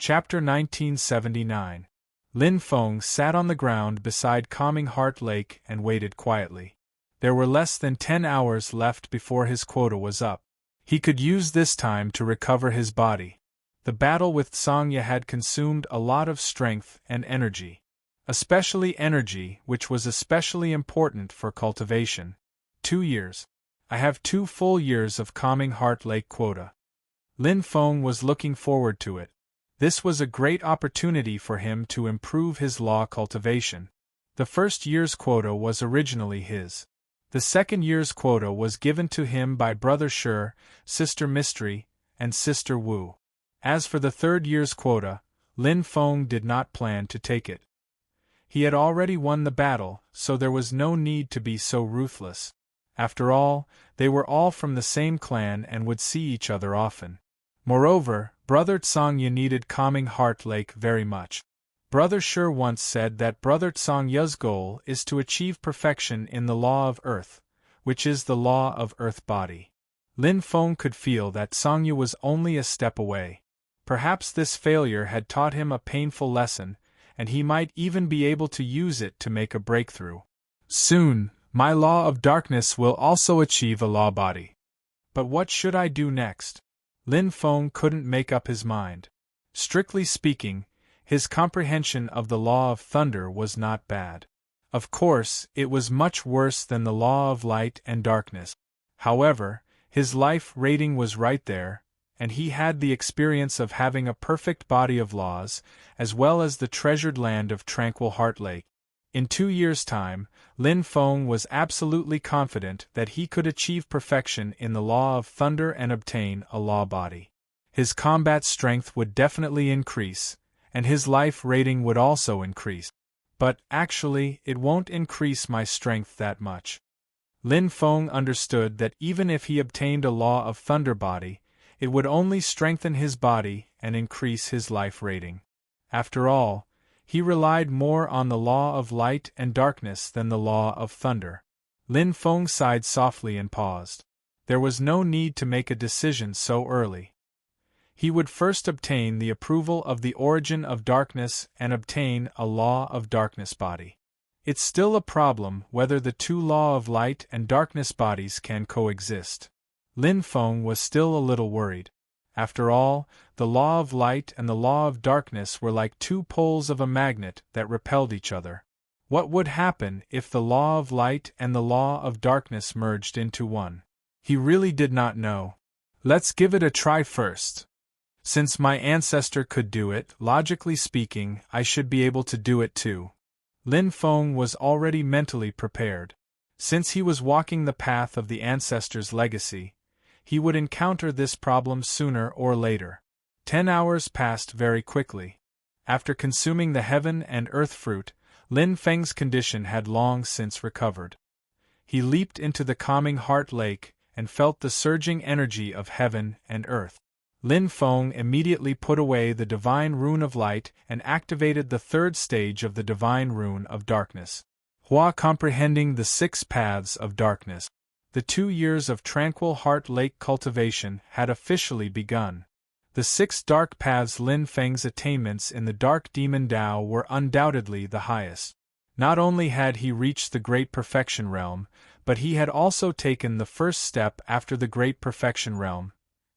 Chapter 1979. Lin Feng sat on the ground beside Calming Heart Lake and waited quietly. There were less than 10 hours left before his quota was up. He could use this time to recover his body. The battle with Sangya had consumed a lot of strength and energy. Especially energy, which was especially important for cultivation. 2 years. I have 2 full years of Calming Heart Lake quota. Lin Feng was looking forward to it. This was a great opportunity for him to improve his law cultivation. The first year's quota was originally his. The second year's quota was given to him by Brother Shi, Sister Mystery, and Sister Wu. As for the third year's quota, Lin Feng did not plan to take it. He had already won the battle, so there was no need to be so ruthless. After all, they were all from the same clan and would see each other often. Moreover, Brother Sangya needed Calming Heart Lake very much. Brother Shi once said that Brother Sangya's goal is to achieve perfection in the law of earth, which is the law of earth body. Lin Feng could feel that Sangya was only a step away. Perhaps this failure had taught him a painful lesson, and he might even be able to use it to make a breakthrough. Soon, my law of darkness will also achieve a law body. But what should I do next? Lin Feng couldn't make up his mind. Strictly speaking, his comprehension of the law of thunder was not bad. Of course, it was much worse than the law of light and darkness. However, his life rating was right there, and he had the experience of having a perfect body of laws, as well as the treasured land of Tranquil Heart Lake. In 2 years' time, Lin Feng was absolutely confident that he could achieve perfection in the law of thunder and obtain a law body. His combat strength would definitely increase, and his life rating would also increase. But, actually, it won't increase my strength that much. Lin Feng understood that even if he obtained a law of thunder body, it would only strengthen his body and increase his life rating. After all, he relied more on the law of light and darkness than the law of thunder. Lin Feng sighed softly and paused. There was no need to make a decision so early. He would first obtain the approval of the origin of darkness and obtain a law of darkness body. It's still a problem whether the 2 law of light and darkness bodies can coexist. Lin Feng was still a little worried. After all, the law of light and the law of darkness were like 2 poles of a magnet that repelled each other. What would happen if the law of light and the law of darkness merged into one? He really did not know. Let's give it a try first. Since my ancestor could do it, logically speaking, I should be able to do it too. Lin Feng was already mentally prepared. Since he was walking the path of the ancestors' legacy, he would encounter this problem sooner or later. 10 hours passed very quickly. After consuming the heaven and earth fruit, Lin Feng's condition had long since recovered. He leaped into the Calming Heart Lake and felt the surging energy of heaven and earth. Lin Feng immediately put away the divine rune of light and activated the 3rd stage of the divine rune of darkness. Hua comprehending the 6 paths of darkness. The 2 years of Tranquil Heart Lake cultivation had officially begun. The 6 dark paths. Lin Feng's attainments in the Dark Demon Tao were undoubtedly the highest. Not only had he reached the Great Perfection Realm, but he had also taken the first step after the Great Perfection Realm,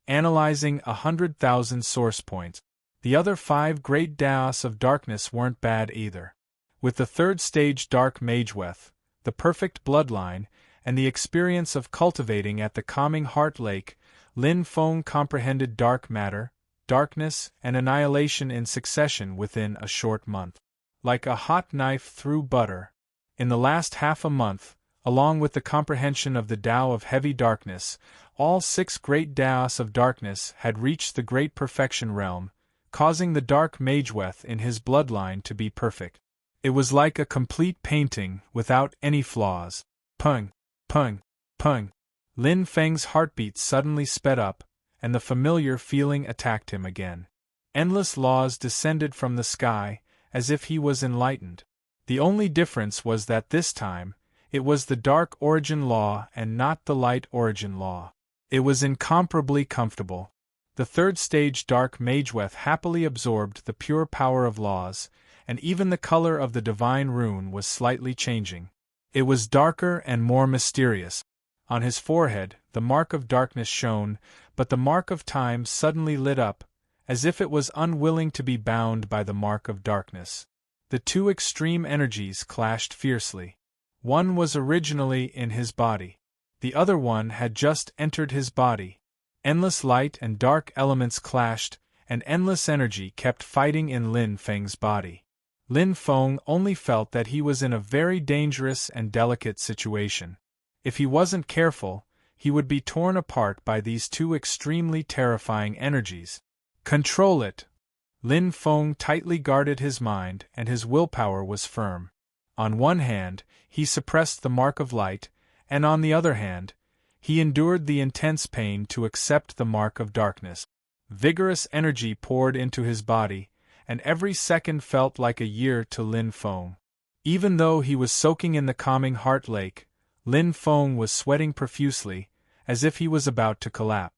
analyzing 100,000 source points. The other 5 great Daos of darkness weren't bad either. With the 3rd stage Dark Mageweth, the perfect bloodline, and the experience of cultivating at the Calming Heart Lake, Lin Feng comprehended dark matter, darkness, and annihilation in succession within a short month. Like a hot knife through butter. In the last half a month, along with the comprehension of the Tao of heavy darkness, all 6 great Daos of darkness had reached the Great Perfection Realm, causing the Dark Mageweth in his bloodline to be perfect. It was like a complete painting without any flaws. Pung! Pung! Pung! Lin Feng's heartbeat suddenly sped up, and the familiar feeling attacked him again. Endless laws descended from the sky, as if he was enlightened. The only difference was that this time, it was the dark origin law and not the light origin law. It was incomparably comfortable. The third stage Dark Mageweth happily absorbed the pure power of laws, and even the color of the divine rune was slightly changing. It was darker and more mysterious. On his forehead, the mark of darkness shone, but the mark of time suddenly lit up, as if it was unwilling to be bound by the mark of darkness. The two extreme energies clashed fiercely. One was originally in his body. The other one had just entered his body. Endless light and dark elements clashed, and endless energy kept fighting in Lin Feng's body. Lin Feng only felt that he was in a very dangerous and delicate situation. If he wasn't careful, he would be torn apart by these two extremely terrifying energies. Control it! Lin Feng tightly guarded his mind, and his willpower was firm. On one hand, he suppressed the mark of light, and on the other hand, he endured the intense pain to accept the mark of darkness. Vigorous energy poured into his body, and every second felt like a year to Lin Feng. Even though he was soaking in the calming heart lake, Lin Feng was sweating profusely, as if he was about to collapse.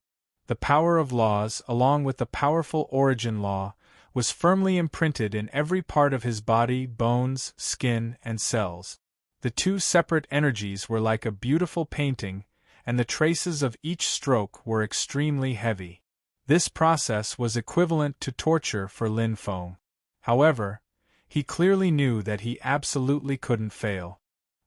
The power of laws, along with the powerful origin law, was firmly imprinted in every part of his body, bones, skin, and cells. The two separate energies were like a beautiful painting, and the traces of each stroke were extremely heavy. This process was equivalent to torture for Lin Feng. However, he clearly knew that he absolutely couldn't fail.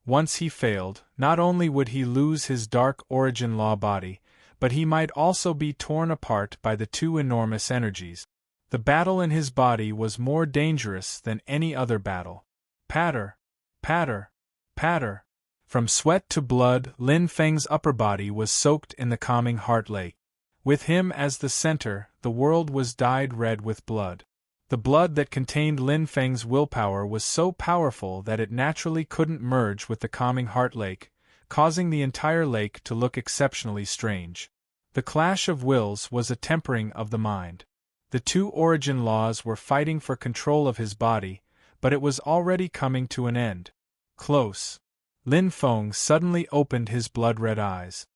Once he failed, not only would he lose his dark origin law body, but he might also be torn apart by the two enormous energies. The battle in his body was more dangerous than any other battle. Patter, patter, patter. From sweat to blood, Lin Feng's upper body was soaked in the calming heart lake. With him as the center, the world was dyed red with blood. The blood that contained Lin Feng's willpower was so powerful that it naturally couldn't merge with the calming heart lake, causing the entire lake to look exceptionally strange. The clash of wills was a tempering of the mind. The two origin laws were fighting for control of his body, but it was already coming to an end. Close. Lin Feng suddenly opened his blood-red eyes.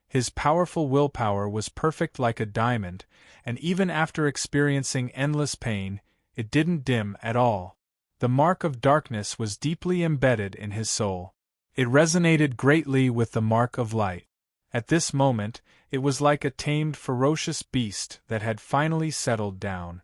His powerful willpower was perfect like a diamond, and even after experiencing endless pain, it didn't dim at all. The mark of darkness was deeply embedded in his soul. It resonated greatly with the mark of light. At this moment, it was like a tamed, ferocious beast that had finally settled down.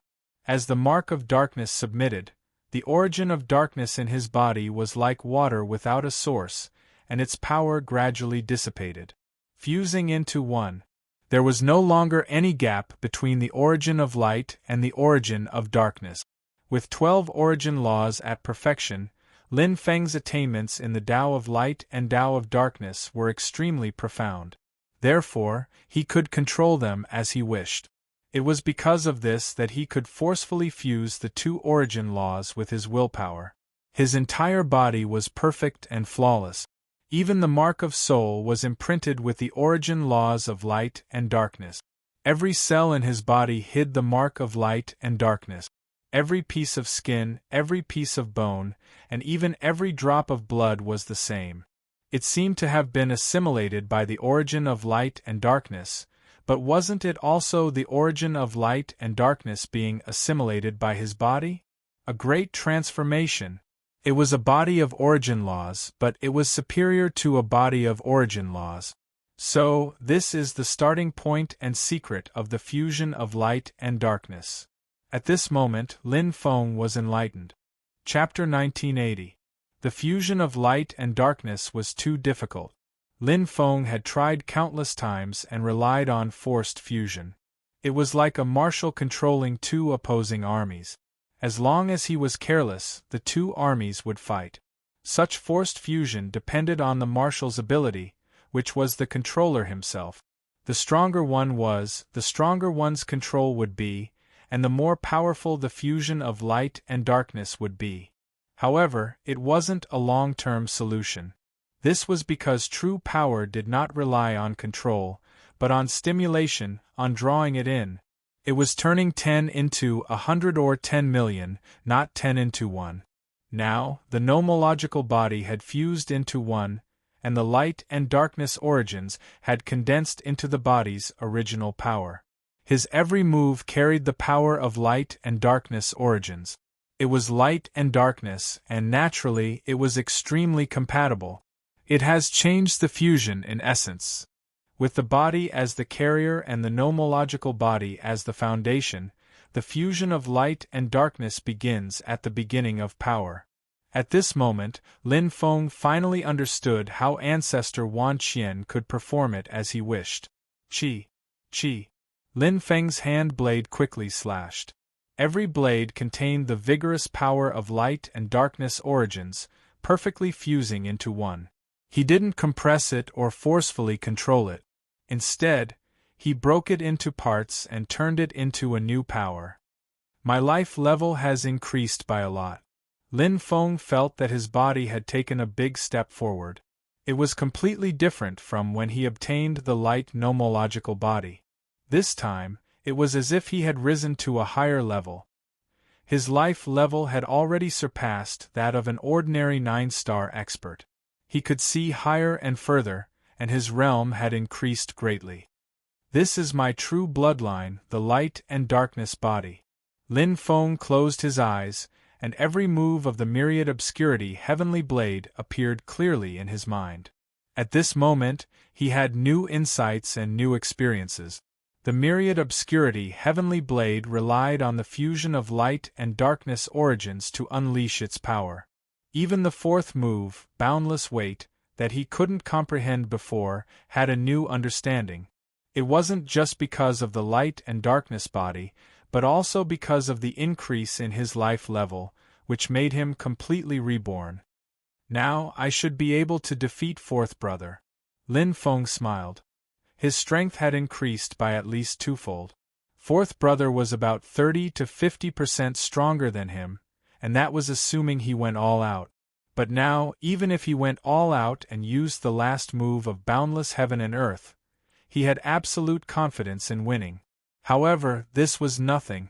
As the mark of darkness submitted, the origin of darkness in his body was like water without a source, and its power gradually dissipated. Fusing into one, there was no longer any gap between the origin of light and the origin of darkness. With 12 origin laws at perfection, Lin Feng's attainments in the Tao of Light and Tao of Darkness were extremely profound. Therefore, he could control them as he wished. It was because of this that he could forcefully fuse the two origin laws with his willpower. His entire body was perfect and flawless. Even the mark of soul was imprinted with the origin laws of light and darkness. Every cell in his body hid the mark of light and darkness. Every piece of skin, every piece of bone, and even every drop of blood was the same. It seemed to have been assimilated by the origin of light and darkness, but wasn't it also the origin of light and darkness being assimilated by his body? A great transformation. It was a body of origin laws, but it was superior to a body of origin laws. So, this is the starting point and secret of the fusion of light and darkness. At this moment, Lin Feng was enlightened. Chapter 1980. The fusion of light and darkness was too difficult. Lin Feng had tried countless times and relied on forced fusion. It was like a marshal controlling two opposing armies. As long as he was careless, the two armies would fight. Such forced fusion depended on the marshal's ability, which was the controller himself. The stronger one was, the stronger one's control would be, and the more powerful the fusion of light and darkness would be. However, it wasn't a long-term solution. This was because true power did not rely on control, but on stimulation, on drawing it in. It was turning 10 into 100 or 10 million, not 10 into 1. Now, the nomological body had fused into one, and the light and darkness origins had condensed into the body's original power. His every move carried the power of light and darkness origins. It was light and darkness, and naturally it was extremely compatible. It has changed the fusion in essence. With the body as the carrier and the nomological body as the foundation, the fusion of light and darkness begins at the beginning of power. At this moment, Lin Feng finally understood how ancestor Wan Qian could perform it as he wished. Qi. Lin Feng's hand blade quickly slashed. Every blade contained the vigorous power of light and darkness origins, perfectly fusing into one. He didn't compress it or forcefully control it. Instead, he broke it into parts and turned it into a new power. My life level has increased by a lot. Lin Feng felt that his body had taken a big step forward. It was completely different from when he obtained the light nomological body. This time, it was as if he had risen to a higher level. His life level had already surpassed that of an ordinary 9-star expert. He could see higher and further, and his realm had increased greatly. This is my true bloodline, the light and darkness body. Lin Feng closed his eyes, and every move of the myriad obscurity heavenly blade appeared clearly in his mind. At this moment, he had new insights and new experiences. The myriad obscurity heavenly blade relied on the fusion of light and darkness origins to unleash its power. Even the fourth move, boundless weight, that he couldn't comprehend before, had a new understanding. It wasn't just because of the light and darkness body, but also because of the increase in his life level, which made him completely reborn. Now I should be able to defeat fourth brother. Lin Feng smiled. His strength had increased by at least twofold. Fourth brother was about 30 to 50% stronger than him, and that was assuming he went all out. But now, even if he went all out and used the last move of boundless heaven and earth, he had absolute confidence in winning. However, this was nothing.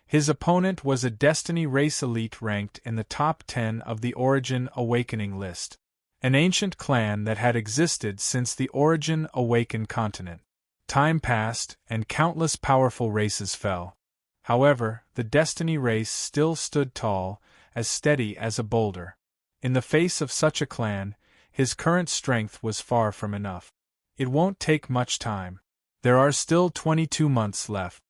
His opponent was a Destiny race elite ranked in the top 10 of the Origin Awakening list. An ancient clan that had existed since the Origin Awakened continent. Time passed, and countless powerful races fell. However, the Destiny race still stood tall, as steady as a boulder. In the face of such a clan, his current strength was far from enough. It won't take much time. There are still 22 months left.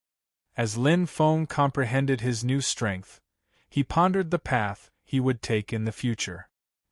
As Lin Feng comprehended his new strength, he pondered the path he would take in the future.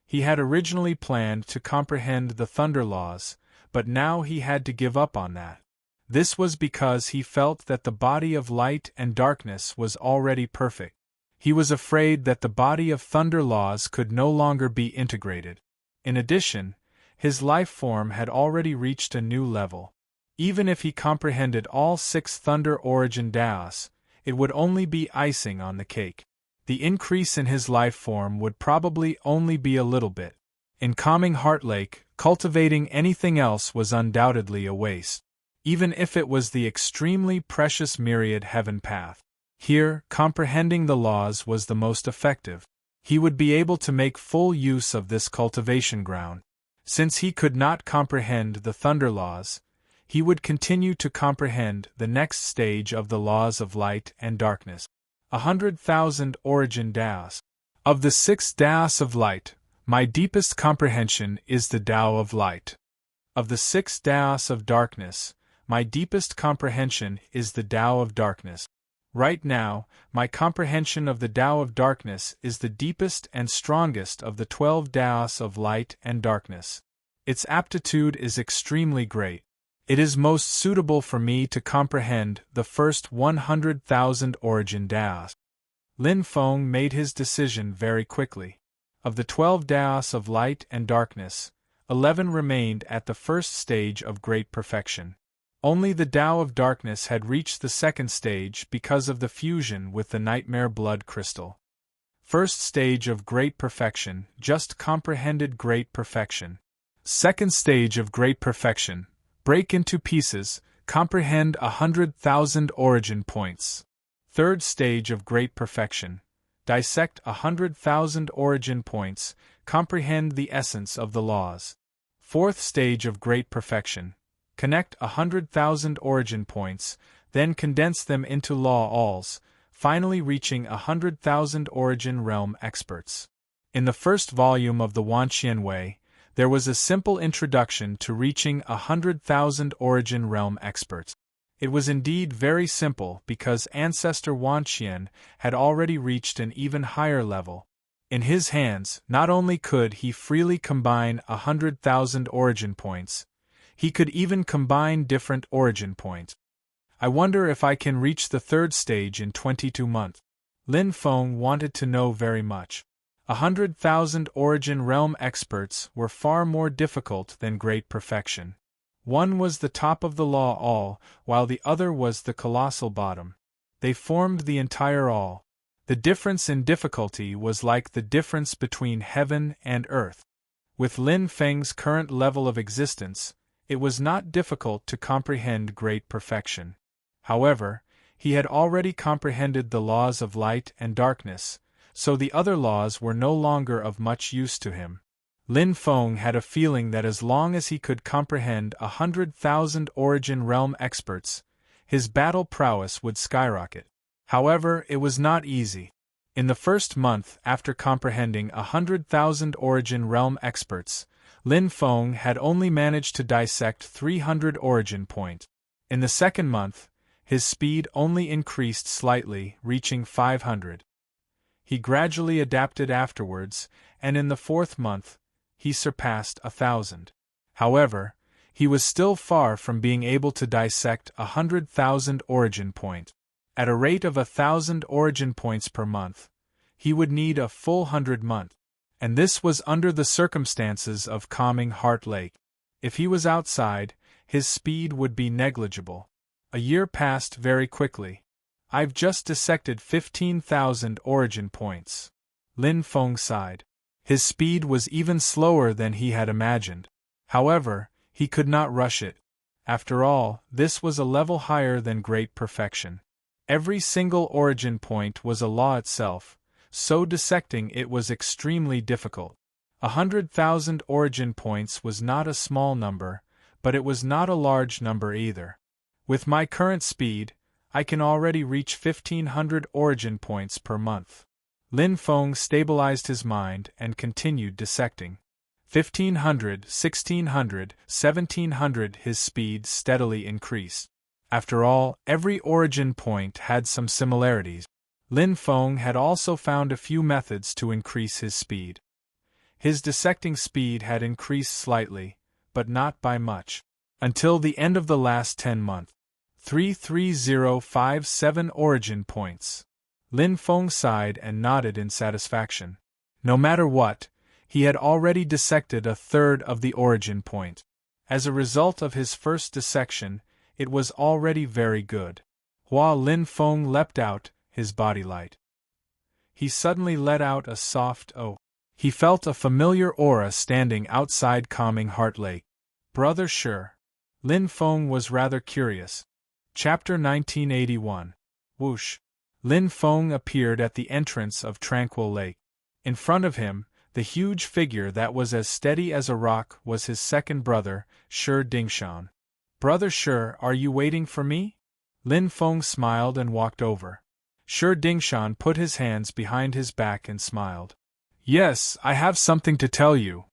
He had originally planned to comprehend the thunder laws, but now he had to give up on that. This was because he felt that the body of light and darkness was already perfect. He was afraid that the body of thunder laws could no longer be integrated. In addition, his life form had already reached a new level. Even if he comprehended all 6 thunder origin Daos, it would only be icing on the cake. The increase in his life form would probably only be a little bit. In Calming Heart Lake, cultivating anything else was undoubtedly a waste. Even if it was the extremely precious myriad heaven path. Here, comprehending the laws was the most effective. He would be able to make full use of this cultivation ground. Since he could not comprehend the thunder laws, he would continue to comprehend the next stage of the laws of light and darkness. 100,000 Origin Daos. Of the 6 Daos of light, my deepest comprehension is the Tao of light. Of the 6 Daos of darkness, my deepest comprehension is the Tao of darkness. Right now, my comprehension of the Tao of darkness is the deepest and strongest of the 12 Daos of light and darkness. Its aptitude is extremely great. It is most suitable for me to comprehend the first 100,000 Origin Daos. Lin Feng made his decision very quickly. Of the 12 Daos of light and darkness, 11 remained at the first stage of great perfection. Only the Tao of darkness had reached the second stage because of the fusion with the nightmare blood crystal. First stage of great perfection, just comprehended great perfection. Second stage of great perfection, break into pieces, comprehend 100,000 origin points. Third stage of great perfection, dissect 100,000 origin points, comprehend the essence of the laws. Fourth stage of great perfection, connect 100,000 origin points, then condense them into law-alls, finally reaching 100,000 origin realm experts. In the first volume of the Wanxian Way, there was a simple introduction to reaching 100,000 origin realm experts. It was indeed very simple because ancestor Wanxian had already reached an even higher level. In his hands, not only could he freely combine 100,000 origin points, he could even combine different origin points. I wonder if I can reach the third stage in 22 months. Lin Feng wanted to know very much. 100,000 origin realm experts were far more difficult than great perfection. One was the top of the law all, while the other was the colossal bottom. They formed the entire all. The difference in difficulty was like the difference between heaven and earth. With Lin Feng's current level of existence, it was not difficult to comprehend great perfection. However, he had already comprehended the laws of light and darkness, so the other laws were no longer of much use to him. Lin Feng had a feeling that as long as he could comprehend 100,000 origin realm experts, his battle prowess would skyrocket. However, it was not easy. In the first month after comprehending 100,000 origin realm experts, Lin Feng had only managed to dissect 300 origin points. In the second month, his speed only increased slightly, reaching 500. He gradually adapted afterwards, and in the fourth month, he surpassed 1,000. However, he was still far from being able to dissect 100,000 origin points. At a rate of 1,000 origin points per month, he would need a full 100 months. And this was under the circumstances of calming Heart Lake. If he was outside, his speed would be negligible. A year passed very quickly. I've just dissected 15,000 origin points. Lin Feng sighed. His speed was even slower than he had imagined. However, he could not rush it. After all, this was a level higher than great perfection. Every single origin point was a law itself, so dissecting it was extremely difficult. 100,000 origin points was not a small number, but it was not a large number either. With my current speed, I can already reach 1,500 origin points per month. Lin Feng stabilized his mind and continued dissecting. 1,500, 1,600, 1,700 his speed steadily increased. After all, every origin point had some similarities. Lin Feng had also found a few methods to increase his speed. His dissecting speed had increased slightly, but not by much. Until the end of the last 10 months. 33057 origin points. Lin Feng sighed and nodded in satisfaction. No matter what, he had already dissected a third of the origin point. As a result of his first dissection, it was already very good. While Lin Feng leapt out, his body light. He suddenly let out a soft "oh." He felt a familiar aura standing outside calming Heart Lake. Brother Sure. Lin Feng was rather curious. Chapter 1981. Whoosh. Lin Feng appeared at the entrance of Tranquil Lake. In front of him, the huge figure that was as steady as a rock was his second brother, Shi Dingshan. Brother Shi, are you waiting for me? Lin Feng smiled and walked over. Shi Dingshan put his hands behind his back and smiled. Yes, I have something to tell you.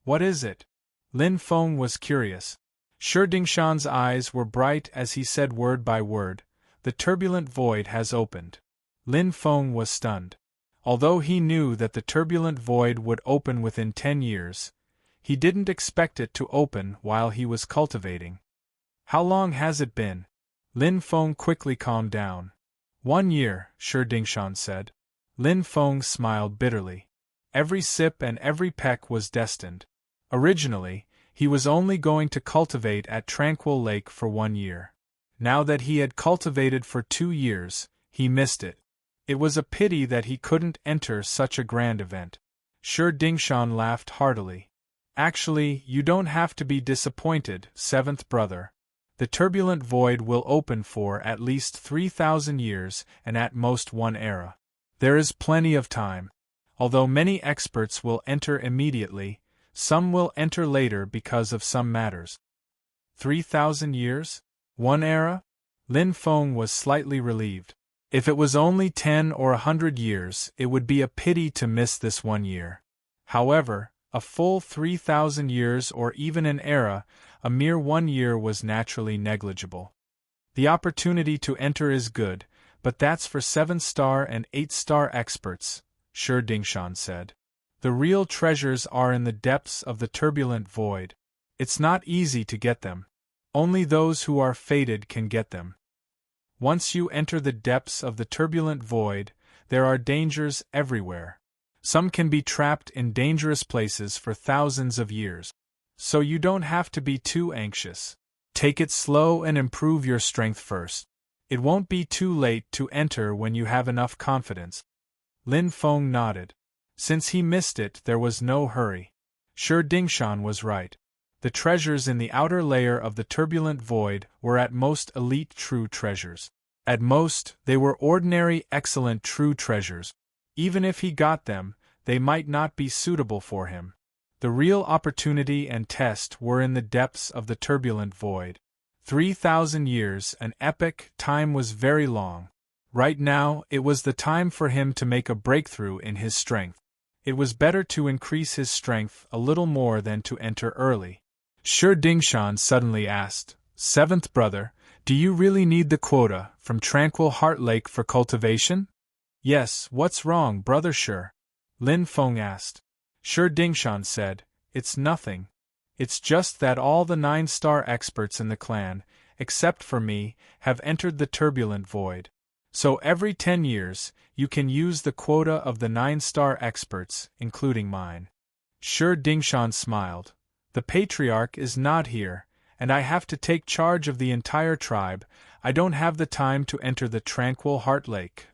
What is it? Lin Feng was curious. Shi Dingshan's eyes were bright as he said word by word, "The turbulent void has opened." Lin Feng was stunned. Although he knew that the turbulent void would open within 10 years, he didn't expect it to open while he was cultivating. How long has it been? Lin Feng quickly calmed down. 1 year, Shi Dingshan said. Lin Feng smiled bitterly. Every sip and every peck was destined. Originally, he was only going to cultivate at Tranquil Lake for 1 year. Now that he had cultivated for 2 years, he missed it. It was a pity that he couldn't enter such a grand event. Shi Dingshan laughed heartily. Actually, you don't have to be disappointed, seventh brother. The turbulent void will open for at least 3,000 years and at most 1 era. There is plenty of time. Although many experts will enter immediately, some will enter later because of some matters. 3,000 years? 1 era? Lin Feng was slightly relieved. If it was only 10 or 100 years, it would be a pity to miss this 1 year. However, a full 3,000 years or even an era, a mere 1 year was naturally negligible. The opportunity to enter is good, but that's for 7-star and 8-star experts, Shi Dingshan said. The real treasures are in the depths of the turbulent void. It's not easy to get them. Only those who are fated can get them. Once you enter the depths of the turbulent void, there are dangers everywhere. Some can be trapped in dangerous places for thousands of years. So you don't have to be too anxious. Take it slow and improve your strength first. It won't be too late to enter when you have enough confidence. Lin Feng nodded. Since he missed it, there was no hurry. Shi Dingshan was right. The treasures in the outer layer of the turbulent void were at most elite true treasures. At most, they were ordinary excellent true treasures. Even if he got them, they might not be suitable for him. The real opportunity and test were in the depths of the turbulent void. 3,000 years, an epic, time was very long. Right now, it was the time for him to make a breakthrough in his strength. It was better to increase his strength a little more than to enter early. Shi Dingshan suddenly asked, "Seventh brother, do you really need the quota from Tranquil Heart Lake for cultivation?" "Yes, what's wrong, brother Shi?" Lin Feng asked. Shi Dingshan said, "It's nothing. It's just that all the 9-star experts in the clan, except for me, have entered the turbulent void. So every 10 years, you can use the quota of the 9-star experts, including mine." Shi Dingshan smiled. "The patriarch is not here, and I have to take charge of the entire tribe. I don't have the time to enter the Tranquil Heart Lake.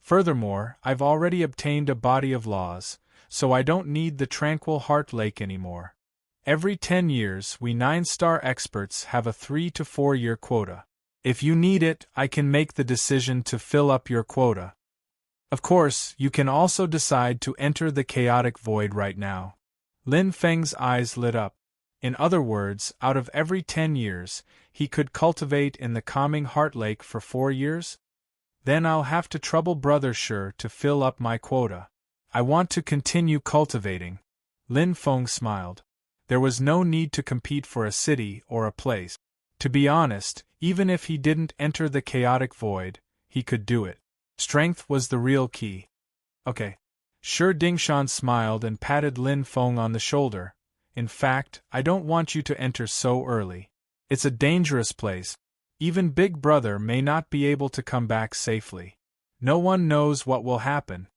Furthermore, I've already obtained a body of laws, so I don't need the Tranquil Heart Lake anymore. Every 10 years, we 9-star experts have a 3 to 4 year quota. If you need it, I can make the decision to fill up your quota. Of course, you can also decide to enter the chaotic void right now." Lin Feng's eyes lit up. In other words, out of every 10 years, he could cultivate in the calming heart lake for 4 years? Then I'll have to trouble brother Shi to fill up my quota. I want to continue cultivating. Lin Feng smiled. There was no need to compete for a city or a place. To be honest, even if he didn't enter the chaotic void, he could do it. Strength was the real key. Okay. Shi Dingshan smiled and patted Lin Feng on the shoulder. "In fact, I don't want you to enter so early. It's a dangerous place. Even Big Brother may not be able to come back safely. No one knows what will happen.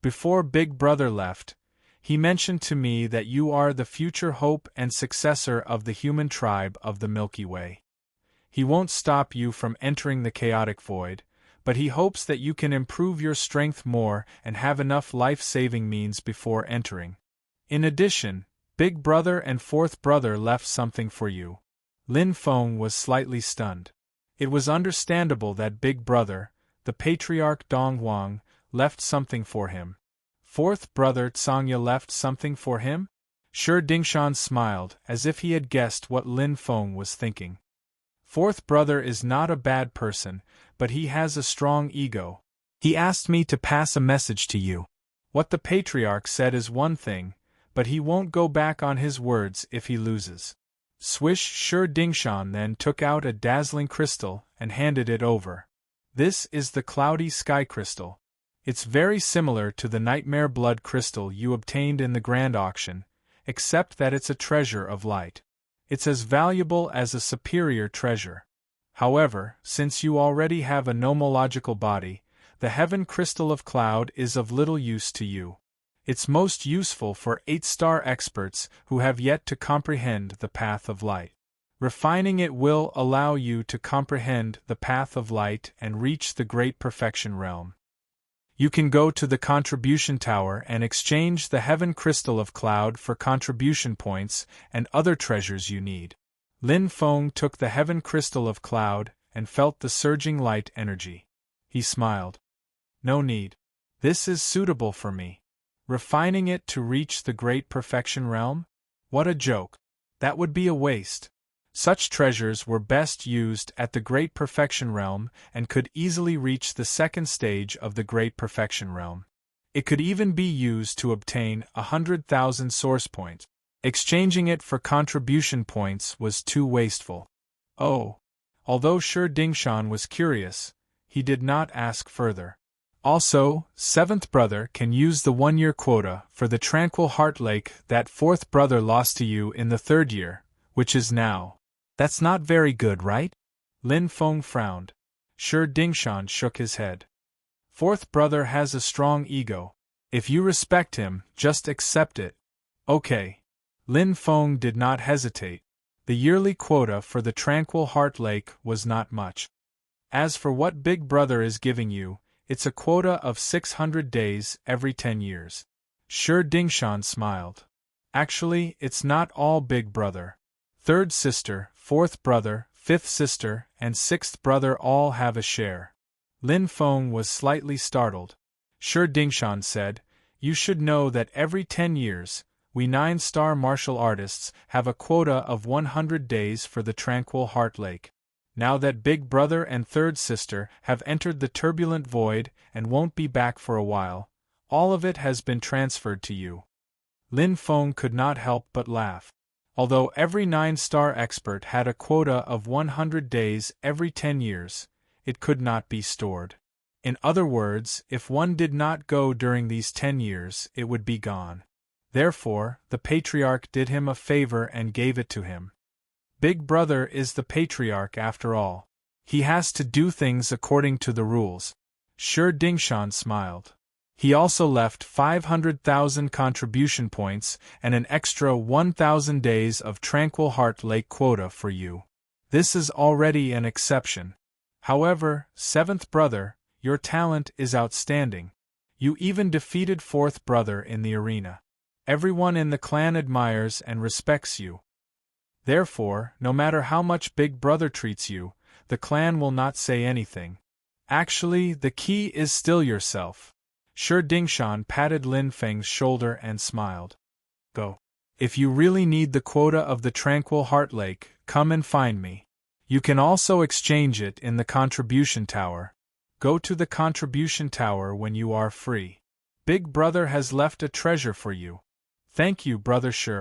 Before Big Brother left, he mentioned to me that you are the future hope and successor of the human tribe of the Milky Way. He won't stop you from entering the chaotic void, but he hopes that you can improve your strength more and have enough life-saving means before entering. In addition, Big Brother and Fourth Brother left something for you." Lin Feng was slightly stunned. It was understandable that Big Brother, the patriarch Dong Huang, left something for him. Fourth Brother Tsangya left something for him? Shi Dingshan smiled, as if he had guessed what Lin Feng was thinking. Fourth Brother is not a bad person, but he has a strong ego. He asked me to pass a message to you. What the patriarch said is one thing, but he won't go back on his words if he loses. Swish Shi Dingshan then took out a dazzling crystal and handed it over. This is the cloudy sky crystal. It's very similar to the nightmare blood crystal you obtained in the grand auction, except that it's a treasure of light. It's as valuable as a superior treasure. However, since you already have a nomological body, the heaven crystal of cloud is of little use to you. It's most useful for 8-star experts who have yet to comprehend the path of light. Refining it will allow you to comprehend the path of light and reach the great perfection realm. You can go to the contribution tower and exchange the heaven crystal of cloud for contribution points and other treasures you need. Lin Feng took the heaven crystal of cloud and felt the surging light energy. He smiled. "No need. This is suitable for me. Refining it to reach the great perfection realm? What a joke. That would be a waste. Such treasures were best used at the Great Perfection Realm and could easily reach the second stage of the Great Perfection Realm. It could even be used to obtain 100,000 source points. Exchanging it for contribution points was too wasteful. Oh! Although Shi Dingshan was curious, he did not ask further. Also, seventh brother can use the 1-year quota for the Tranquil Heart Lake that fourth brother lost to you in the 3rd year, which is now. That's not very good, right? Lin Feng frowned. Shi Dingshan shook his head. Fourth brother has a strong ego. If you respect him, just accept it. Okay. Lin Feng did not hesitate. The yearly quota for the Tranquil Heart Lake was not much. As for what Big Brother is giving you, it's a quota of 600 days every 10 years. Shi Dingshan smiled. Actually, it's not all Big Brother. Third sister, fourth brother, fifth sister, and sixth brother all have a share. Lin Feng was slightly startled. Shi Dingshan said, "You should know that every 10 years, we 9-star martial artists have a quota of 100 days for the Tranquil Heart Lake. Now that Big Brother and Third Sister have entered the turbulent void and won't be back for a while, all of it has been transferred to you." Lin Feng could not help but laugh. Although every 9-star expert had a quota of 100 days every 10 years, it could not be stored. In other words, if one did not go during these 10 years, it would be gone. Therefore, the Patriarch did him a favor and gave it to him. Big Brother is the Patriarch after all. He has to do things according to the rules. Shi Dingshan smiled. He also left 500,000 contribution points and an extra 1,000 days of Tranquil Heart Lake quota for you. This is already an exception. However, seventh brother, your talent is outstanding. You even defeated fourth brother in the arena. Everyone in the clan admires and respects you. Therefore, no matter how much Big Brother treats you, the clan will not say anything. Actually, the key is still yourself. Shi Dingshan patted Lin Feng's shoulder and smiled. Go. If you really need the quota of the Tranquil Heart Lake, come and find me. You can also exchange it in the Contribution Tower. Go to the Contribution Tower when you are free. Big Brother has left a treasure for you. Thank you, Brother Shi.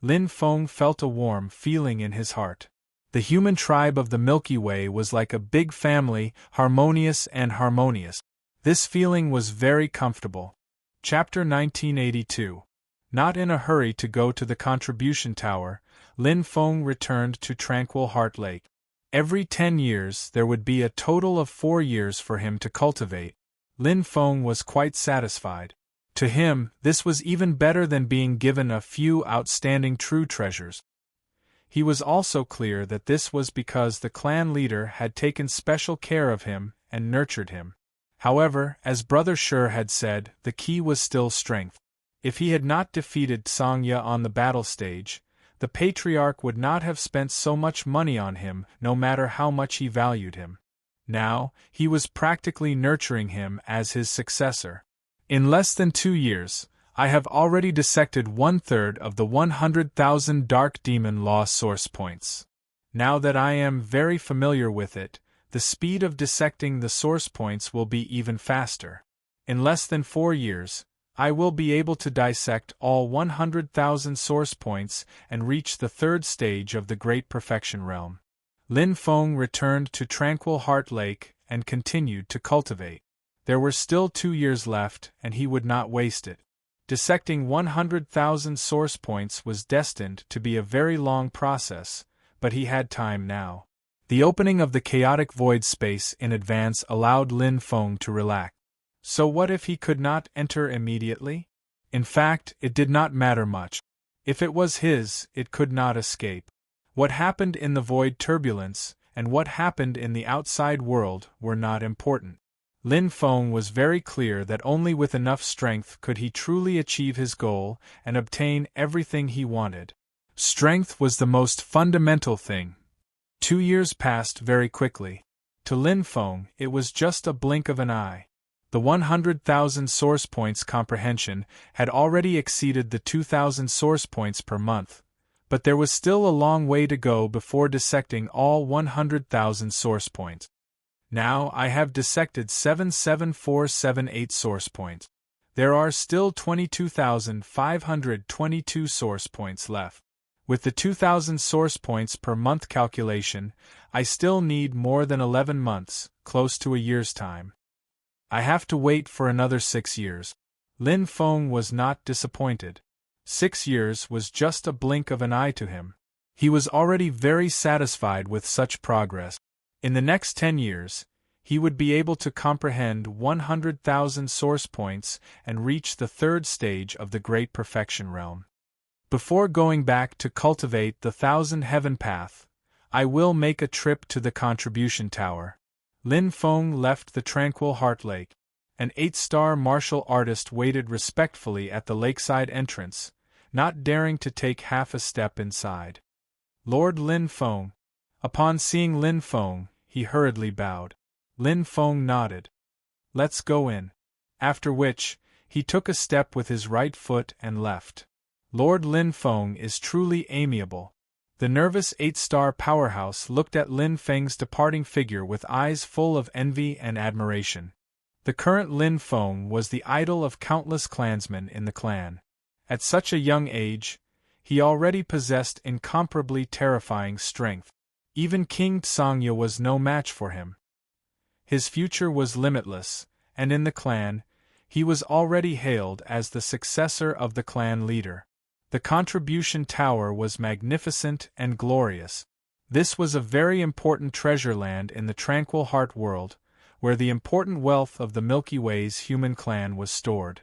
Lin Feng felt a warm feeling in his heart. The human tribe of the Milky Way was like a big family, harmonious and harmonious. This feeling was very comfortable. Chapter 1982. Not in a hurry to go to the Contribution Tower, Lin Feng returned to Tranquil Heart Lake. Every 10 years there would be a total of 4 years for him to cultivate. Lin Feng was quite satisfied. To him, this was even better than being given a few outstanding true treasures. He was also clear that this was because the clan leader had taken special care of him and nurtured him. However, as Brother Shi had said, the key was still strength. If he had not defeated Sangya on the battle stage, the Patriarch would not have spent so much money on him, no matter how much he valued him. Now, he was practically nurturing him as his successor. In less than 2 years, I have already dissected 1/3 of the 100,000 Dark Demon Law source points. Now that I am very familiar with it, the speed of dissecting the source points will be even faster. In less than 4 years, I will be able to dissect all 100,000 source points and reach the 3rd stage of the Great Perfection Realm. Lin Feng returned to Tranquil Heart Lake and continued to cultivate. There were still 2 years left, and he would not waste it. Dissecting 100,000 source points was destined to be a very long process, but he had time now. The opening of the chaotic void space in advance allowed Lin Feng to relax. So what if he could not enter immediately? In fact, it did not matter much. If it was his, it could not escape. What happened in the void turbulence, and what happened in the outside world, were not important. Lin Feng was very clear that only with enough strength could he truly achieve his goal and obtain everything he wanted. Strength was the most fundamental thing. 2 years passed very quickly. To Lin Feng, it was just a blink of an eye. The 100,000 source points comprehension had already exceeded the 2,000 source points per month, But there was still a long way to go before dissecting all 100,000 source points. Now I have dissected 77478 source points. There are still 22,522 source points left. With the 2,000 source points per month calculation, I still need more than 11 months, close to a year's time. I have to wait for another 6 years. Lin Feng was not disappointed. 6 years was just a blink of an eye to him. He was already very satisfied with such progress. In the next 10 years, he would be able to comprehend 100,000 source points and reach the third stage of the Great Perfection Realm. Before going back to cultivate the Thousand Heaven Path, I will make a trip to the Contribution Tower. Lin Feng left the tranquil Heart Lake. An 8-star martial artist waited respectfully at the lakeside entrance, not daring to take half a step inside. Lord Lin Feng. Upon seeing Lin Feng, he hurriedly bowed. Lin Feng nodded. Let's go in. After which, he took a step with his right foot and left. Lord Lin Feng is truly amiable. The nervous 8-star powerhouse looked at Lin Feng's departing figure with eyes full of envy and admiration. The current Lin Feng was the idol of countless clansmen in the clan. At such a young age, he already possessed incomparably terrifying strength. Even King Tsangya was no match for him. His future was limitless, and in the clan, he was already hailed as the successor of the clan leader. The Contribution Tower was magnificent and glorious. This was a very important treasure land in the tranquil heart world, where the important wealth of the Milky Way's human clan was stored.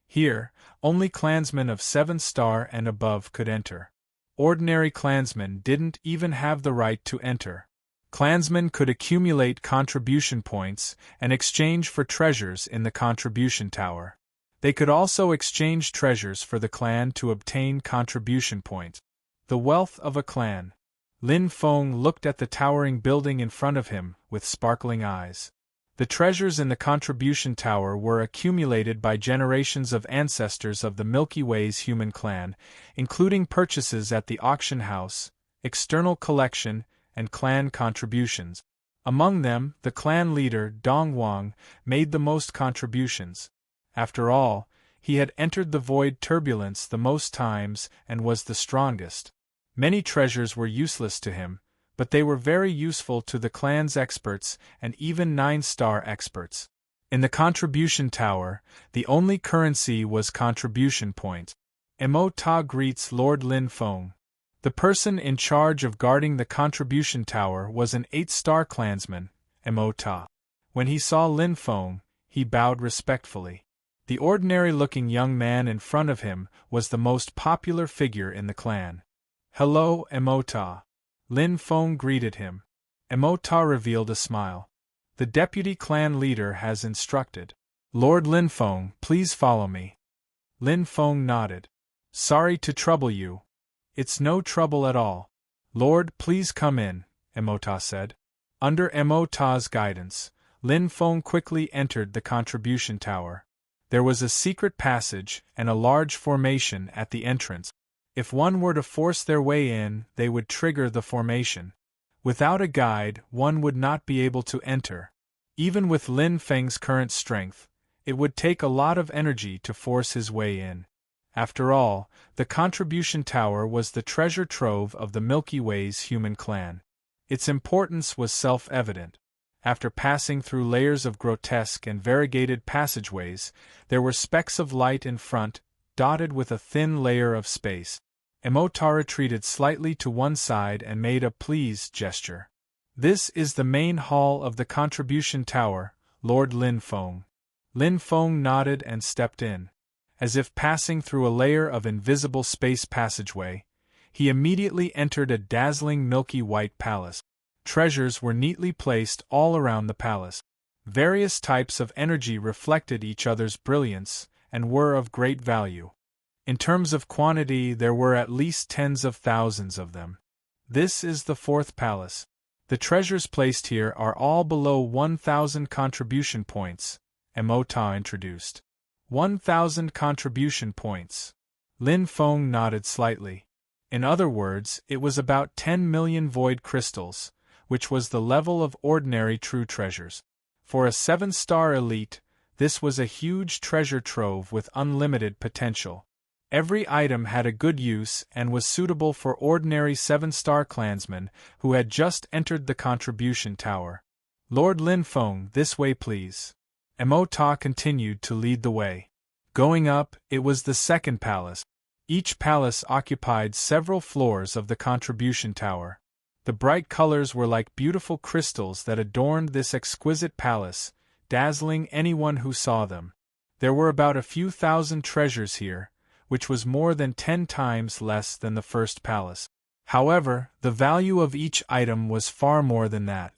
Here, only clansmen of 7-star and above could enter. Ordinary clansmen didn't even have the right to enter. Clansmen could accumulate contribution points and exchange for treasures in the Contribution Tower. They could also exchange treasures for the clan to obtain contribution points. The wealth of a clan. Lin Feng looked at the towering building in front of him with sparkling eyes. The treasures in the Contribution Tower were accumulated by generations of ancestors of the Milky Way's human clan, including purchases at the auction house, external collection, and clan contributions. Among them, the clan leader, Dong Wang, made the most contributions. After all, he had entered the void turbulence the most times and was the strongest. Many treasures were useless to him, but they were very useful to the clan's experts and even 9-star experts. In the Contribution Tower, the only currency was contribution points. Mo Ta greets Lord Lin Feng. The person in charge of guarding the Contribution Tower was an 8-star clansman, Mo Ta. When he saw Lin Feng, he bowed respectfully. The ordinary-looking young man in front of him was the most popular figure in the clan. Hello, Mo Ta. Lin Feng greeted him. Mo Ta revealed a smile. The deputy clan leader has instructed. Lord Lin Feng, please follow me. Lin Feng nodded. Sorry to trouble you. It's no trouble at all. Lord, please come in, Mo Ta said. Under Mo Ta's guidance, Lin Feng quickly entered the Contribution Tower. There was a secret passage and a large formation at the entrance. If one were to force their way in, they would trigger the formation. Without a guide, one would not be able to enter. Even with Lin Feng's current strength, it would take a lot of energy to force his way in. After all, the Contribution Tower was the treasure trove of the Milky Way's human clan. Its importance was self-evident. After passing through layers of grotesque and variegated passageways, there were specks of light in front, dotted with a thin layer of space. Mo Ta retreated slightly to one side and made a please gesture. This is the main hall of the Contribution Tower, Lord Lin Feng. Lin Feng nodded and stepped in. As if passing through a layer of invisible space passageway, he immediately entered a dazzling milky white palace. Treasures were neatly placed all around the palace. Various types of energy reflected each other's brilliance and were of great value. In terms of quantity, there were at least tens of thousands of them. This is the fourth palace. The treasures placed here are all below 1,000 contribution points, Mo Ta introduced. 1,000 contribution points. Lin Feng nodded slightly. In other words, it was about 10 million void crystals, which was the level of ordinary true treasures. For a 7-star elite, this was a huge treasure trove with unlimited potential. Every item had a good use and was suitable for ordinary 7-star clansmen who had just entered the contribution tower. Lord Lin Feng, this way please. Mo Ta continued to lead the way. Going up, it was the second palace. Each palace occupied several floors of the contribution tower. The bright colors were like beautiful crystals that adorned this exquisite palace, dazzling anyone who saw them. There were about a few thousand treasures here, which was more than 10 times less than the first palace. However, the value of each item was far more than that.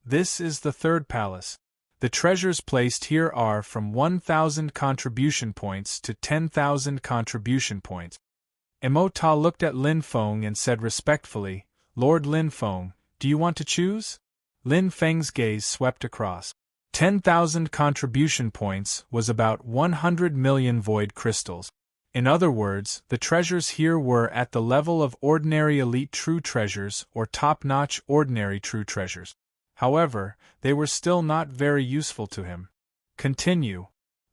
This is the third palace. The treasures placed here are from 1,000 contribution points to 10,000 contribution points. Mo Ta looked at Lin Feng and said respectfully, Lord Lin Feng, do you want to choose? Lin Feng's gaze swept across. 10,000 contribution points was about 100 million void crystals. In other words, the treasures here were at the level of ordinary elite true treasures or top-notch ordinary true treasures. However, they were still not very useful to him. Continue.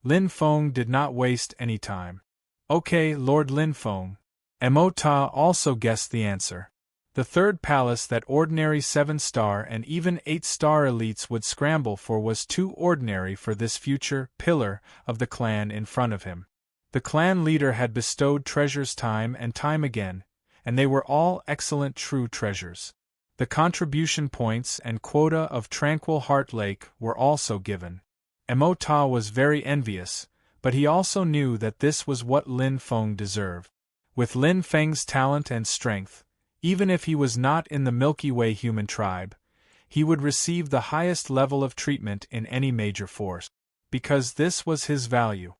Lin Feng did not waste any time. Okay, Lord Lin Feng. Mo Ta also guessed the answer. The third palace that ordinary 7-star and even 8-star elites would scramble for was too ordinary for this future pillar of the clan in front of him. The clan leader had bestowed treasures time and time again, and they were all excellent true treasures. The contribution points and quota of Tranquil Heart Lake were also given. Mo Ta was very envious, but he also knew that this was what Lin Feng deserved. With Lin Feng's talent and strength, even if he was not in the Milky Way human tribe, he would receive the highest level of treatment in any major force, because this was his value.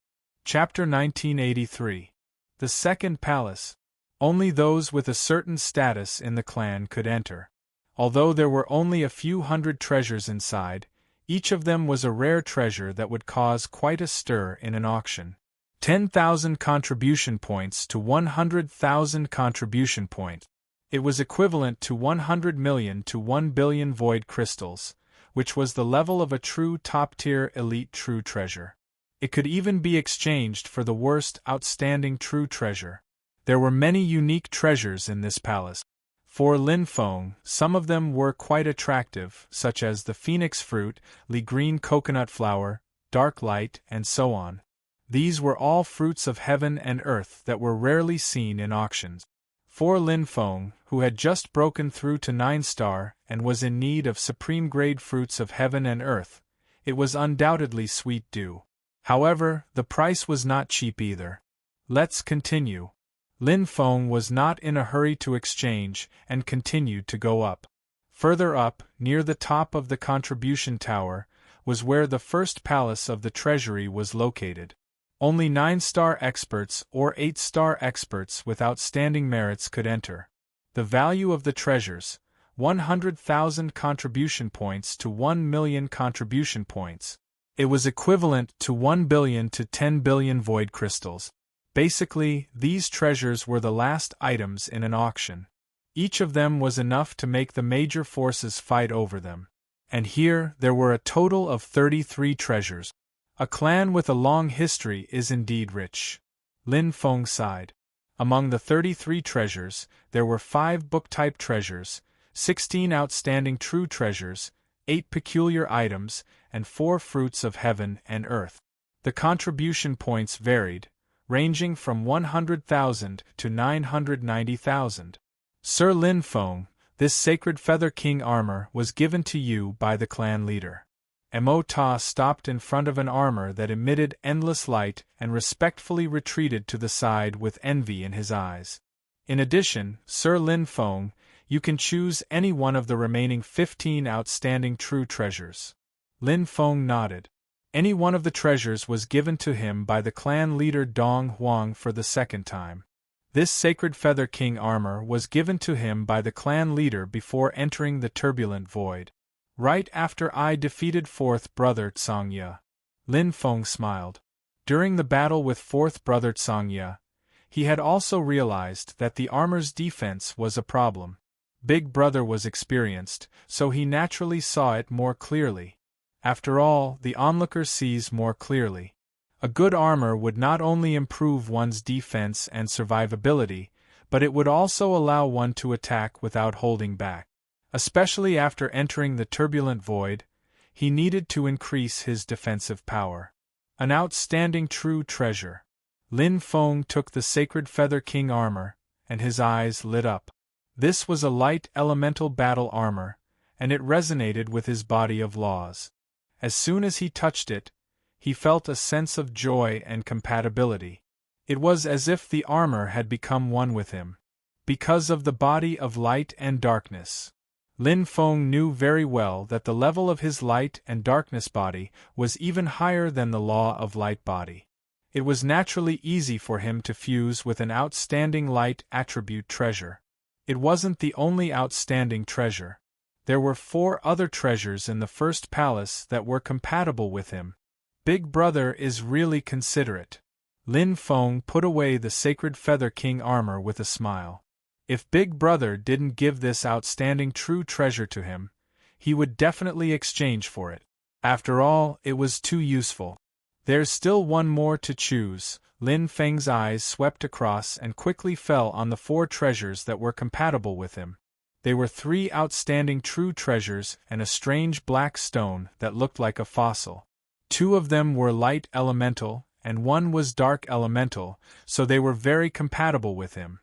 Chapter 1983. The Second Palace. Only those with a certain status in the clan could enter. Although there were only a few hundred treasures inside, each of them was a rare treasure that would cause quite a stir in an auction. 10,000 contribution points to 100,000 contribution points. It was equivalent to 100 million to 1 billion void crystals, which was the level of a true top-tier elite true treasure. It could even be exchanged for the worst outstanding true treasure. There were many unique treasures in this palace. For Lin Feng, some of them were quite attractive, such as the phoenix fruit, green coconut flower, dark light, and so on. These were all fruits of heaven and earth that were rarely seen in auctions. For Lin Feng, who had just broken through to 9-star and was in need of supreme-grade fruits of heaven and earth, it was undoubtedly sweet dew. However, the price was not cheap either. Let's continue. Lin Feng was not in a hurry to exchange and continued to go up. Further up, near the top of the contribution tower, was where the first palace of the treasury was located. Only 9-star experts or 8-star experts with outstanding merits could enter. The value of the treasures, 100,000 contribution points to 1 million contribution points. It was equivalent to 1 billion to 10 billion void crystals. Basically, these treasures were the last items in an auction. Each of them was enough to make the major forces fight over them. And here, there were a total of 33 treasures. A clan with a long history is indeed rich. Lin Feng sighed. Among the 33 treasures, there were 5 book-type treasures, 16 outstanding true treasures, 8 peculiar items, and 4 fruits of heaven and earth. The contribution points varied, ranging from 100,000 to 990,000. Sir Lin Feng, this sacred Feather King armor was given to you by the clan leader. Mo Ta stopped in front of an armor that emitted endless light and respectfully retreated to the side with envy in his eyes. In addition, Sir Lin Feng, you can choose any one of the remaining 15 outstanding true treasures. Lin Feng nodded. Any one of the treasures was given to him by the clan leader Dong Huang for the second time. This sacred Feather King armor was given to him by the clan leader before entering the turbulent void. Right after I defeated 4th Brother Tsangya. Lin Feng smiled. During the battle with 4th Brother Tsangya, He had also realized that the armor's defense was a problem. Big Brother was experienced, so he naturally saw it more clearly. After all, the onlooker sees more clearly. A good armor would not only improve one's defense and survivability, but it would also allow one to attack without holding back. Especially after entering the turbulent void, he needed to increase his defensive power. An outstanding true treasure. Lin Feng took the sacred Feather King armor, and his eyes lit up. This was a light elemental battle armor, and it resonated with his body of laws. As soon as he touched it, he felt a sense of joy and compatibility. It was as if the armor had become one with him. Because of the body of light and darkness. Lin Feng knew very well that the level of his light and darkness body was even higher than the law of light body. It was naturally easy for him to fuse with an outstanding light attribute treasure. It wasn't the only outstanding treasure. There were 4 other treasures in the first palace that were compatible with him. Big Brother is really considerate. Lin Feng put away the sacred Feather King armor with a smile. If Big Brother didn't give this outstanding true treasure to him, he would definitely exchange for it. After all, it was too useful. There's still one more to choose. Lin Feng's eyes swept across and quickly fell on the 4 treasures that were compatible with him. They were 3 outstanding true treasures and a strange black stone that looked like a fossil. 2 of them were light elemental, and 1 was dark elemental, so they were very compatible with him.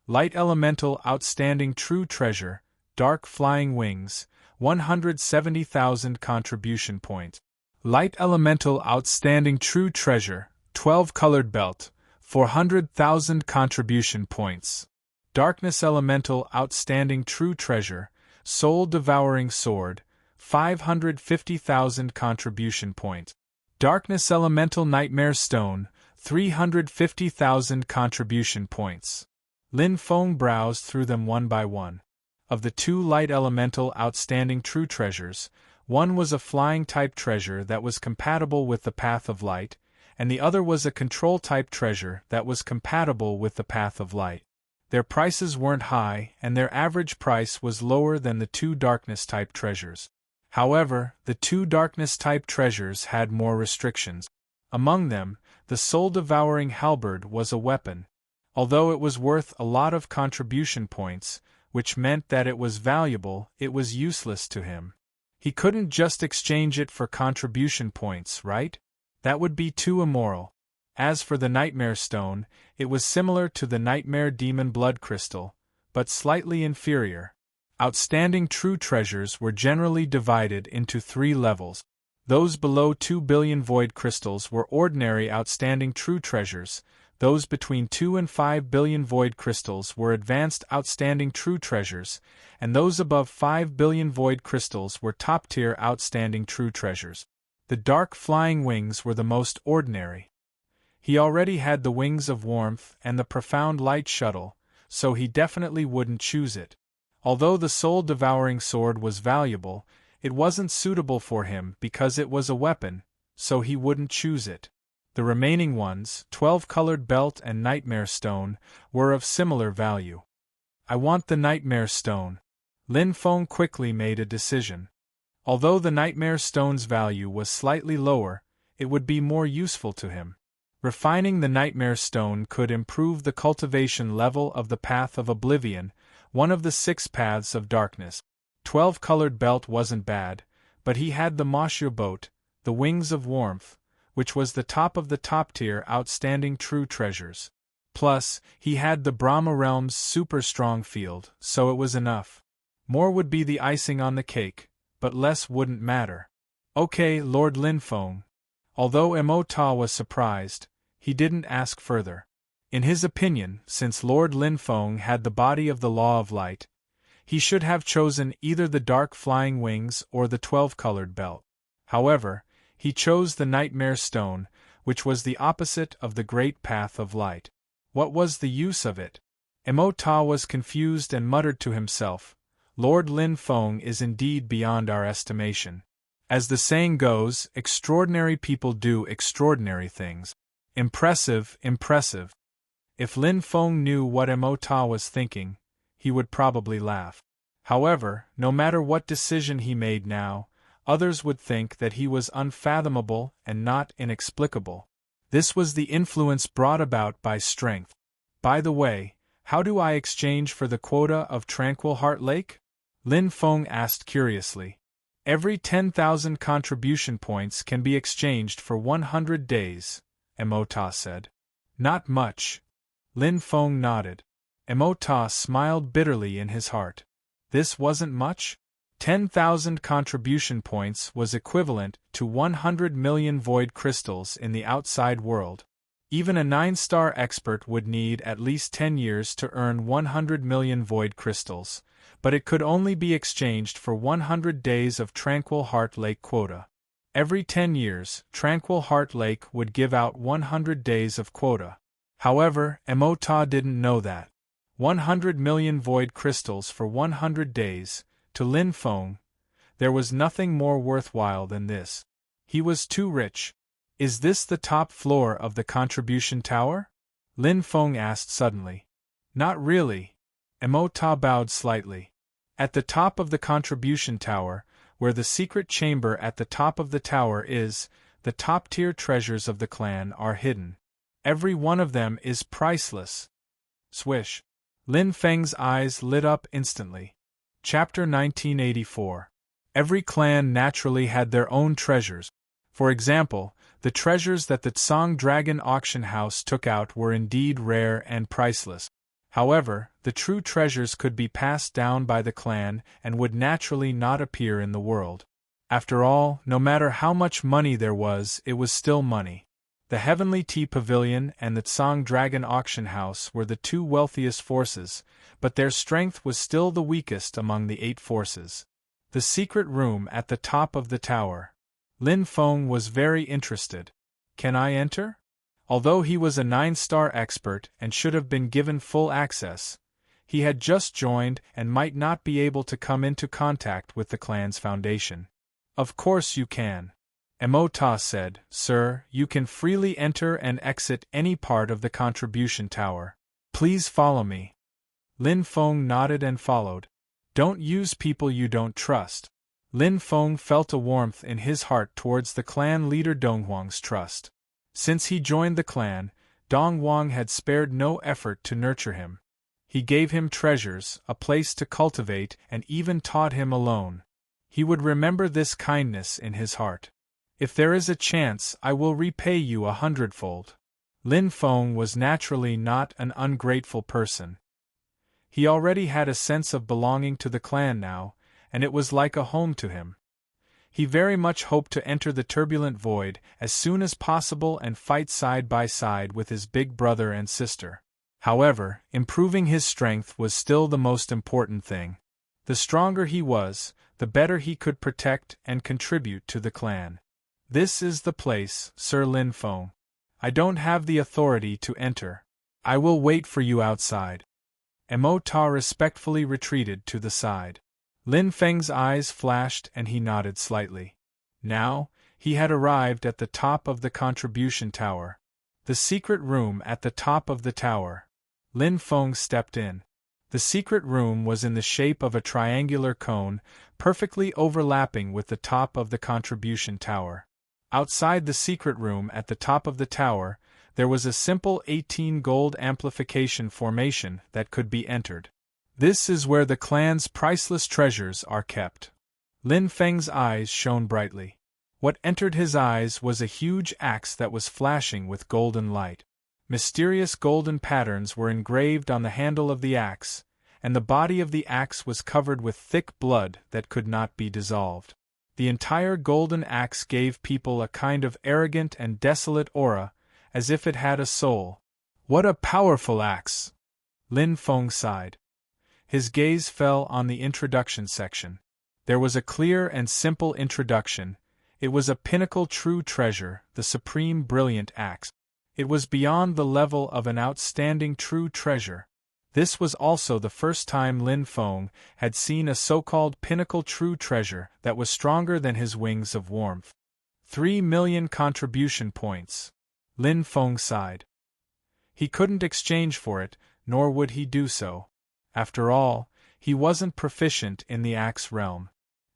Light elemental outstanding true treasure, dark flying wings, 170,000 contribution points. Light elemental outstanding true treasure, 12 colored belt, 400,000 contribution points. Darkness elemental outstanding true treasure, soul devouring sword, 550,000 contribution points. Darkness elemental nightmare stone, 350,000 contribution points. Lin Feng browsed through them one by one. Of the 2 light elemental outstanding true treasures, 1 was a flying type treasure that was compatible with the path of light, and the other was a control type treasure that was compatible with the path of light. Their prices weren't high, and their average price was lower than the 2 darkness type treasures. However, the 2 darkness type treasures had more restrictions. Among them, the soul-devouring halberd was a weapon. Although it was worth a lot of contribution points, which meant that it was valuable, it was useless to him. He couldn't just exchange it for contribution points, right? That would be too immoral. As for the Nightmare Stone, it was similar to the Nightmare Demon Blood Crystal, but slightly inferior. Outstanding true treasures were generally divided into 3 levels. Those below 2 billion void crystals were ordinary outstanding true treasures. Those between 2 and 5 billion void crystals were advanced outstanding true treasures, and those above 5 billion void crystals were top-tier outstanding true treasures. The dark flying wings were the most ordinary. He already had the Wings of Warmth and the Profound Light Shuttle, so he definitely wouldn't choose it. Although the soul-devouring sword was valuable, it wasn't suitable for him because it was a weapon, so he wouldn't choose it. The remaining ones, 12-colored belt and Nightmare Stone, were of similar value. I want the Nightmare Stone. Lin Feng quickly made a decision. Although the Nightmare Stone's value was slightly lower, it would be more useful to him. Refining the Nightmare Stone could improve the cultivation level of the Path of Oblivion, one of the 6 paths of darkness. 12-colored belt wasn't bad, but he had the Mashio boat, the Wings of Warmth, which was the top of the top-tier outstanding true treasures. Plus, he had the Brahma Realm's super-strong field, so it was enough. More would be the icing on the cake, but less wouldn't matter. Okay, Lord Lin Feng. Although Mo Ta was surprised, he didn't ask further. In his opinion, since Lord Lin Feng had the body of the Law of Light, he should have chosen either the dark flying wings or the 12-colored belt. However, he chose the Nightmare Stone, which was the opposite of the Great Path of Light. What was the use of it? Mo Ta was confused and muttered to himself, Lord Lin Feng is indeed beyond our estimation. As the saying goes, extraordinary people do extraordinary things. Impressive, impressive. If Lin Feng knew what Mo Ta was thinking, he would probably laugh. However, no matter what decision he made now, others would think that he was unfathomable and not inexplicable. This was the influence brought about by strength. By the way, how do I exchange for the quota of Tranquil Heart Lake? Lin Feng asked curiously. Every 10,000 contribution points can be exchanged for 100 days, Mo Ta said. Not much. Lin Feng nodded. Mo Ta smiled bitterly in his heart. This wasn't much? 10,000 contribution points was equivalent to 100 million void crystals in the outside world. Even a 9-star expert would need at least 10 years to earn 100 million void crystals, but it could only be exchanged for 100 days of Tranquil Heart Lake quota. Every 10 years, Tranquil Heart Lake would give out 100 days of quota. However, Mo Ta didn't know that. 100 million void crystals for 100 days, to Lin Feng, there was nothing more worthwhile than this. He was too rich. Is this the top floor of the contribution tower? Lin Feng asked suddenly. Not really. Mo Ta bowed slightly. At the top of the contribution tower, where the secret chamber at the top of the tower is, the top-tier treasures of the clan are hidden. Every one of them is priceless. Swish. Lin Feng's eyes lit up instantly. Chapter 1984. Every clan naturally had their own treasures. For example, the treasures that the Tsang Dragon auction house took out were indeed rare and priceless. However, the true treasures could be passed down by the clan and would naturally not appear in the world. After all, no matter how much money there was, it was still money. The Heavenly Tea Pavilion and the Tsang Dragon auction house were the two wealthiest forces, but their strength was still the weakest among the 8 forces. The secret room at the top of the tower. Lin Feng was very interested. Can I enter? Although he was a 9-star expert and should have been given full access, he had just joined and might not be able to come into contact with the clan's foundation. Of course you can. Mo Ta said, Sir, you can freely enter and exit any part of the contribution tower. Please follow me. Lin Feng nodded and followed. Don't use people you don't trust. Lin Feng felt a warmth in his heart towards the clan leader Donghuang's trust. Since he joined the clan, Donghuang had spared no effort to nurture him. He gave him treasures, a place to cultivate, and even taught him alone. He would remember this kindness in his heart. If there is a chance, I will repay you 100-fold. Lin Feng was naturally not an ungrateful person. He already had a sense of belonging to the clan now, and it was like a home to him. He very much hoped to enter the turbulent void as soon as possible and fight side by side with his big brother and sister. However, improving his strength was still the most important thing. The stronger he was, the better he could protect and contribute to the clan. This is the place, Sir Lin Feng. I don't have the authority to enter. I will wait for you outside. Mo Ta respectfully retreated to the side. Lin Feng's eyes flashed and he nodded slightly. Now, he had arrived at the top of the contribution tower. The secret room at the top of the tower. Lin Feng stepped in. The secret room was in the shape of a triangular cone, perfectly overlapping with the top of the contribution tower. Outside the secret room at the top of the tower, there was a simple 18 gold amplification formation that could be entered. This is where the clan's priceless treasures are kept. Lin Feng's eyes shone brightly. What entered his eyes was a huge axe that was flashing with golden light. Mysterious golden patterns were engraved on the handle of the axe, and the body of the axe was covered with thick blood that could not be dissolved. The entire golden axe gave people a kind of arrogant and desolate aura, as if it had a soul. What a powerful axe! Lin Feng sighed. His gaze fell on the introduction section. There was a clear and simple introduction. It was a pinnacle true treasure, the supreme brilliant axe. It was beyond the level of an outstanding true treasure. This was also the first time Lin Feng had seen a so-called pinnacle true treasure that was stronger than his wings of warmth. 3 million contribution points. Lin Feng sighed. He couldn't exchange for it, nor would he do so. After all, he wasn't proficient in the axe realm.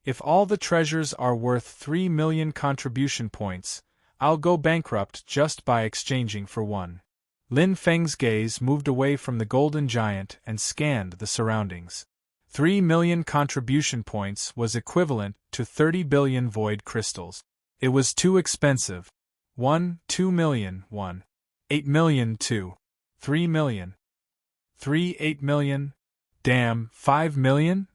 If all the treasures are worth 3 million contribution points, I'll go bankrupt just by exchanging for one. Lin Feng's gaze moved away from the golden giant and scanned the surroundings. 3 million contribution points was equivalent to 30 billion void crystals. It was too expensive. 2 million, 8 million, 3 million. 8 million? Damn, 5 million?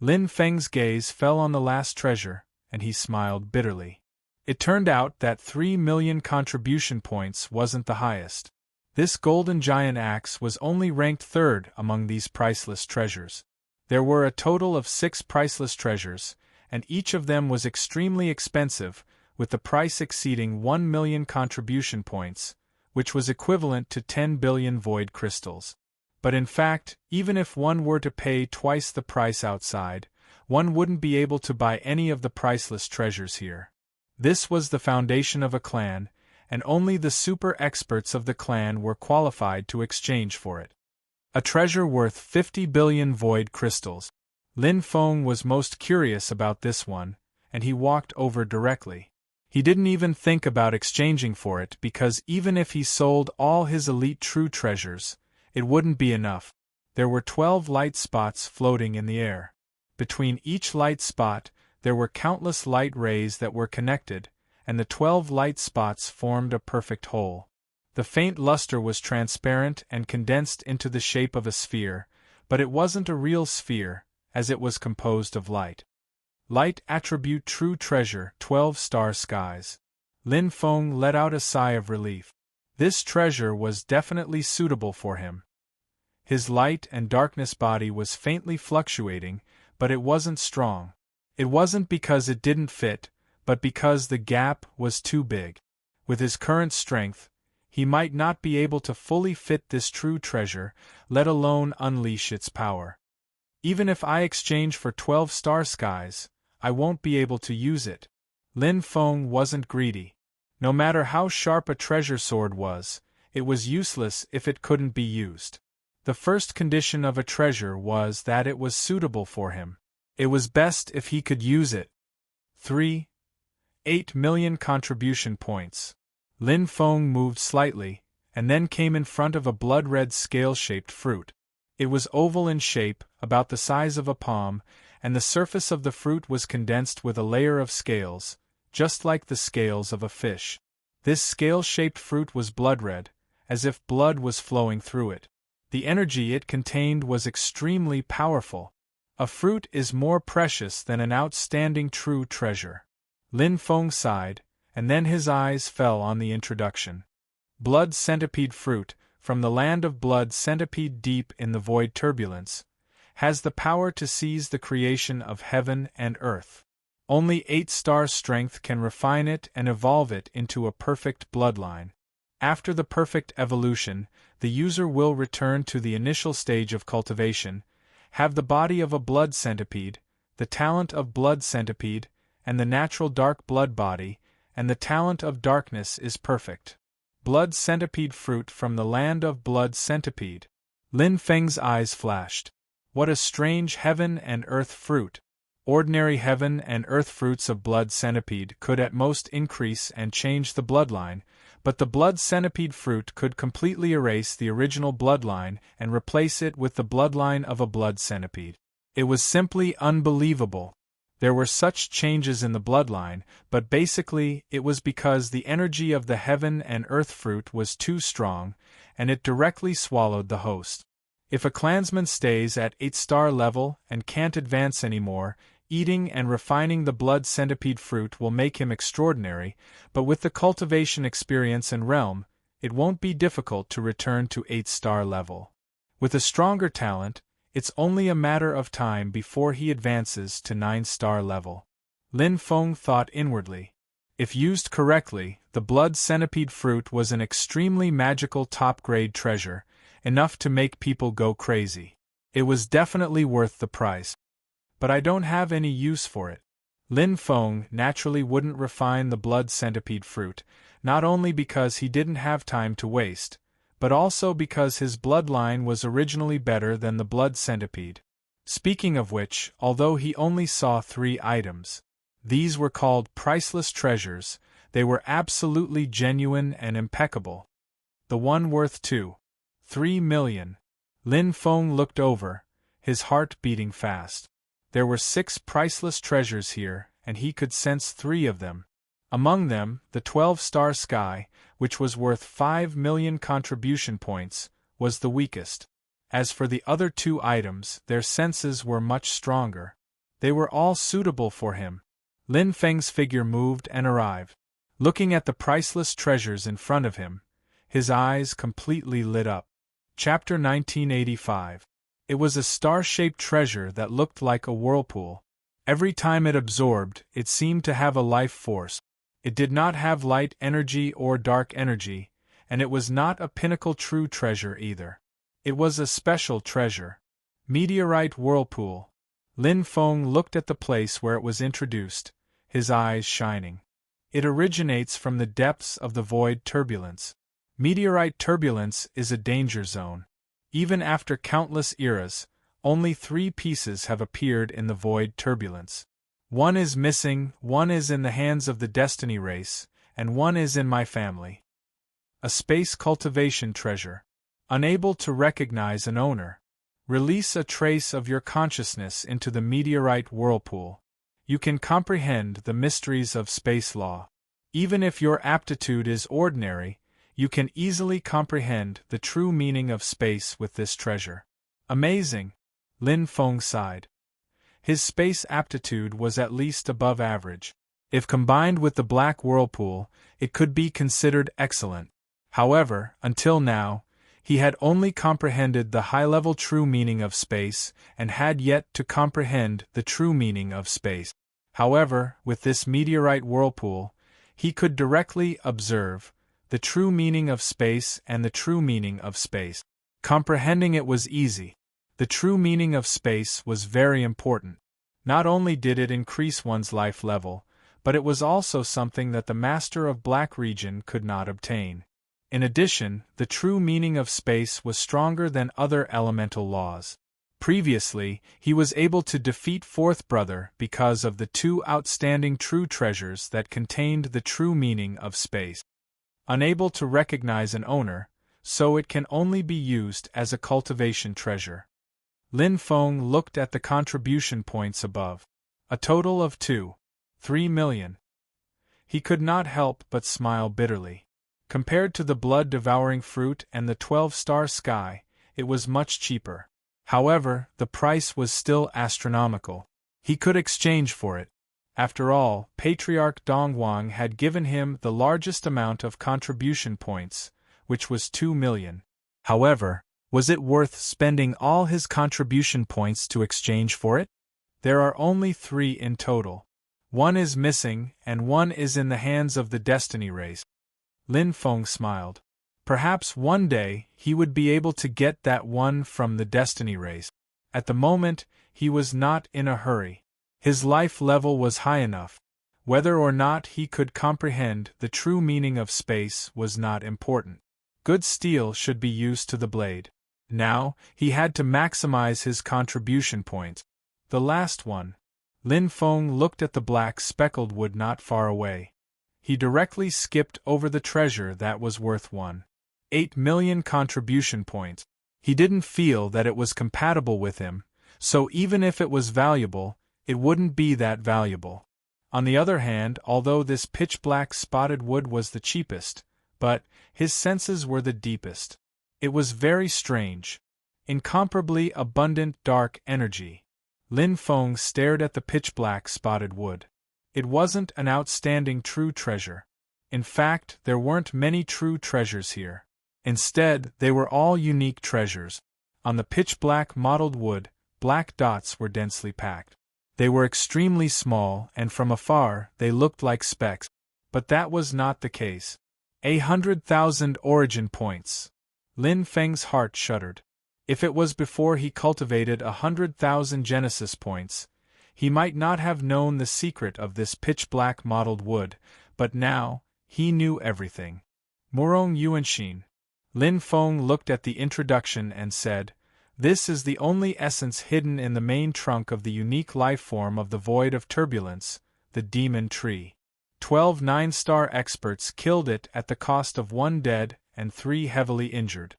Lin Feng's gaze fell on the last treasure, and he smiled bitterly. It turned out that 3 million contribution points wasn't the highest. This golden giant axe was only ranked third among these priceless treasures. There were a total of 6 priceless treasures, and each of them was extremely expensive, with the price exceeding 1 million contribution points, which was equivalent to 10 billion void crystals. But in fact, even if one were to pay twice the price outside, one wouldn't be able to buy any of the priceless treasures here. This was the foundation of a clan, and only the super experts of the clan were qualified to exchange for it. A treasure worth 50 billion void crystals. Lin Feng was most curious about this one, and he walked over directly. He didn't even think about exchanging for it because even if he sold all his elite true treasures, it wouldn't be enough. There were 12 light spots floating in the air. Between each light spot, there were countless light rays that were connected, and the 12 light spots formed a perfect whole. The faint luster was transparent and condensed into the shape of a sphere, but it wasn't a real sphere, as it was composed of light. Light attribute true treasure, 12 star skies. Lin Feng let out a sigh of relief. This treasure was definitely suitable for him. His light and darkness body was faintly fluctuating, but it wasn't strong. It wasn't because it didn't fit, but because the gap was too big. With his current strength, he might not be able to fully fit this true treasure, let alone unleash its power. Even if I exchange for 12 star skies, I won't be able to use it. Lin Feng wasn't greedy. No matter how sharp a treasure sword was, it was useless if it couldn't be used. The first condition of a treasure was that it was suitable for him. It was best if he could use it. 8 million contribution points. Lin Feng moved slightly, and then came in front of a blood-red scale-shaped fruit. It was oval in shape, about the size of a palm, and the surface of the fruit was condensed with a layer of scales, just like the scales of a fish. This scale-shaped fruit was blood-red, as if blood was flowing through it. The energy it contained was extremely powerful. A fruit is more precious than an outstanding true treasure. Lin Feng sighed, and then his eyes fell on the introduction. Blood centipede fruit, from the land of blood centipede deep in the void turbulence, has the power to seize the creation of heaven and earth. Only 8-star strength can refine it and evolve it into a perfect bloodline. After the perfect evolution, the user will return to the initial stage of cultivation, have the body of a blood centipede, the talent of blood centipede, and the natural dark blood body, and the talent of darkness is perfect. Blood centipede fruit from the land of blood centipede. Lin Feng's eyes flashed. What a strange heaven and earth fruit! Ordinary heaven and earth fruits of blood centipede could at most increase and change the bloodline, but the blood centipede fruit could completely erase the original bloodline and replace it with the bloodline of a blood centipede. It was simply unbelievable. There were such changes in the bloodline, but basically it was because the energy of the heaven and earth fruit was too strong, and it directly swallowed the host. If a clansman stays at 8-star level and can't advance anymore, eating and refining the blood centipede fruit will make him extraordinary, but with the cultivation experience and realm, it won't be difficult to return to 8-star level. With a stronger talent, it's only a matter of time before he advances to 9-star level. Lin Feng thought inwardly. If used correctly, the blood centipede fruit was an extremely magical top-grade treasure, enough to make people go crazy. It was definitely worth the price. But I don't have any use for it. Lin Feng naturally wouldn't refine the blood centipede fruit, not only because he didn't have time to waste, but also because his bloodline was originally better than the blood centipede. Speaking of which, although he only saw 3 items, these were called priceless treasures, they were absolutely genuine and impeccable. The one worth 3 million. Lin Feng looked over, his heart beating fast. There were 6 priceless treasures here, and he could sense 3 of them. Among them, the 12-star sky, which was worth 5 million contribution points, was the weakest. As for the other 2 items, their senses were much stronger. They were all suitable for him. Lin Feng's figure moved and arrived. Looking at the priceless treasures in front of him, his eyes completely lit up. Chapter 1985. It was a star-shaped treasure that looked like a whirlpool. Every time it absorbed, it seemed to have a life force. It did not have light energy or dark energy, and it was not a pinnacle true treasure either. It was a special treasure. Meteorite whirlpool. Lin Feng looked at the place where it was introduced, his eyes shining. It originates from the depths of the void turbulence. Meteorite turbulence is a danger zone. Even after countless eras, only 3 pieces have appeared in the void turbulence. 1 is missing, 1 is in the hands of the destiny race, and 1 is in my family. A space cultivation treasure. Unable to recognize an owner. Release a trace of your consciousness into the meteorite whirlpool. You can comprehend the mysteries of space law. Even if your aptitude is ordinary, you can easily comprehend the true meaning of space with this treasure. Amazing! Lin Feng sighed. His space aptitude was at least above average. If combined with the black whirlpool, it could be considered excellent. However, until now, he had only comprehended the high-level true meaning of space and had yet to comprehend the true meaning of space. However, with this meteorite whirlpool, he could directly observe the true meaning of space and the true meaning of space. Comprehending it was easy. The true meaning of space was very important. Not only did it increase one's life level, but it was also something that the Master of Black Region could not obtain. In addition, the true meaning of space was stronger than other elemental laws. Previously, he was able to defeat Fourth Brother because of the 2 outstanding true treasures that contained the true meaning of space. Unable to recognize an owner, so it can only be used as a cultivation treasure. Lin Feng looked at the contribution points above. A total of 3 million. He could not help but smile bitterly. Compared to the blood-devouring fruit and the 12-star sky, it was much cheaper. However, the price was still astronomical. He could exchange for it. After all, Patriarch Dongguang had given him the largest amount of contribution points, which was 2 million. However, was it worth spending all his contribution points to exchange for it? There are only 3 in total. 1 is missing, and 1 is in the hands of the destiny race. Lin Feng smiled. Perhaps one day he would be able to get that 1 from the destiny race. At the moment, he was not in a hurry. His life level was high enough. Whether or not he could comprehend the true meaning of space was not important. Good steel should be used to the blade. Now, he had to maximize his contribution points. The last one. Lin Feng looked at the black speckled wood not far away. He directly skipped over the treasure that was worth 8 million contribution points. He didn't feel that it was compatible with him, so even if it was valuable, it wouldn't be that valuable. On the other hand, although this pitch-black spotted wood was the cheapest, but his senses were the deepest. It was very strange. Incomparably abundant dark energy. Lin Feng stared at the pitch-black spotted wood. It wasn't an outstanding true treasure. In fact, there weren't many true treasures here. Instead, they were all unique treasures. On the pitch-black mottled wood, black dots were densely packed. They were extremely small, and from afar, they looked like specks. But that was not the case. 100,000 origin points. Lin Feng's heart shuddered. If it was before he cultivated 100,000 Genesis points, he might not have known the secret of this pitch-black mottled wood, but now, he knew everything. Murong Yuanxin. Lin Feng looked at the introduction and said, "This is the only essence hidden in the main trunk of the unique life form of the void of turbulence, the demon tree. 12 nine-star experts killed it at the cost of 1 dead and 3 heavily injured.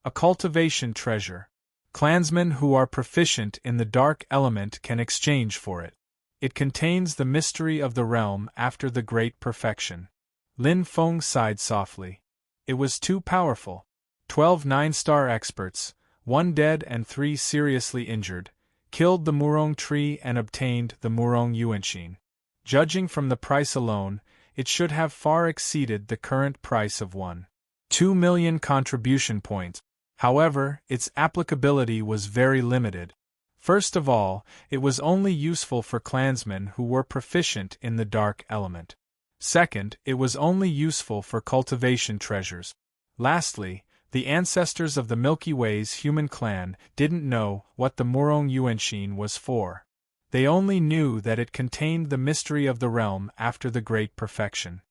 A cultivation treasure. Clansmen who are proficient in the dark element can exchange for it. It contains the mystery of the realm after the great perfection." Lin Feng sighed softly. It was too powerful. 12 nine-star experts, 1 dead and 3 seriously injured, killed the Murong tree and obtained the Murong Yuanxin. Judging from the price alone, it should have far exceeded the current price of 1.2 million contribution points. However, its applicability was very limited. First of all, it was only useful for clansmen who were proficient in the dark element. Second, it was only useful for cultivation treasures. Lastly, the ancestors of the Milky Way's human clan didn't know what the Murong Yuanxin was for. They only knew that it contained the mystery of the realm after the great perfection.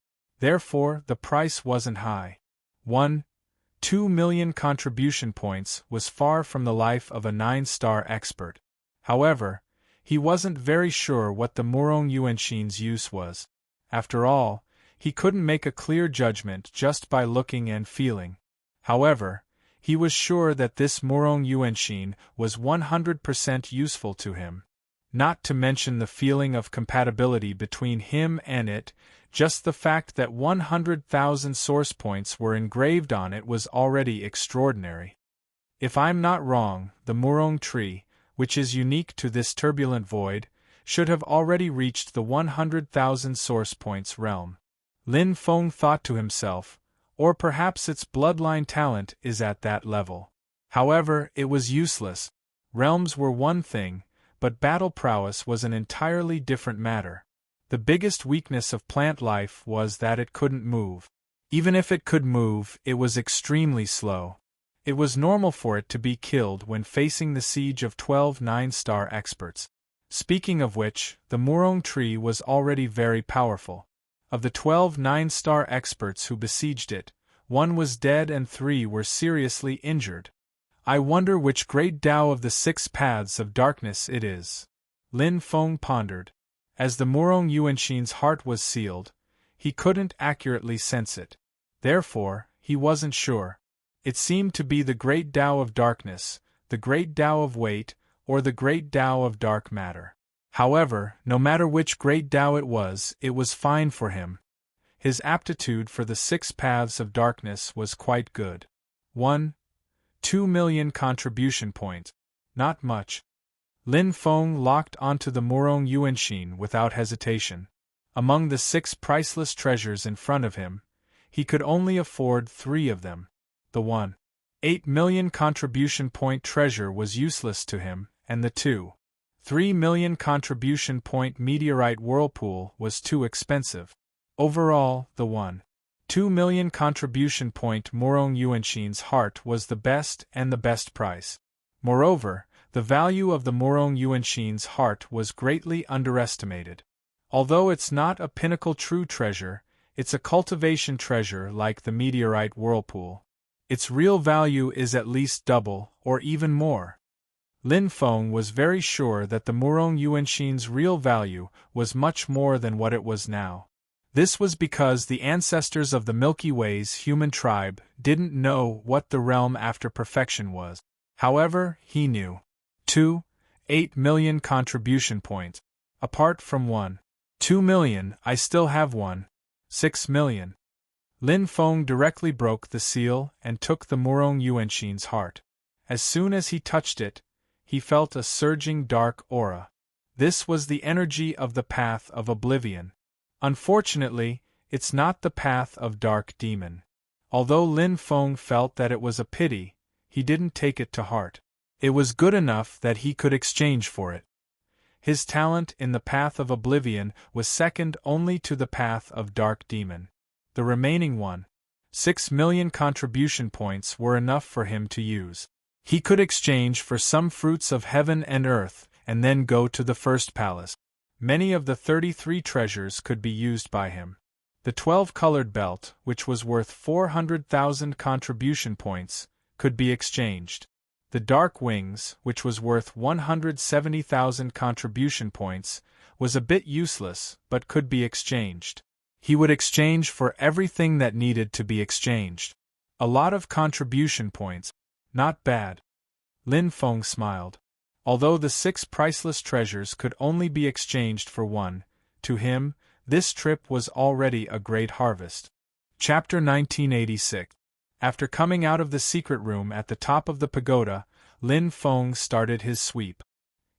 Therefore, the price wasn't high. 1.2 million contribution points was far from the life of a 9-star expert. However, he wasn't very sure what the Murong Yuanxin's use was. After all, he couldn't make a clear judgment just by looking and feeling. However, he was sure that this Murong Yuanxin was 100% useful to him. Not to mention the feeling of compatibility between him and it, just the fact that 100,000 source points were engraved on it was already extraordinary. If I'm not wrong, the Murong tree, which is unique to this turbulent void, should have already reached the 100,000 source points realm. Lin Feng thought to himself, or perhaps its bloodline talent is at that level. However, it was useless. Realms were one thing, but battle prowess was an entirely different matter. The biggest weakness of plant life was that it couldn't move. Even if it could move, it was extremely slow. It was normal for it to be killed when facing the siege of 12 nine-star experts. Speaking of which, the Murong tree was already very powerful. Of the 12 nine-star experts who besieged it, 1 was dead and 3 were seriously injured. I wonder which great Tao of the 6 paths of darkness it is. Lin Feng pondered. As the Murong Yuanxin's heart was sealed, he couldn't accurately sense it. Therefore, he wasn't sure. It seemed to be the great Tao of darkness, the great Tao of weight, or the great Tao of dark matter. However, no matter which great Tao it was fine for him. His aptitude for the 6 paths of darkness was quite good. 1.2 million contribution points. Not much. Lin Feng locked onto the Murong Yuanxin without hesitation. Among the 6 priceless treasures in front of him, he could only afford 3 of them. The 1.8 million contribution point treasure was useless to him, and the 2.3 million contribution point meteorite whirlpool was too expensive. Overall, the 1.2 million contribution point Murong Yuanxin's heart was the best and the best price. Moreover, the value of the Murong Yuanxin's heart was greatly underestimated. Although it's not a pinnacle true treasure, it's a cultivation treasure like the meteorite whirlpool. Its real value is at least double, or even more. Lin Feng was very sure that the Murong Yuanxin's real value was much more than what it was now. This was because the ancestors of the Milky Way's human tribe didn't know what the realm after perfection was. However, he knew. 2.8 million contribution points. Apart from 1.2 million, I still have 1.6 million. Lin Feng directly broke the seal and took the Murong Yuanxin's heart. As soon as he touched it, he felt a surging dark aura. This was the energy of the path of oblivion. Unfortunately, it's not the path of dark demon. Although Lin Feng felt that it was a pity, he didn't take it to heart. It was good enough that he could exchange for it. His talent in the path of oblivion was second only to the path of dark demon. The remaining 1.6 million contribution points were enough for him to use. He could exchange for some fruits of heaven and earth, and then go to the first palace. Many of the 33 treasures could be used by him. The 12-colored belt, which was worth 400,000 contribution points, could be exchanged. The dark wings, which was worth 170,000 contribution points, was a bit useless but could be exchanged. He would exchange for everything that needed to be exchanged. A lot of contribution points. Not bad. Lin Feng smiled. Although the 6 priceless treasures could only be exchanged for one, to him, this trip was already a great harvest. Chapter 1986. After coming out of the secret room at the top of the pagoda, Lin Feng started his sweep.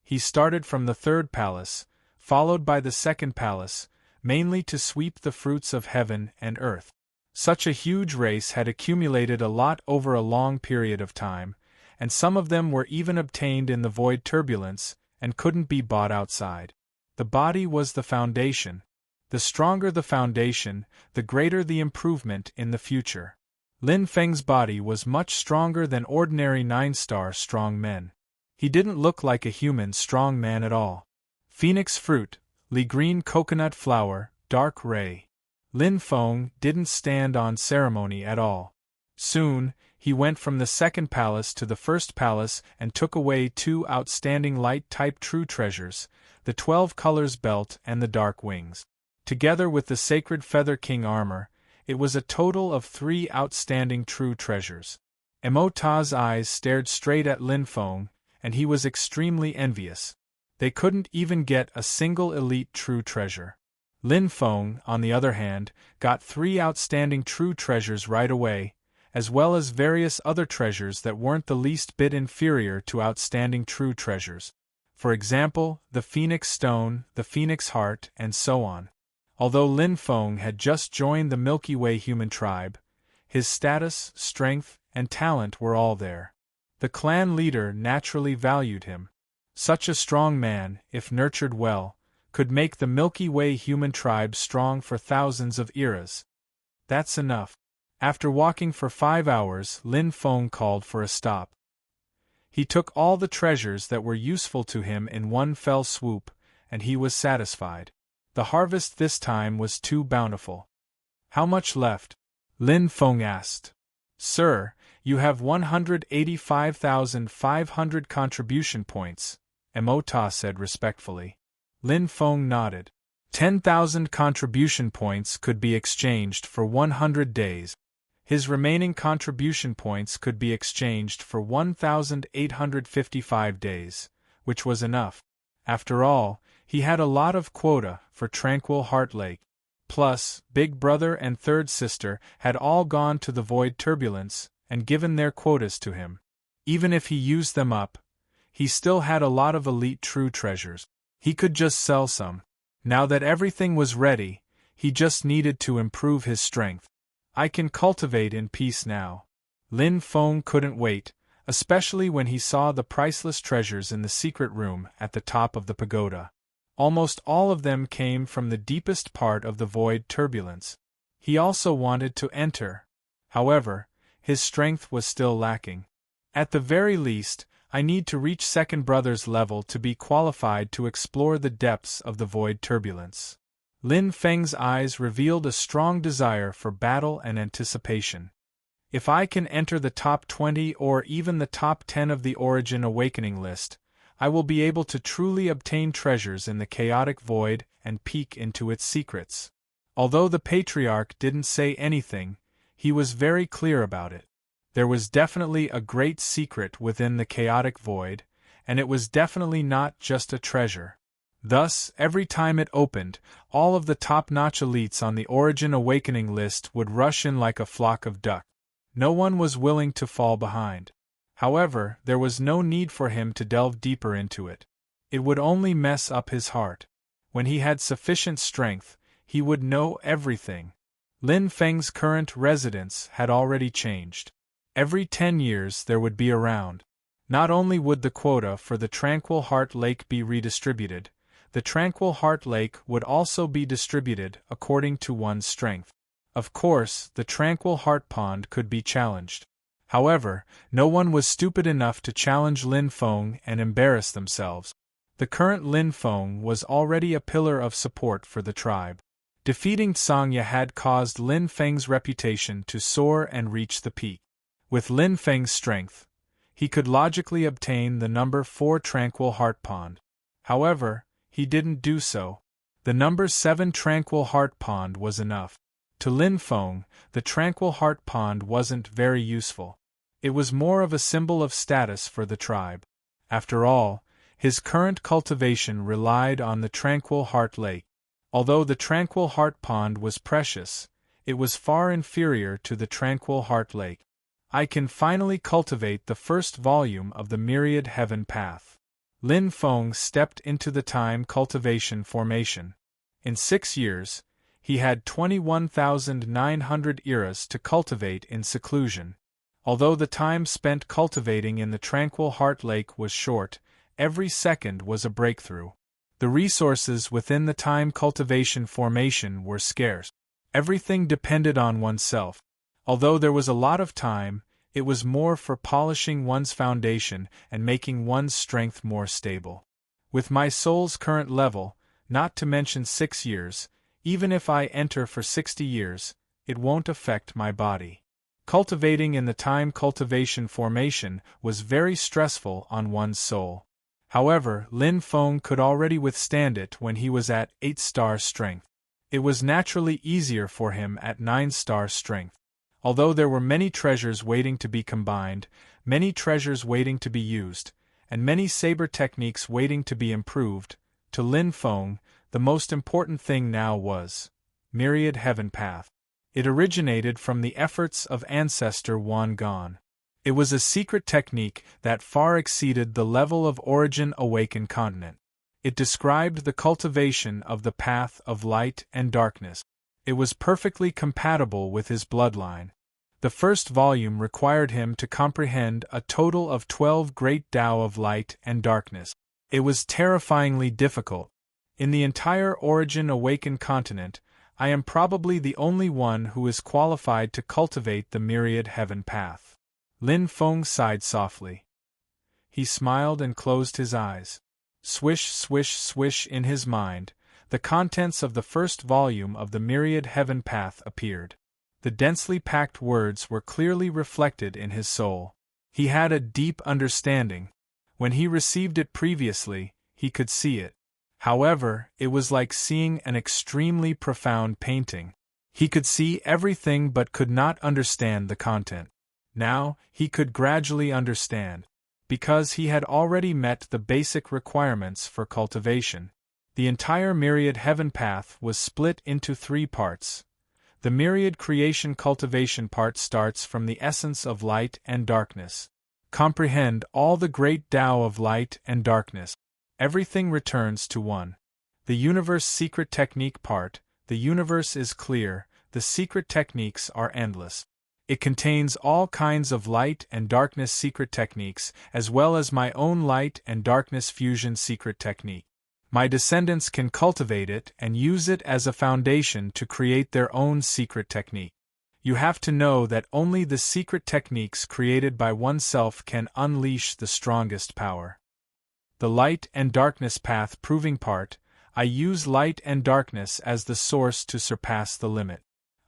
He started from the 3rd palace, followed by the 2nd palace, mainly to sweep the fruits of heaven and earth. Such a huge race had accumulated a lot over a long period of time, and some of them were even obtained in the void turbulence and couldn't be bought outside. The body was the foundation. The stronger the foundation, the greater the improvement in the future. Lin Feng's body was much stronger than ordinary 9-star strong men. He didn't look like a human strong man at all. Phoenix fruit, green coconut flower, dark ray. Lin Feng didn't stand on ceremony at all. Soon, he went from the 2nd palace to the 1st palace and took away 2 outstanding light-type true treasures, the 12 colors belt and the dark wings. Together with the sacred Feather King armor, it was a total of 3 outstanding true treasures. Emota's eyes stared straight at Lin Feng, and he was extremely envious. They couldn't even get a single elite true treasure. Lin Feng, on the other hand, got 3 outstanding true treasures right away, as well as various other treasures that weren't the least bit inferior to outstanding true treasures. For example, the Phoenix Stone, the Phoenix Heart, and so on. Although Lin Feng had just joined the Milky Way human tribe, his status, strength, and talent were all there. The clan leader naturally valued him. Such a strong man, if nurtured well, could make the Milky Way human tribe strong for thousands of eras. That's enough. After walking for 5 hours, Lin Feng called for a stop. He took all the treasures that were useful to him in one fell swoop, and he was satisfied. The harvest this time was too bountiful. How much left? Lin Feng asked. Sir, you have 185,500 contribution points, Emota said respectfully. Lin Feng nodded. 10,000 contribution points could be exchanged for 100 days. His remaining contribution points could be exchanged for 1,855 days, which was enough. After all, he had a lot of quota for Tranquil Heart Lake. Plus, Big Brother and Third Sister had all gone to the Void Turbulence and given their quotas to him. Even if he used them up, he still had a lot of elite true treasures. He could just sell some. Now that everything was ready, he just needed to improve his strength. I can cultivate in peace now. Lin Feng couldn't wait, especially when he saw the priceless treasures in the secret room at the top of the pagoda. Almost all of them came from the deepest part of the void turbulence. He also wanted to enter. However, his strength was still lacking. At the very least, I need to reach Second Brother's level to be qualified to explore the depths of the void turbulence. Lin Feng's eyes revealed a strong desire for battle and anticipation. If I can enter the top 20 or even the top 10 of the Origin Awakening list, I will be able to truly obtain treasures in the chaotic void and peek into its secrets. Although the Patriarch didn't say anything, he was very clear about it. There was definitely a great secret within the chaotic void, and it was definitely not just a treasure. Thus, every time it opened, all of the top-notch elites on the Origin Awakening list would rush in like a flock of ducks. No one was willing to fall behind. However, there was no need for him to delve deeper into it. It would only mess up his heart. When he had sufficient strength, he would know everything. Lin Feng's current residence had already changed. Every 10 years there would be a round. Not only would the quota for the Tranquil Heart Lake be redistributed, the Tranquil Heart Lake would also be distributed according to one's strength. Of course, the Tranquil Heart Pond could be challenged. However, no one was stupid enough to challenge Lin Feng and embarrass themselves. The current Lin Feng was already a pillar of support for the tribe. Defeating Sangya had caused Lin Feng's reputation to soar and reach the peak. With Lin Feng's strength, he could logically obtain the number 4 Tranquil Heart Pond. However, he didn't do so. The number 7 Tranquil Heart Pond was enough. To Lin Feng, the Tranquil Heart Pond wasn't very useful. It was more of a symbol of status for the tribe. After all, his current cultivation relied on the Tranquil Heart Lake. Although the Tranquil Heart Pond was precious, it was far inferior to the Tranquil Heart Lake. I can finally cultivate the first volume of the Myriad Heaven Path. Lin Feng stepped into the time cultivation formation. In 6 years, he had 21,900 eras to cultivate in seclusion. Although the time spent cultivating in the Tranquil Heart Lake was short, every second was a breakthrough. The resources within the time cultivation formation were scarce. Everything depended on oneself. Although there was a lot of time, it was more for polishing one's foundation and making one's strength more stable. With my soul's current level, not to mention 6 years, even if I enter for 60 years, it won't affect my body. Cultivating in the time cultivation formation was very stressful on one's soul. However, Lin Feng could already withstand it when he was at 8-star strength. It was naturally easier for him at 9-star strength. Although there were many treasures waiting to be combined, many treasures waiting to be used, and many saber techniques waiting to be improved, to Lin Feng, the most important thing now was Myriad Heaven Path. It originated from the efforts of ancestor Wan Gan. It was a secret technique that far exceeded the level of Origin Awakened Continent. It described the cultivation of the path of light and darkness. It was perfectly compatible with his bloodline. The first volume required him to comprehend a total of 12 great Tao of light and darkness. It was terrifyingly difficult. In the entire Origin Awakened Continent, I am probably the only one who is qualified to cultivate the Myriad Heaven Path. Lin Feng sighed softly. He smiled and closed his eyes. Swish, swish, swish in his mind, the contents of the first volume of the Myriad Heaven Path appeared. The densely packed words were clearly reflected in his soul. He had a deep understanding. When he received it previously, he could see it. However, it was like seeing an extremely profound painting. He could see everything but could not understand the content. Now, he could gradually understand. Because he had already met the basic requirements for cultivation. The entire Myriad Heaven Path was split into 3 parts. The Myriad Creation Cultivation part starts from the essence of light and darkness. Comprehend all the great Tao of light and darkness. Everything returns to one. The Universe Secret Technique part, the universe is clear, the secret techniques are endless. It contains all kinds of light and darkness secret techniques, as well as my own light and darkness fusion secret technique. My descendants can cultivate it and use it as a foundation to create their own secret technique. You have to know that only the secret techniques created by oneself can unleash the strongest power. The light and darkness path proving part, I use light and darkness as the source to surpass the limit.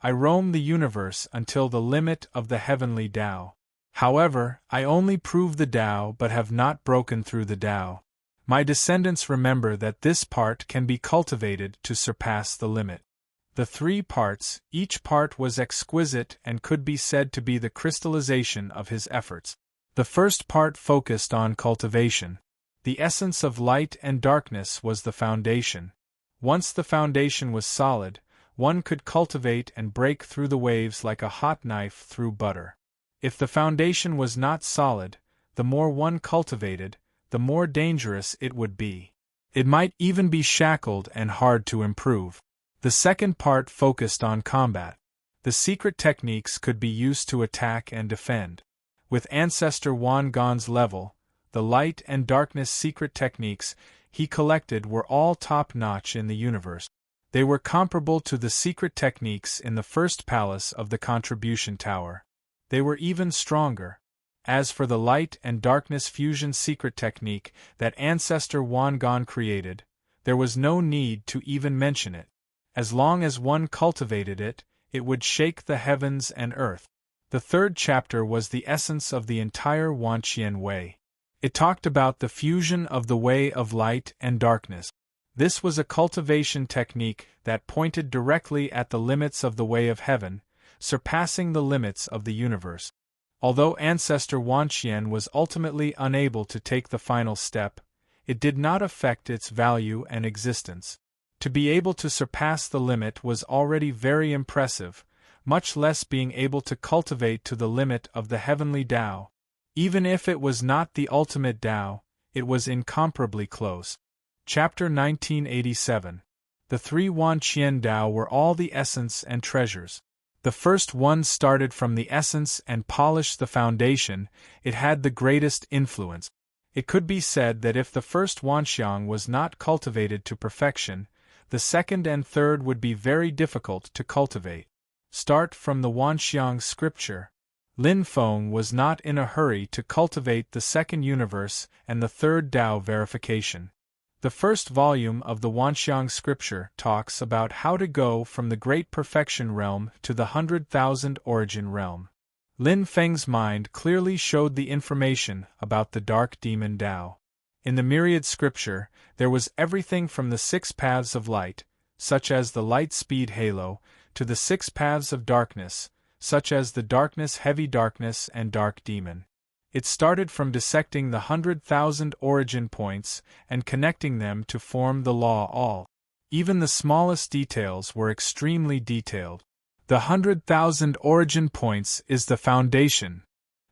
I roam the universe until the limit of the heavenly Tao. However, I only prove the Tao but have not broken through the Tao. My descendants remember that this part can be cultivated to surpass the limit. The 3 parts, each part was exquisite and could be said to be the crystallization of his efforts. The first part focused on cultivation. The essence of light and darkness was the foundation. Once the foundation was solid, one could cultivate and break through the waves like a hot knife through butter. If the foundation was not solid, the more one cultivated, the more dangerous it would be. It might even be shackled and hard to improve. The second part focused on combat. The secret techniques could be used to attack and defend. With Ancestor Wan Gan's level, the light and darkness secret techniques he collected were all top-notch in the universe. They were comparable to the secret techniques in the first palace of the Contribution Tower. They were even stronger. As for the light and darkness fusion secret technique that Ancestor Wan Gan created, there was no need to even mention it. As long as one cultivated it, it would shake the heavens and earth. The third chapter was the essence of the entire Wanxian Way. It talked about the fusion of the way of light and darkness. This was a cultivation technique that pointed directly at the limits of the way of heaven, surpassing the limits of the universe. Although Ancestor Wanxian was ultimately unable to take the final step, it did not affect its value and existence. To be able to surpass the limit was already very impressive, much less being able to cultivate to the limit of the heavenly Tao. Even if it was not the ultimate Tao, it was incomparably close. Chapter 1987. The three Wanxian Tao were all the essence and treasures. The first one started from the essence and polished the foundation. It had the greatest influence. It could be said that if the first Wanxiang was not cultivated to perfection, the second and third would be very difficult to cultivate. Start from the Wanxiang scripture. Lin Feng was not in a hurry to cultivate the second universe and the third Tao verification. The first volume of the Wanxiang scripture talks about how to go from the great perfection realm to the 100,000 origin realm. Lin Feng's mind clearly showed the information about the dark demon Tao. In the myriad scripture, there was everything from the 6 paths of light, such as the light speed halo, to the 6 paths of darkness, such as the darkness, heavy darkness, and dark demon. It started from dissecting the 100,000 origin points and connecting them to form the law all. Even the smallest details were extremely detailed. The 100,000 origin points is the foundation.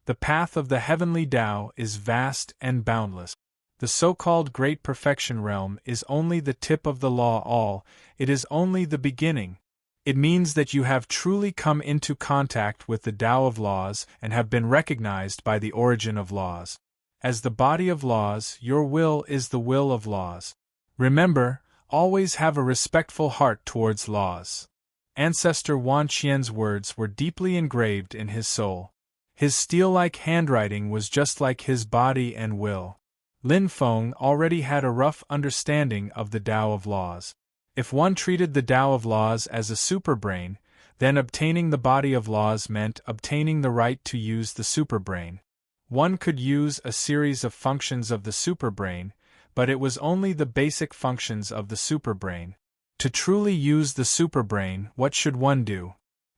The path of the heavenly Tao is vast and boundless. The so-called Great Perfection Realm is only the tip of the law all, it is only the beginning. It means that you have truly come into contact with the Tao of laws and have been recognized by the origin of laws. As the body of laws, your will is the will of laws. Remember, always have a respectful heart towards laws. Ancestor Wanxian's words were deeply engraved in his soul. His steel-like handwriting was just like his body and will. Lin Feng already had a rough understanding of the Tao of laws. If one treated the Tao of laws as a superbrain, then obtaining the body of laws meant obtaining the right to use the superbrain. One could use a series of functions of the superbrain, but it was only the basic functions of the superbrain. To truly use the superbrain, what should one do?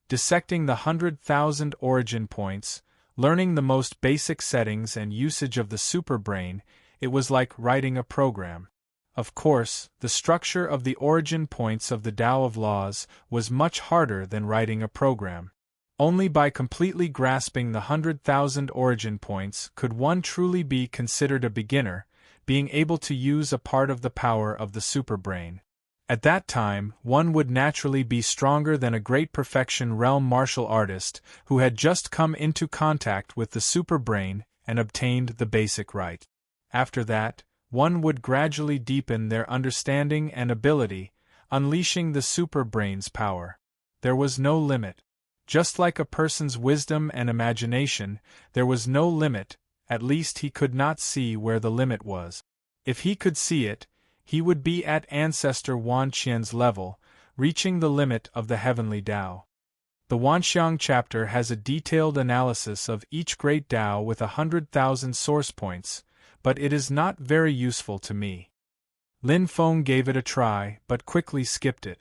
Dissecting the 100,000 origin points, learning the most basic settings and usage of the superbrain, it was like writing a program. Of course, the structure of the origin points of the Tao of laws was much harder than writing a program. Only by completely grasping the 100,000 origin points could one truly be considered a beginner, being able to use a part of the power of the superbrain. At that time, one would naturally be stronger than a great perfection realm martial artist who had just come into contact with the superbrain and obtained the basic right. After that, one would gradually deepen their understanding and ability, unleashing the superbrain's power. There was no limit. Just like a person's wisdom and imagination, there was no limit, at least he could not see where the limit was. If he could see it, he would be at Ancestor Wanxian's level, reaching the limit of the heavenly Tao. The Wanxiang chapter has a detailed analysis of each great Tao with 100,000 source points, but it is not very useful to me. Lin Feng gave it a try, but quickly skipped it.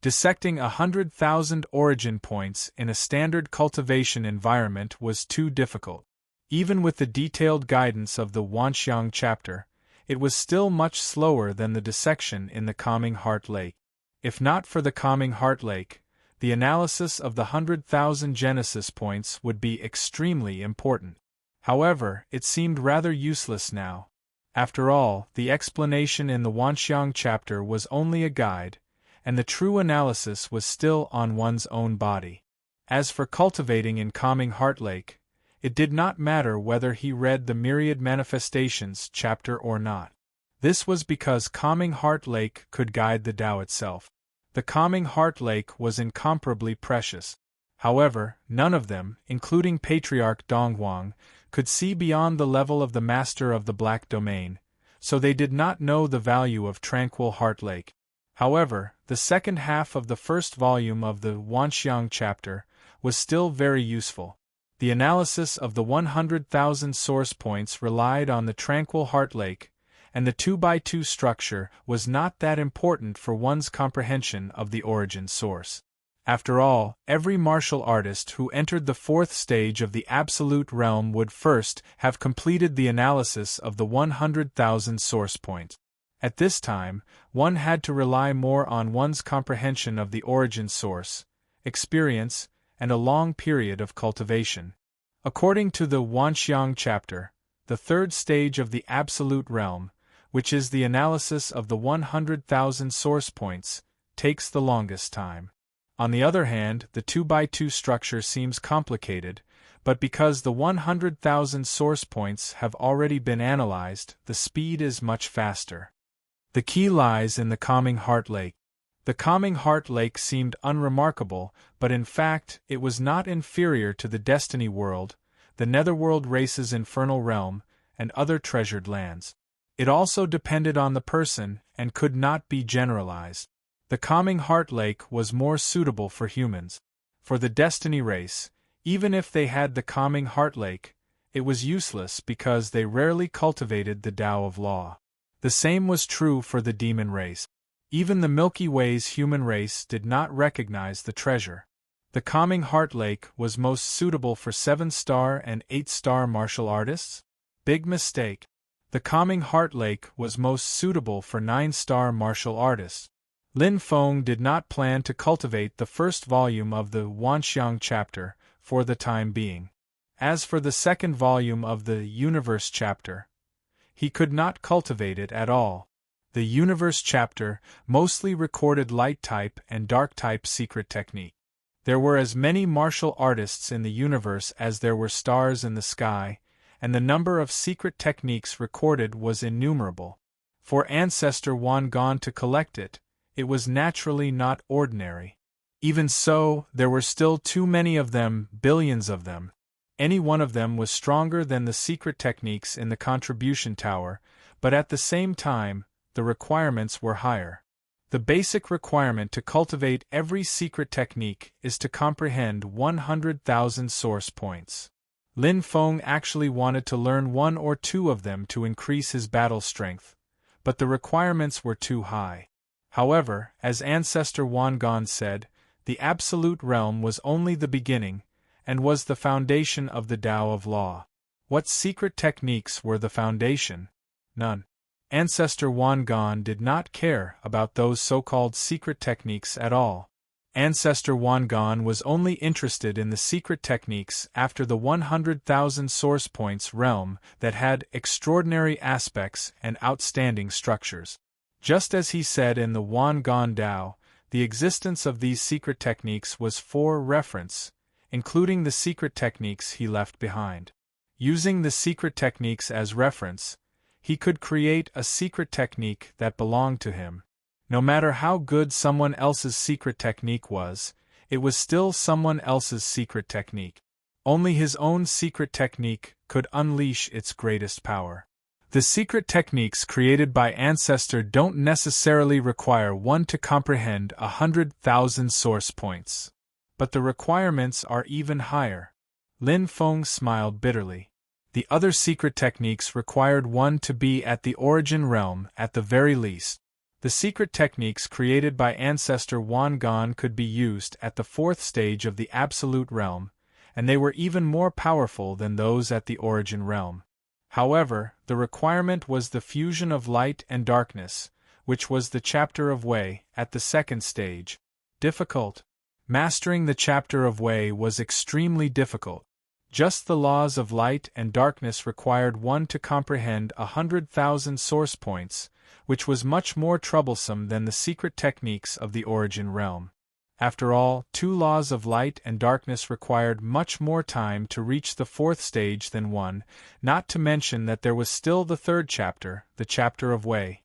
Dissecting 100,000 origin points in a standard cultivation environment was too difficult. Even with the detailed guidance of the Wanxiang chapter, it was still much slower than the dissection in the Calming Heart Lake. If not for the Calming Heart Lake, the analysis of the 100,000 Genesis points would be extremely important. However, it seemed rather useless now. After all, the explanation in the Wanxiang chapter was only a guide, and the true analysis was still on one's own body. As for cultivating in Calming Heart Lake, it did not matter whether he read the Myriad Manifestations chapter or not. This was because Calming Heart Lake could guide the Tao itself. The Calming Heart Lake was incomparably precious. However, none of them, including Patriarch Donghuang, could see beyond the level of the Master of the Black Domain, so they did not know the value of Tranquil Heart Lake. However, the second half of the first volume of the Wanxiang chapter was still very useful. The analysis of the 100,000 source points relied on the tranquil heart lake, and the 2x2 structure was not that important for one's comprehension of the origin source. After all, every martial artist who entered the fourth stage of the absolute realm would first have completed the analysis of the 100,000 source points. At this time, one had to rely more on one's comprehension of the origin source, experience, and a long period of cultivation. According to the Wanxiang chapter, the third stage of the absolute realm, which is the analysis of the 100,000 source points, takes the longest time. On the other hand, the 2x2 structure seems complicated, but because the 100,000 source points have already been analyzed, the speed is much faster. The key lies in the calming heart lake. The calming heart lake seemed unremarkable, but in fact, it was not inferior to the destiny world, the netherworld race's infernal realm, and other treasured lands. It also depended on the person and could not be generalized. The calming heart lake was more suitable for humans. For the destiny race, even if they had the calming heart lake, it was useless because they rarely cultivated the Tao of Law. The same was true for the demon race. Even the Milky Way's human race did not recognize the treasure. The calming heart lake was most suitable for 7-star and 8-star martial artists? Big mistake. The calming heart lake was most suitable for 9-star martial artists. Lin Feng did not plan to cultivate the first volume of the Wanxiang chapter for the time being. As for the second volume of the Universe chapter, he could not cultivate it at all. The Universe chapter mostly recorded light-type and dark-type secret technique. There were as many martial artists in the universe as there were stars in the sky, and the number of secret techniques recorded was innumerable. For Ancestor Wan Gong to collect it, it was naturally not ordinary. Even so, there were still too many of them, billions of them. Any one of them was stronger than the secret techniques in the contribution tower, but at the same time, the requirements were higher. The basic requirement to cultivate every secret technique is to comprehend 100,000 source points. Lin Feng actually wanted to learn one or two of them to increase his battle strength, but the requirements were too high. However, as Ancestor Wan Gong said, the Absolute Realm was only the beginning, and was the foundation of the Tao of Law. What secret techniques were the foundation? None. Ancestor Wan Gong did not care about those so-called secret techniques at all. Ancestor Wan Gong was only interested in the secret techniques after the 100,000 source points realm that had extraordinary aspects and outstanding structures. Just as he said in the Wan Gong Tao, the existence of these secret techniques was for reference, including the secret techniques he left behind. Using the secret techniques as reference, he could create a secret technique that belonged to him. No matter how good someone else's secret technique was, it was still someone else's secret technique. Only his own secret technique could unleash its greatest power. The secret techniques created by Ancestor don't necessarily require one to comprehend 100,000 source points. But the requirements are even higher. Lin Feng smiled bitterly. The other secret techniques required one to be at the origin realm at the very least. The secret techniques created by Ancestor Wan Gong could be used at the fourth stage of the Absolute Realm, and they were even more powerful than those at the origin realm. However, the requirement was the fusion of light and darkness, which was the chapter of Wei at the second stage. Difficult. Mastering the chapter of Wei was extremely difficult. Just the laws of light and darkness required one to comprehend 100,000 source points, which was much more troublesome than the secret techniques of the origin realm. After all, 2 laws of light and darkness required much more time to reach the fourth stage than one, not to mention that there was still the third chapter, the chapter of Wei.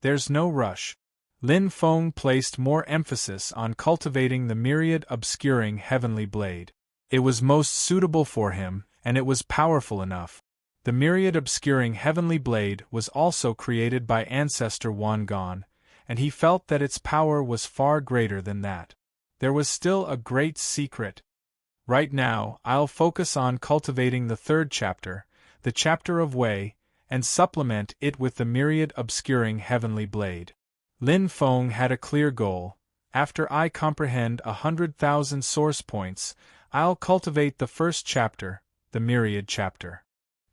There's no rush. Lin Feng placed more emphasis on cultivating the myriad obscuring heavenly blade. It was most suitable for him, and it was powerful enough. The myriad obscuring heavenly blade was also created by Ancestor Wan Gong, and he felt that its power was far greater than that. There was still a great secret. Right now, I'll focus on cultivating the third chapter, the chapter of Way, and supplement it with the myriad obscuring heavenly blade. Lin Feng had a clear goal. After I comprehend 100,000 source points, I'll cultivate the first chapter, the myriad chapter.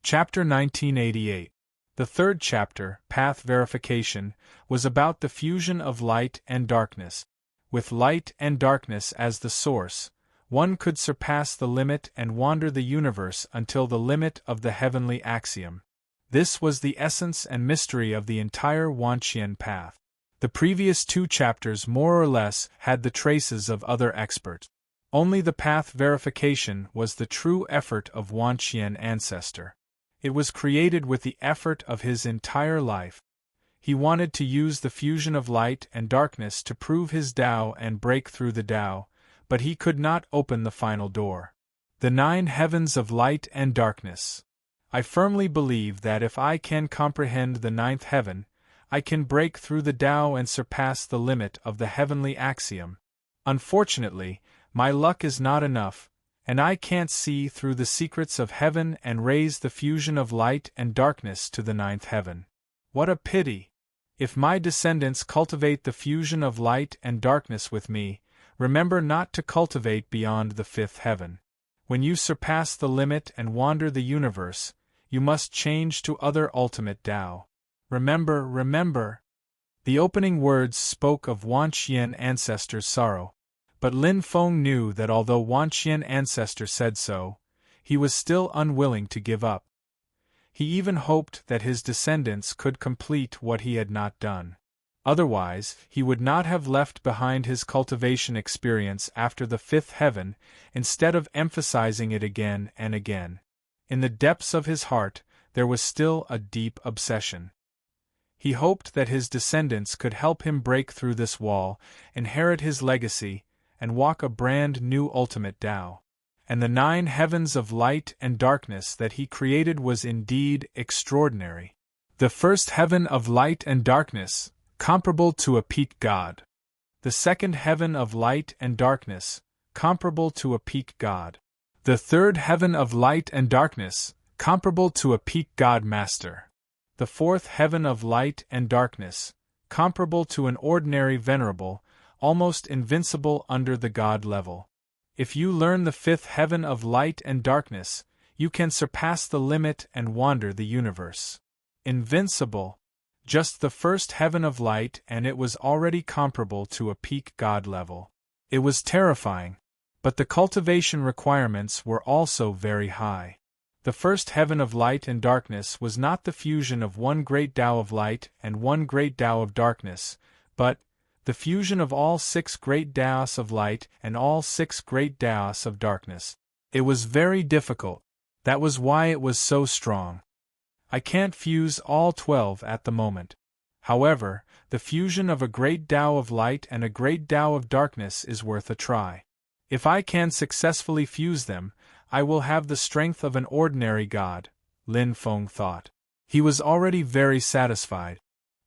Chapter 1988. The third chapter, Path Verification, was about the fusion of light and darkness. With light and darkness as the source, one could surpass the limit and wander the universe until the limit of the heavenly axiom. This was the essence and mystery of the entire Wanqian path. The previous two chapters more or less had the traces of other experts. Only the path verification was the true effort of Wanqian ancestor. It was created with the effort of his entire life. He wanted to use the fusion of light and darkness to prove his Tao and break through the Tao, but he could not open the final door. The 9 heavens of light and darkness. I firmly believe that if I can comprehend the 9th heaven, I can break through the Tao and surpass the limit of the heavenly axiom. Unfortunately, my luck is not enough, and I can't see through the secrets of heaven and raise the fusion of light and darkness to the 9th heaven. What a pity! If my descendants cultivate the fusion of light and darkness with me, remember not to cultivate beyond the 5th heaven. When you surpass the limit and wander the universe, you must change to other ultimate Tao. Remember, remember! The opening words spoke of Wanqian ancestor's sorrow, but Lin Feng knew that although Wanqian ancestor said so, he was still unwilling to give up. He even hoped that his descendants could complete what he had not done. Otherwise, he would not have left behind his cultivation experience after the 5th heaven, instead of emphasizing it again and again. In the depths of his heart, there was still a deep obsession. He hoped that his descendants could help him break through this wall, inherit his legacy, and walk a brand new ultimate Tao. And the 9 heavens of light and darkness that he created was indeed extraordinary. The first heaven of light and darkness, comparable to a peak god. The second heaven of light and darkness, comparable to a peak god. The third heaven of light and darkness, comparable to a peak god master. The fourth heaven of light and darkness, comparable to an ordinary venerable, almost invincible under the god level. If you learn the 5th heaven of light and darkness, you can surpass the limit and wander the universe. Invincible. Just the first heaven of light and it was already comparable to a peak god level. It was terrifying. But the cultivation requirements were also very high. The first heaven of light and darkness was not the fusion of one great Tao of light and one great Tao of darkness, but the fusion of all 6 great Taos of light and all 6 great Taos of darkness. It was very difficult. That was why it was so strong. I can't fuse all 12 at the moment. However, the fusion of a great Tao of light and a great Tao of darkness is worth a try. If I can successfully fuse them, I will have the strength of an ordinary god, Lin Feng thought. He was already very satisfied.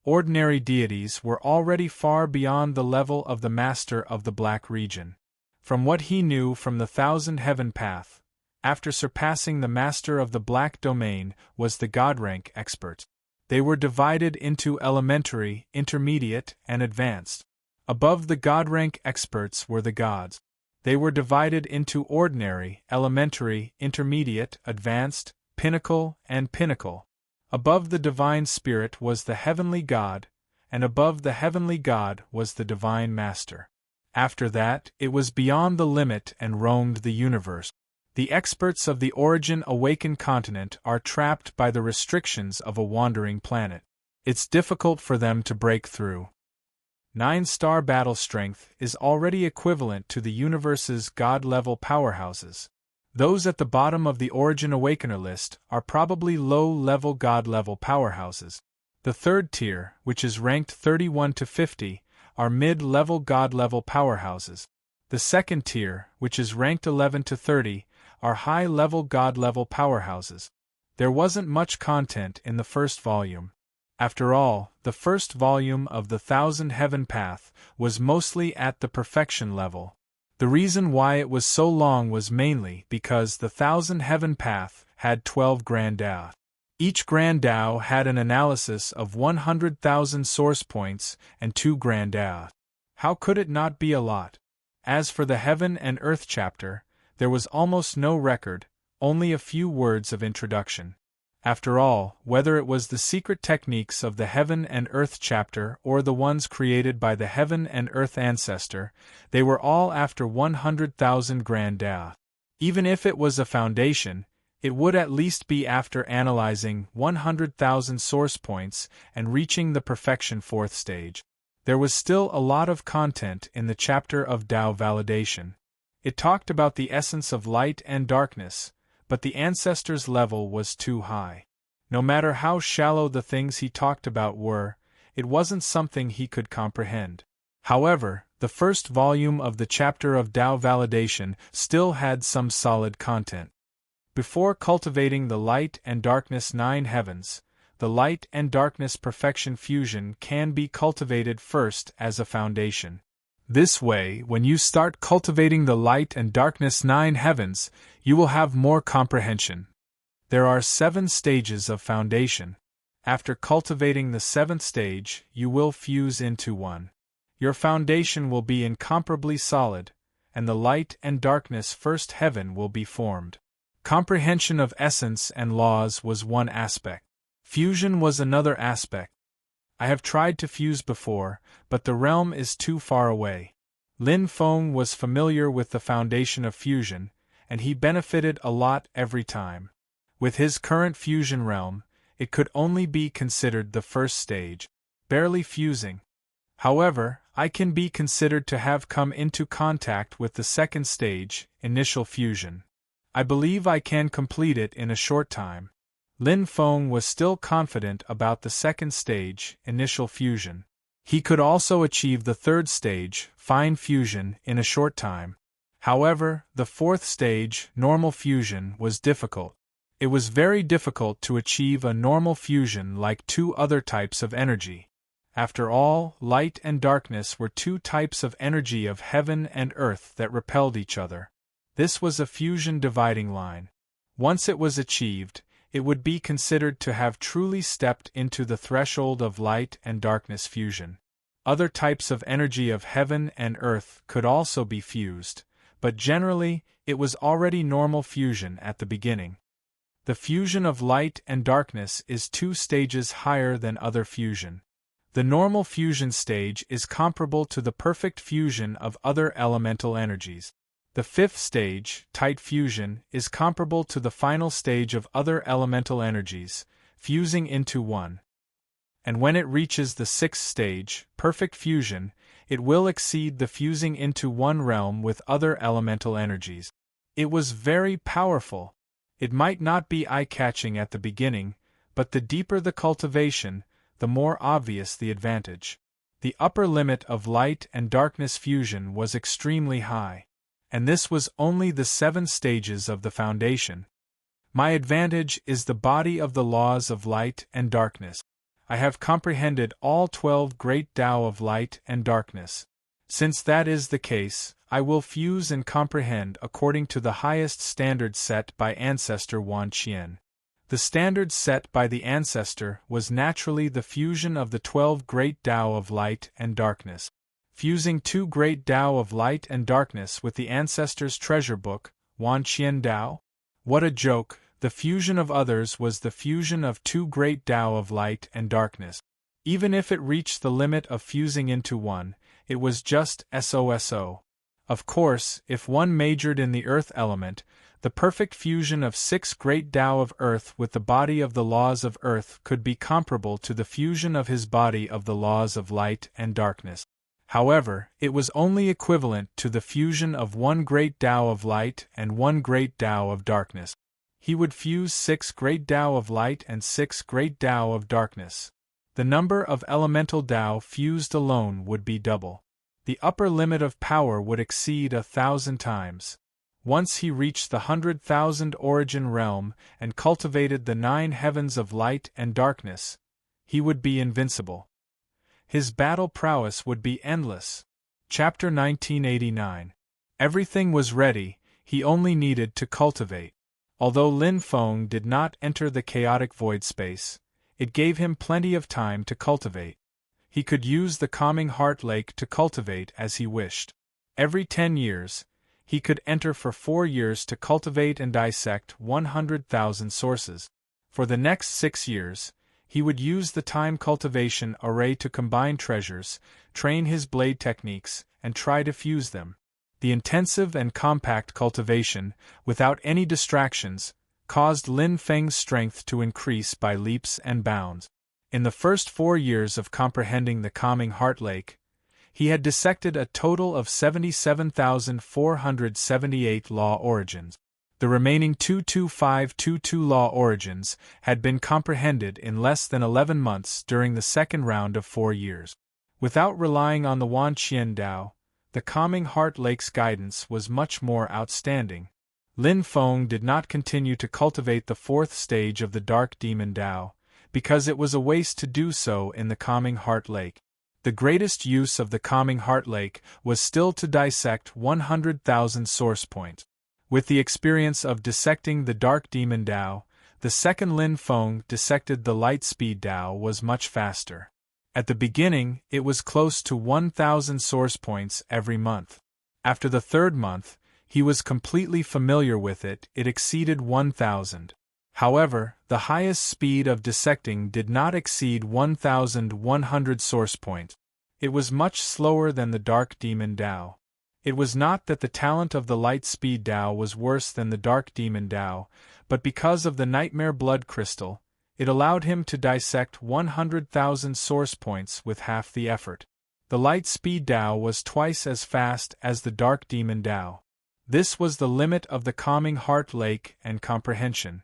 Ordinary deities were already far beyond the level of the master of the Black region. From what he knew from the 1000 Heaven Path, after surpassing the master of the Black domain was the god rank expert. They were divided into elementary, intermediate, and advanced. Above the god rank experts were the gods. They were divided into ordinary, elementary, intermediate, advanced, pinnacle, and pinnacle. Above the divine spirit was the heavenly god, and above the heavenly god was the divine master. After that, it was beyond the limit and roamed the universe. The experts of the Origin Awakened continent are trapped by the restrictions of a wandering planet. It's difficult for them to break through. 9-star battle strength is already equivalent to the universe's god-level powerhouses. Those at the bottom of the Origin Awakener list are probably low-level god-level powerhouses. The third tier, which is ranked 31 to 50, are mid-level god-level powerhouses. The second tier, which is ranked 11 to 30, are high-level god-level powerhouses. There wasn't much content in the first volume. After all, the first volume of the Thousand Heaven Path was mostly at the perfection level. The reason why it was so long was mainly because the Thousand Heaven Path had 12 Grand Dao. Each Grand Dao had an analysis of 100,000 source points and 2 Grand Dao. How could it not be a lot? As for the Heaven and Earth chapter, there was almost no record, only a few words of introduction. After all, whether it was the secret techniques of the Heaven and Earth chapter or the ones created by the Heaven and Earth ancestor, they were all after 100,000 Grand Dao. Even if it was a foundation, it would at least be after analyzing 100,000 source points and reaching the perfection fourth stage. There was still a lot of content in the chapter of Tao validation. It talked about the essence of light and darkness, but the ancestor's level was too high. No matter how shallow the things he talked about were, it wasn't something he could comprehend. However, the first volume of the chapter of Tao validation still had some solid content. Before cultivating the light and darkness 9 heavens, the light and darkness perfection fusion can be cultivated first as a foundation. This way, when you start cultivating the light and darkness 9 heavens, you will have more comprehension. There are 7 stages of foundation. After cultivating the 7th stage, you will fuse into one. Your foundation will be incomparably solid, and the light and darkness first heaven will be formed. Comprehension of essence and laws was one aspect. Fusion was another aspect. I have tried to fuse before, but the realm is too far away. Lin Feng was familiar with the foundation of fusion, and he benefited a lot every time. With his current fusion realm, it could only be considered the first stage, barely fusing. However, I can be considered to have come into contact with the second stage, initial fusion. I believe I can complete it in a short time. Lin Feng was still confident about the second stage, initial fusion. He could also achieve the third stage, fine fusion, in a short time. However, the fourth stage, normal fusion, was difficult. It was very difficult to achieve a normal fusion like 2 other types of energy. After all, light and darkness were 2 types of energy of heaven and earth that repelled each other. This was a fusion dividing line. Once it was achieved, it would be considered to have truly stepped into the threshold of light and darkness fusion. Other types of energy of heaven and earth could also be fused, but generally, it was already normal fusion at the beginning. The fusion of light and darkness is 2 stages higher than other fusion. The normal fusion stage is comparable to the perfect fusion of other elemental energies. The 5th stage, tight fusion, is comparable to the final stage of other elemental energies, fusing into one. And when it reaches the 6th stage, perfect fusion, it will exceed the fusing into one realm with other elemental energies. It was very powerful. It might not be eye-catching at the beginning, but the deeper the cultivation, the more obvious the advantage. The upper limit of light and darkness fusion was extremely high. And this was only the 7 stages of the foundation. My advantage is the body of the laws of light and darkness. I have comprehended all 12 great Tao of light and darkness. Since that is the case, I will fuse and comprehend according to the highest standard set by Ancestor Wan Qian. The standard set by the Ancestor was naturally the fusion of the 12 great Tao of light and darkness. Fusing 2 great Tao of light and darkness with the Ancestor's treasure book, Wan Qian Tao? What a joke! The fusion of others was the fusion of 2 great Tao of light and darkness. Even if it reached the limit of fusing into one, it was just SOSO. Of course, if one majored in the earth element, the perfect fusion of 6 great Tao of earth with the body of the laws of earth could be comparable to the fusion of his body of the laws of light and darkness. However, it was only equivalent to the fusion of 1 great Tao of light and 1 great Tao of darkness. He would fuse 6 great Tao of light and 6 great Tao of darkness. The number of elemental Tao fused alone would be double. The upper limit of power would exceed 1,000 times. Once he reached the 100,000 origin realm and cultivated the 9 heavens of light and darkness, he would be invincible. His battle prowess would be endless. Chapter 1989. Everything was ready, he only needed to cultivate. Although Lin Feng did not enter the chaotic void space, it gave him plenty of time to cultivate. He could use the calming heart lake to cultivate as he wished. Every 10 years, he could enter for 4 years to cultivate and dissect 100,000 sources. For the next 6 years, he would use the time cultivation array to combine treasures, train his blade techniques, and try to fuse them. The intensive and compact cultivation, without any distractions, caused Lin Feng's strength to increase by leaps and bounds. In the first 4 years of comprehending the calming heart lake, he had dissected a total of 77,478 law origins. The remaining 22522 law origins had been comprehended in less than 11 months during the second round of 4 years. Without relying on the Wan Qian Dao, the calming heart lake's guidance was much more outstanding. Lin Feng did not continue to cultivate the 4th stage of the Dark Demon Dao, because it was a waste to do so in the calming heart lake. The greatest use of the calming heart lake was still to dissect 100,000 source points. With the experience of dissecting the Dark Demon Dao, the second Lin Feng dissected the Light Speed Dao was much faster. At the beginning, it was close to 1,000 source points every month. After the 3rd month, he was completely familiar with it, it exceeded 1,000. However, the highest speed of dissecting did not exceed 1,100 source points. It was much slower than the Dark Demon Dao. It was not that the talent of the Light Speed Dao was worse than the Dark Demon Dao, but because of the Nightmare Blood Crystal, it allowed him to dissect 100,000 source points with half the effort. The Light Speed Dao was twice as fast as the Dark Demon Dao. This was the limit of the calming heart lake and comprehension.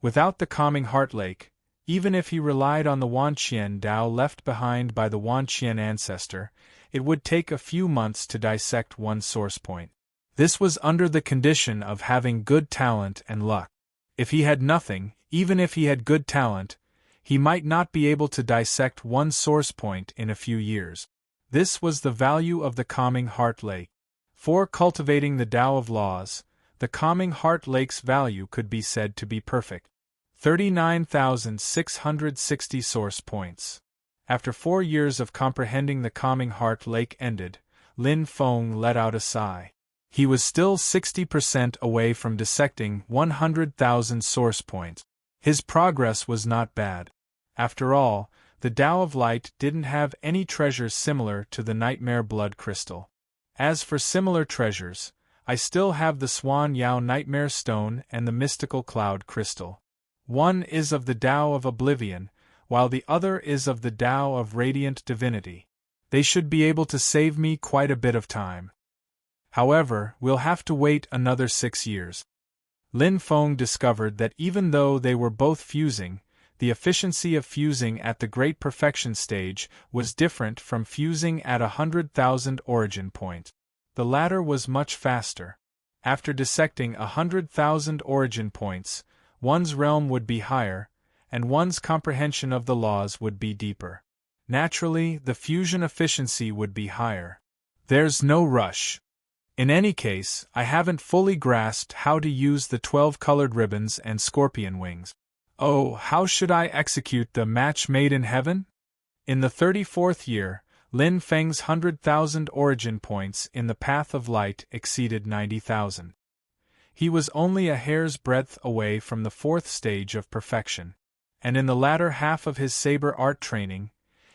Without the calming heart lake, even if he relied on the Wan Qian Dao left behind by the Wan Qian ancestor, it would take a few months to dissect one source point. This was under the condition of having good talent and luck. If he had nothing, even if he had good talent, he might not be able to dissect one source point in a few years. This was the value of the calming heart lake. For cultivating the Tao of laws, the calming heart lake's value could be said to be perfect. 39,660 source points. After 4 years of comprehending the calming heart lake ended, Lin Feng let out a sigh. He was still 60% away from dissecting 100,000 source points. His progress was not bad. After all, the Tao of Light didn't have any treasures similar to the Nightmare Blood Crystal. As for similar treasures, I still have the Swan Yao Nightmare Stone and the Mystical Cloud Crystal. One is of the Tao of Oblivion, while the other is of the Tao of Radiant Divinity. They should be able to save me quite a bit of time. However, we'll have to wait another 6 years. Lin Feng discovered that even though they were both fusing, the efficiency of fusing at the Great Perfection stage was different from fusing at 100,000 origin points. The latter was much faster. After dissecting 100,000 origin points, one's realm would be higher, and one's comprehension of the laws would be deeper. Naturally, the fusion efficiency would be higher. There's no rush. In any case, I haven't fully grasped how to use the 12 colored ribbons and scorpion wings. Oh, how should I execute the match made in heaven? In the 34th year, Lin Feng's 100,000 origin points in the Path of Light exceeded 90,000. He was only a hair's breadth away from the 4th stage of perfection, and in the latter half of his saber art training,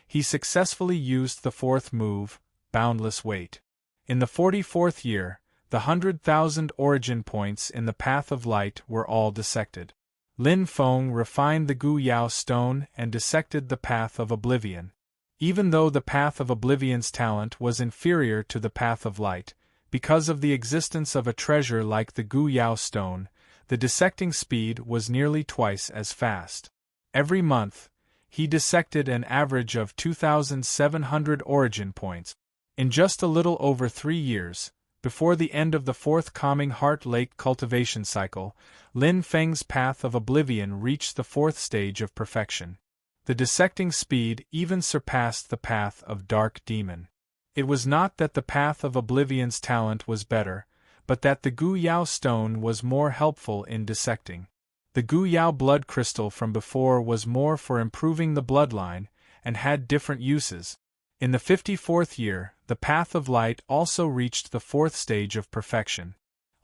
he successfully used the 4th move, Boundless Weight. In the 44th year, the 100,000 origin points in the Path of Light were all dissected. Lin Feng refined the Gu Yao stone and dissected the Path of Oblivion. Even though the Path of Oblivion's talent was inferior to the Path of Light, because of the existence of a treasure like the Gu Yao stone, the dissecting speed was nearly twice as fast. Every month, he dissected an average of 2,700 origin points. In just a little over 3 years, before the end of the 4th Calming Heart Lake cultivation cycle, Lin Feng's Path of Oblivion reached the 4th stage of perfection. The dissecting speed even surpassed the path of Dark Demon. It was not that the path of Oblivion's talent was better, but that the Gu Yao stone was more helpful in dissecting. The Gu Yao blood crystal from before was more for improving the bloodline, and had different uses. In the 54th year, the path of light also reached the 4th stage of perfection.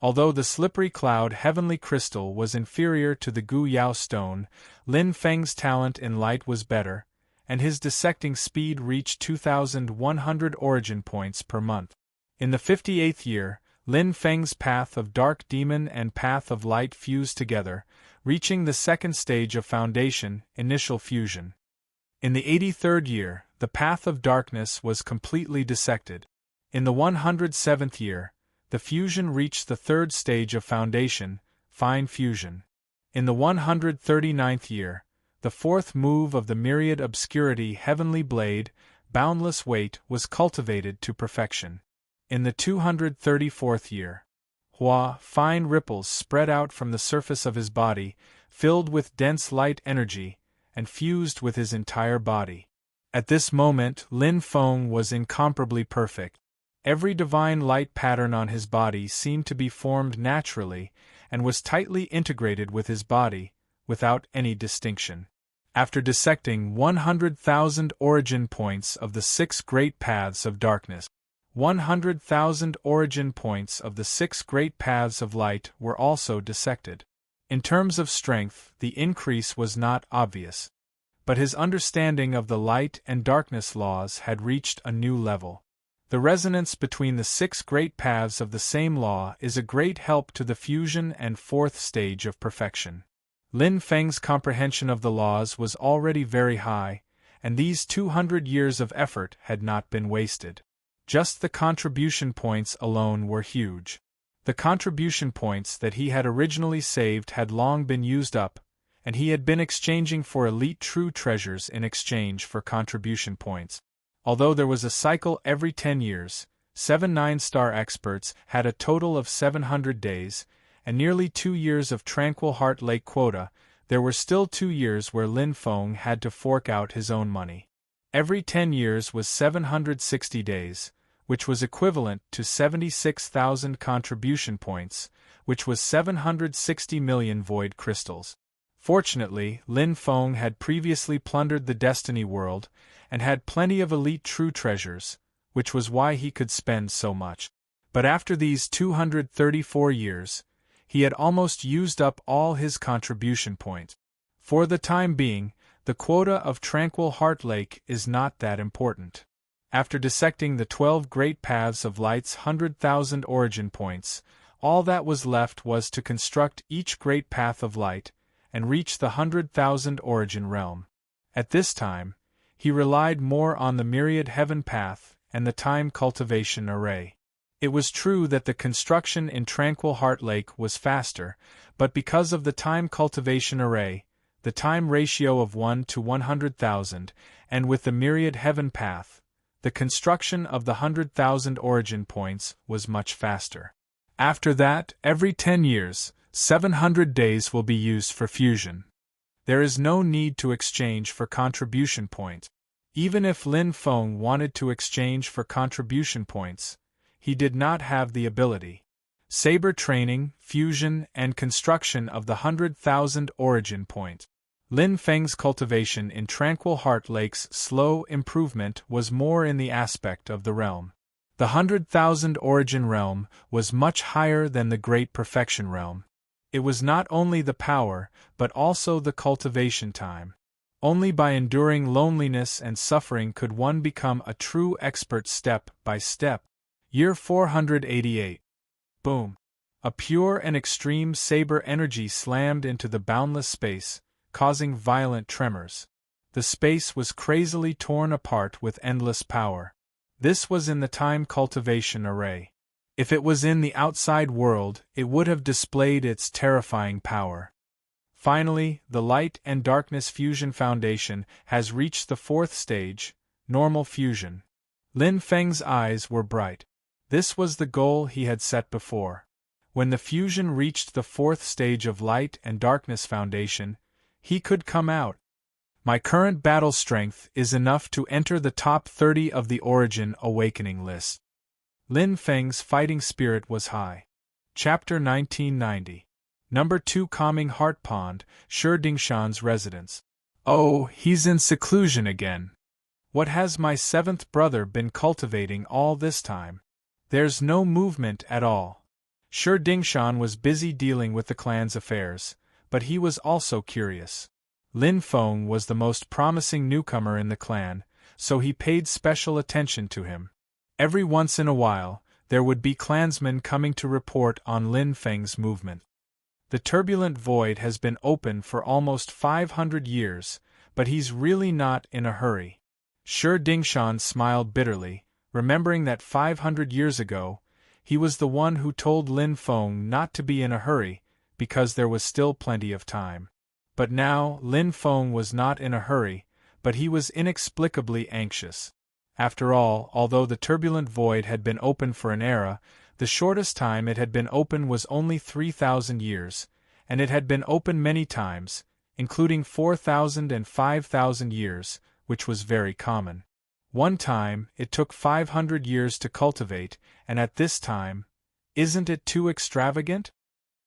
Although the slippery cloud heavenly crystal was inferior to the Gu Yao stone, Lin Feng's talent in light was better, and his dissecting speed reached 2,100 origin points per month. In the 58th year, Lin Feng's path of Dark Demon and path of light fused together, reaching the 2nd stage of foundation, initial fusion. In the 83rd year, the path of darkness was completely dissected. In the 107th year, the fusion reached the 3rd stage of foundation, fine fusion. In the 139th year, the 4th move of the myriad obscurity heavenly blade, boundless weight, was cultivated to perfection. In the 234th year, Hua, fine ripples spread out from the surface of his body, filled with dense light energy, and fused with his entire body. At this moment, Lin Feng was incomparably perfect. Every divine light pattern on his body seemed to be formed naturally, and was tightly integrated with his body, without any distinction. After dissecting 100,000 origin points of the 6 great paths of darkness, 100,000 origin points of the 6 great paths of light were also dissected. In terms of strength, the increase was not obvious. But his understanding of the light and darkness laws had reached a new level. The resonance between the 6 great paths of the same law is a great help to the fusion and 4th stage of perfection. Lin Feng's comprehension of the laws was already very high, and these 200 years of effort had not been wasted. Just the contribution points alone were huge. The contribution points that he had originally saved had long been used up, and he had been exchanging for elite true treasures in exchange for contribution points. Although there was a cycle every 10 years, 7 9-star experts had a total of 700 days, and nearly 2 years of Tranquil Heart Lake quota. There were still 2 years where Lin Feng had to fork out his own money. Every 10 years was 760 days, which was equivalent to 76,000 contribution points, which was 760 million void crystals. Fortunately, Lin Feng had previously plundered the Destiny world, and had plenty of elite true treasures, which was why he could spend so much. But after these 234 years, he had almost used up all his contribution points. For the time being, the quota of Tranquil Heart Lake is not that important. After dissecting the 12 great paths of light's 100,000 origin points, all that was left was to construct each great path of light, and reach the 100,000 origin realm. At this time, he relied more on the myriad heaven path and the time cultivation array. It was true that the construction in Tranquil Heart Lake was faster, but because of the time cultivation array, the time ratio of 1 to 100,000, and with the myriad heaven path, the construction of the 100,000 origin points was much faster. After that, every 10 years, 700 days will be used for fusion. There is no need to exchange for contribution points. Even if Lin Feng wanted to exchange for contribution points, he did not have the ability. Saber training, fusion, and construction of the 100,000 origin point. Lin Feng's cultivation in Tranquil Heart Lake's slow improvement was more in the aspect of the realm. The 100,000 origin realm was much higher than the Great Perfection realm. It was not only the power, but also the cultivation time. Only by enduring loneliness and suffering could one become a true expert step by step. Year 488. Boom. A pure and extreme saber energy slammed into the boundless space, causing violent tremors. The space was crazily torn apart with endless power. This was in the time cultivation array. If it was in the outside world, it would have displayed its terrifying power. Finally, the light and darkness fusion foundation has reached the 4th stage, normal fusion. Lin Feng's eyes were bright. This was the goal he had set before. When the fusion reached the 4th stage of light and darkness foundation, he could come out. My current battle strength is enough to enter the top 30 of the Origin Awakening list. Lin Feng's fighting spirit was high. Chapter 1990. Number 2 Calming Heart Pond, Shi Dingshan's residence. Oh, he's in seclusion again. What has my 7th brother been cultivating all this time? There's no movement at all. Shi Dingshan was busy dealing with the clan's affairs, but he was also curious. Lin Feng was the most promising newcomer in the clan, so he paid special attention to him. Every once in a while, there would be clansmen coming to report on Lin Feng's movement. The turbulent void has been open for almost 500 years, but he's really not in a hurry. Shi Dingshan smiled bitterly, remembering that 500 years ago, he was the one who told Lin Feng not to be in a hurry, because there was still plenty of time. But now, Lin Feng was not in a hurry, but he was inexplicably anxious. After all, although the turbulent void had been open for an era, the shortest time it had been open was only 3,000 years, and it had been open many times, including 4,000 and 5,000 years, which was very common. One time, it took 500 years to cultivate, and at this time, isn't it too extravagant?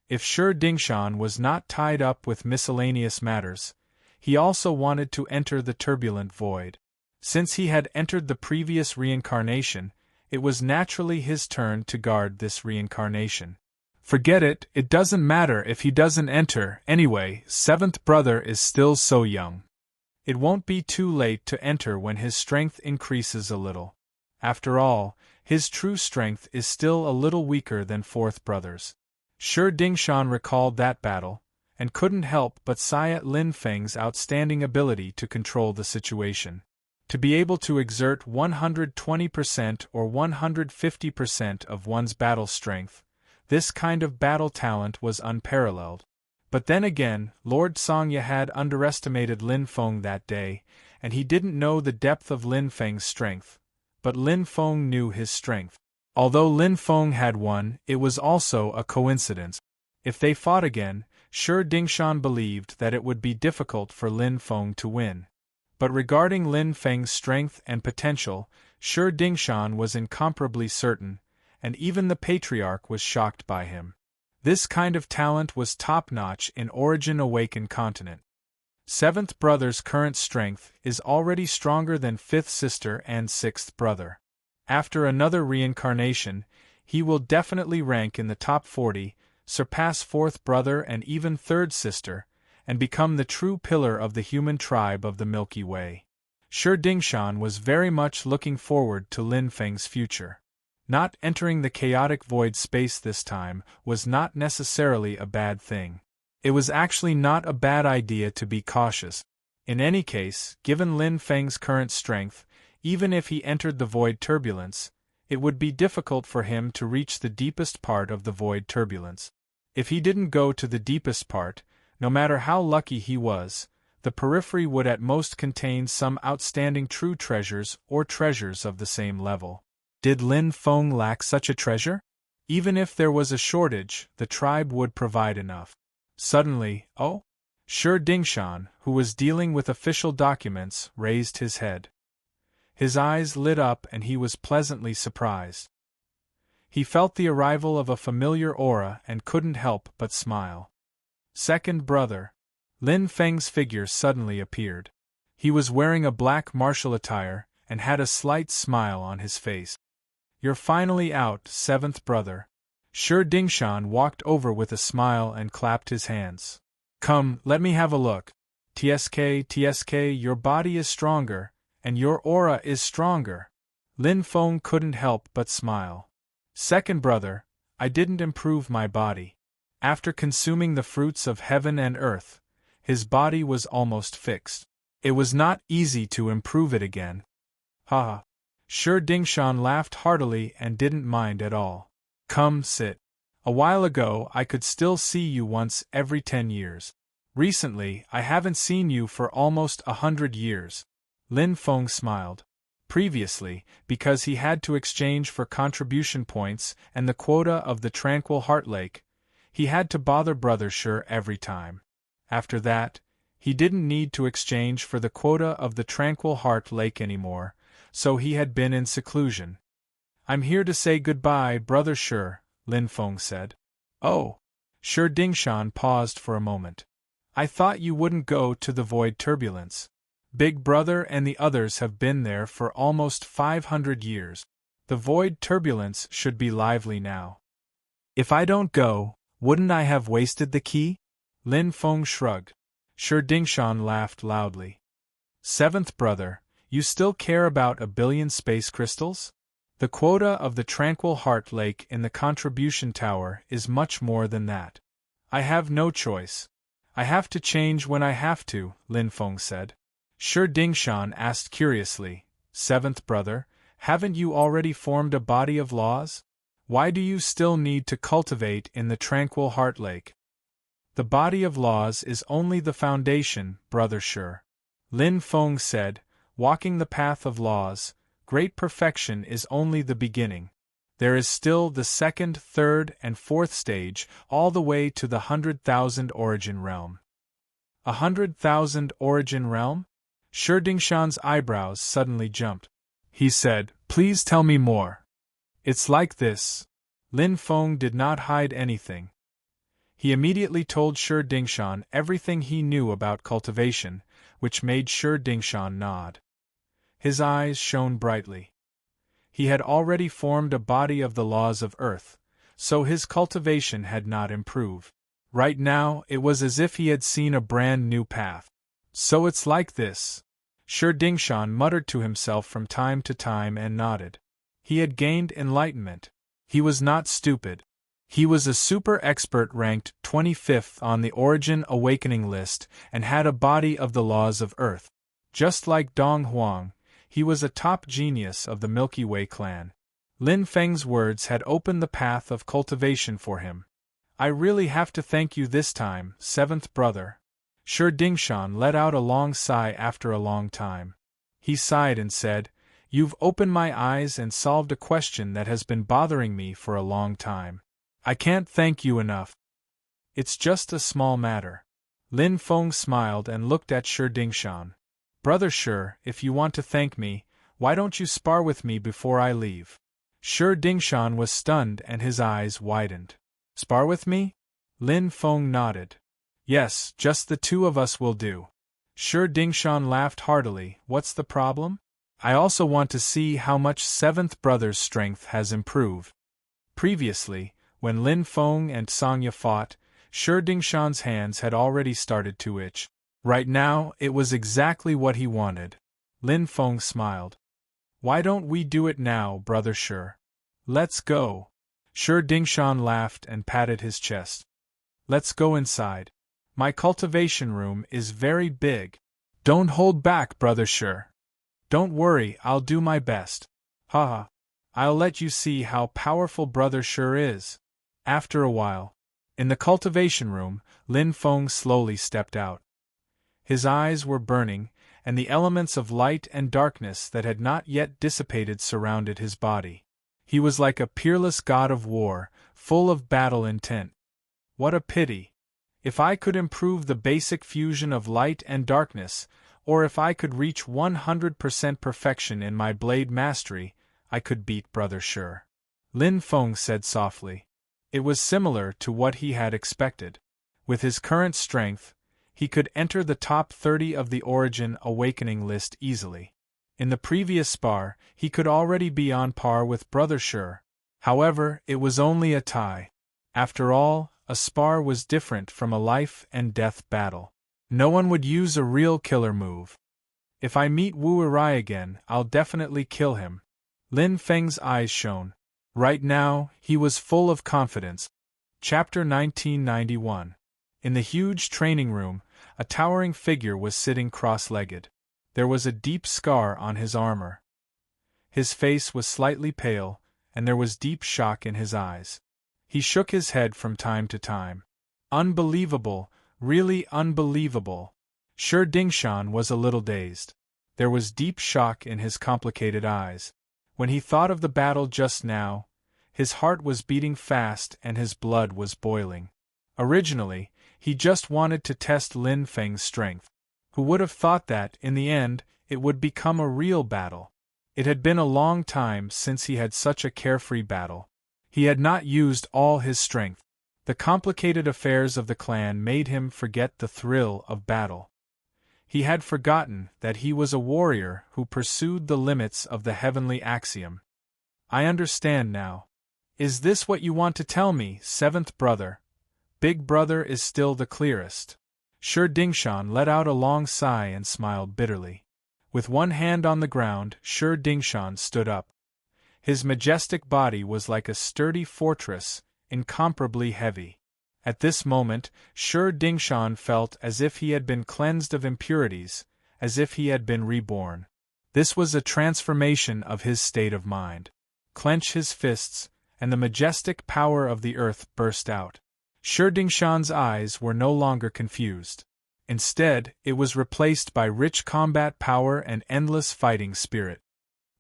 If Shi Dingshan was not tied up with miscellaneous matters, he also wanted to enter the turbulent void. Since he had entered the previous reincarnation, it was naturally his turn to guard this reincarnation. Forget it, it doesn't matter if he doesn't enter, anyway, 7th brother is still so young. It won't be too late to enter when his strength increases a little. After all, his true strength is still a little weaker than 4th brother's. Shi Dingshan recalled that battle, and couldn't help but sigh at Lin Feng's outstanding ability to control the situation. To be able to exert 120% or 150% of one's battle strength, this kind of battle talent was unparalleled. But then again, Lord Songya had underestimated Lin Feng that day, and he didn't know the depth of Lin Feng's strength. But Lin Feng knew his strength. Although Lin Feng had won, it was also a coincidence. If they fought again, Shi Dingshan believed that it would be difficult for Lin Feng to win. But regarding Lin Feng's strength and potential, Shi Dingshan was incomparably certain, and even the Patriarch was shocked by him. This kind of talent was top-notch in Origin Awakened continent. 7th brother's current strength is already stronger than 5th sister and 6th brother. After another reincarnation, he will definitely rank in the top 40, surpass 4th brother and even 3rd sister, and become the true pillar of the human tribe of the Milky Way. Shi Dingshan was very much looking forward to Lin Feng's future. Not entering the chaotic void space this time was not necessarily a bad thing. It was actually not a bad idea to be cautious. In any case, given Lin Feng's current strength, even if he entered the void turbulence, it would be difficult for him to reach the deepest part of the void turbulence. If he didn't go to the deepest part, no matter how lucky he was, the periphery would at most contain some outstanding true treasures or treasures of the same level. Did Lin Feng lack such a treasure? Even if there was a shortage, the tribe would provide enough. Suddenly, Shi Dingshan, who was dealing with official documents, raised his head. His eyes lit up and he was pleasantly surprised. He felt the arrival of a familiar aura and couldn't help but smile. 2nd brother. Lin Feng's figure suddenly appeared. He was wearing a black martial attire and had a slight smile on his face. You're finally out, 7th brother. Shi Dingshan walked over with a smile and clapped his hands. Come, let me have a look. TSK, your body is stronger, and your aura is stronger. Lin Feng couldn't help but smile. 2nd brother, I didn't improve my body. After consuming the fruits of heaven and earth, his body was almost fixed. It was not easy to improve it again. Ha! Shi Dingshan laughed heartily and didn't mind at all. Come, sit. A while ago I could still see you once every 10 years. Recently I haven't seen you for almost 100 years. Lin Feng smiled. Previously, because he had to exchange for contribution points and the quota of the Tranquil Heart Lake, he had to bother Brother Shi every time. After that, He didn't need to exchange for the quota of the tranquil heart lake anymore, so he had been in seclusion. "I'm here to say goodbye, Brother Shi," Lin Feng said. "Oh." Shi Dingshan paused for a moment. "I thought you wouldn't go to the void turbulence. Big Brother and the others have been there for almost 500 years. The void turbulence should be lively now." "If I don't go, wouldn't I have wasted the key?" Lin Feng shrugged. Shi Dingshan laughed loudly. "Seventh brother, you still care about 1,000,000,000 space crystals? The quota of the tranquil heart lake in the contribution tower is much more than that. I have no choice. I have to change when I have to," Lin Feng said. Shi Dingshan asked curiously, "Seventh brother, haven't you already formed a body of laws? Why do you still need to cultivate in the tranquil heart lake?" "The body of laws is only the foundation, Brother Shi," Lin Feng said, "walking the path of laws. Great perfection is only the beginning. There is still the second, third, and fourth stage, all the way to the 100,000 origin realm." 100,000 origin realm? Shi Dingshan's eyebrows suddenly jumped. He said, "Please tell me more." "It's like this." Lin Feng did not hide anything. He immediately told Shi Dingshan everything he knew about cultivation, which made Shi Dingshan nod. His eyes shone brightly. He had already formed a body of the laws of Earth, so his cultivation had not improved. Right now, it was as if he had seen a brand new path. "So it's like this." Shi Dingshan muttered to himself from time to time and nodded. He had gained enlightenment. He was not stupid. He was a super expert ranked 25th on the Origin Awakening list and had a body of the laws of Earth. Just like Dong Huang, he was a top genius of the Milky Way clan. Lin Feng's words had opened the path of cultivation for him. "I really have to thank you this time, seventh brother." Shi Dingshan let out a long sigh after a long time. He sighed and said, "You've opened my eyes and solved a question that has been bothering me for a long time. I can't thank you enough." "It's just a small matter." Lin Feng smiled and looked at Shi Dingshan. "Brother Shi, if you want to thank me, why don't you spar with me before I leave?" Shi Dingshan was stunned and his eyes widened. "Spar with me?" Lin Feng nodded. "Yes, just the two of us will do." Shi Dingshan laughed heartily. "What's the problem?" "I also want to see how much seventh brother's strength has improved." Previously, when Lin Feng and Sanya fought, Shi Dingshan's hands had already started to itch. Right now, it was exactly what he wanted. Lin Feng smiled. "Why don't we do it now, Brother Shi? Let's go." Shi Dingshan laughed and patted his chest. "Let's go inside. My cultivation room is very big. Don't hold back, Brother Shi. Don't worry, I'll do my best. Haha. I'll let you see how powerful Brother Shi is." After a while, in the cultivation room, Lin Feng slowly stepped out. His eyes were burning, and the elements of light and darkness that had not yet dissipated surrounded his body. He was like a peerless god of war, full of battle intent. What a pity! If I could improve the basic fusion of light and darkness, or if I could reach 100% perfection in my blade mastery, I could beat Brother Shi. Lin Feng said softly. It was similar to what he had expected. With his current strength, he could enter the top 30 of the Origin Awakening list easily. In the previous spar, he could already be on par with Brother Shi. However, it was only a tie. After all, a spar was different from a life-and-death battle. No one would use a real killer move. If I meet Wu Yirai again, I'll definitely kill him. Lin Feng's eyes shone. Right now, he was full of confidence. Chapter 1991. In the huge training room, a towering figure was sitting cross-legged. There was a deep scar on his armor. His face was slightly pale, and there was deep shock in his eyes. He shook his head from time to time. Unbelievable, really unbelievable. Shi Dingshan was a little dazed. There was deep shock in his complicated eyes. When he thought of the battle just now, his heart was beating fast and his blood was boiling. Originally, he just wanted to test Lin Feng's strength. Who would have thought that, in the end, it would become a real battle? It had been a long time since he had such a carefree battle. He had not used all his strength. The complicated affairs of the clan made him forget the thrill of battle. He had forgotten that he was a warrior who pursued the limits of the heavenly axiom. I understand now. Is this what you want to tell me, seventh brother? Big brother is still the clearest. Shi Dingshan let out a long sigh and smiled bitterly. With one hand on the ground, Shi Dingshan stood up. His majestic body was like a sturdy fortress, incomparably heavy. At this moment, Shi Dingshan felt as if he had been cleansed of impurities, as if he had been reborn. This was a transformation of his state of mind. Clench his fists, and the majestic power of the earth burst out. Shi Dingshan's eyes were no longer confused. Instead, it was replaced by rich combat power and endless fighting spirit.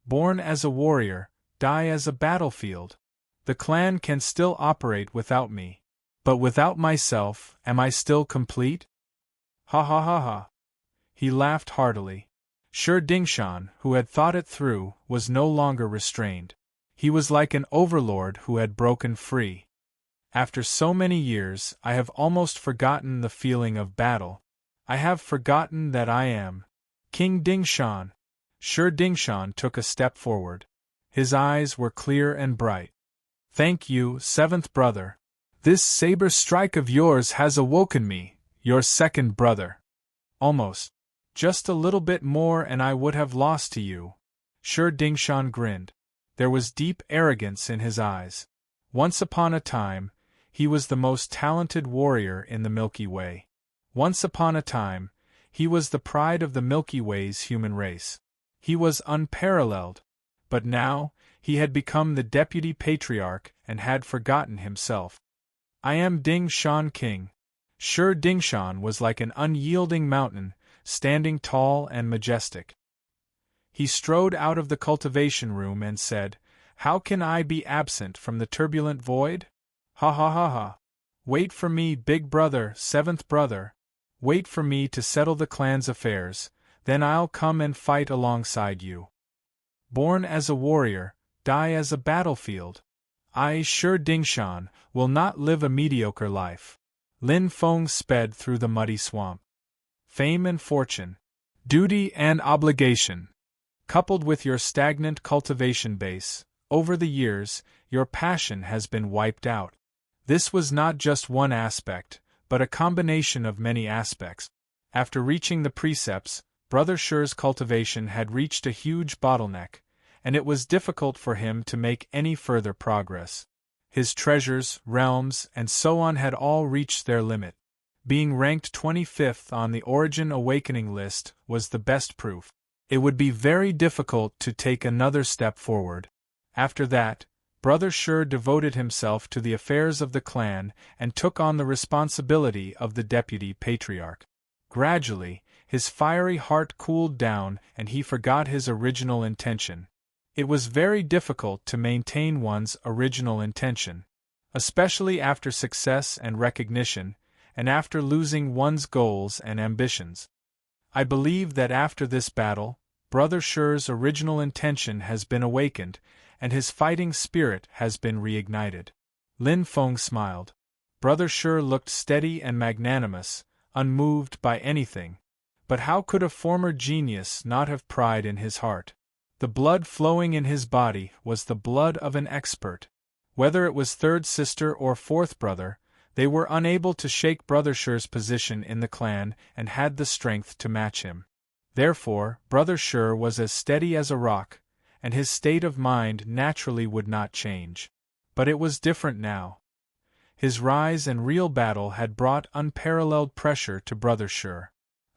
Born as a warrior, die as a battlefield. The clan can still operate without me. But without myself, am I still complete? Ha ha ha ha. He laughed heartily. Shi Dingshan, who had thought it through, was no longer restrained. He was like an overlord who had broken free. After so many years, I have almost forgotten the feeling of battle. I have forgotten that I am King Dingshan. Shi Dingshan took a step forward. His eyes were clear and bright. Thank you, seventh brother. This saber strike of yours has awoken me, your second brother. Almost. Just a little bit more and I would have lost to you. Shi Dingshan grinned. There was deep arrogance in his eyes. Once upon a time, he was the most talented warrior in the Milky Way. Once upon a time, he was the pride of the Milky Way's human race. He was unparalleled. But now, he had become the deputy patriarch and had forgotten himself. I am Dingshan King. Shi Dingshan was like an unyielding mountain, standing tall and majestic. He strode out of the cultivation room and said, How can I be absent from the turbulent void? Ha ha ha ha. Wait for me, big brother, seventh brother. Wait for me to settle the clan's affairs, then I'll come and fight alongside you. Born as a warrior, die as a battlefield. I, Shi Dingshan, will not live a mediocre life. Lin Feng sped through the muddy swamp. Fame and fortune, duty and obligation, coupled with your stagnant cultivation base, over the years, your passion has been wiped out. This was not just one aspect, but a combination of many aspects. After reaching the precepts, Brother Shi's cultivation had reached a huge bottleneck, and it was difficult for him to make any further progress. His treasures, realms, and so on had all reached their limit. Being ranked 25th on the Origin Awakening list was the best proof. It would be very difficult to take another step forward. After that, Brother Shi devoted himself to the affairs of the clan and took on the responsibility of the deputy patriarch. Gradually, his fiery heart cooled down and he forgot his original intention. It was very difficult to maintain one's original intention, especially after success and recognition, and after losing one's goals and ambitions. I believe that after this battle, Brother Shi's original intention has been awakened, and his fighting spirit has been reignited. Lin Feng smiled. Brother Shi looked steady and magnanimous, unmoved by anything. But how could a former genius not have pride in his heart? The blood flowing in his body was the blood of an expert. Whether it was third sister or fourth brother, they were unable to shake Brother Shi's position in the clan and had the strength to match him. Therefore, Brother Shi was as steady as a rock, and his state of mind naturally would not change. But it was different now. His rise and real battle had brought unparalleled pressure to Brother Shi.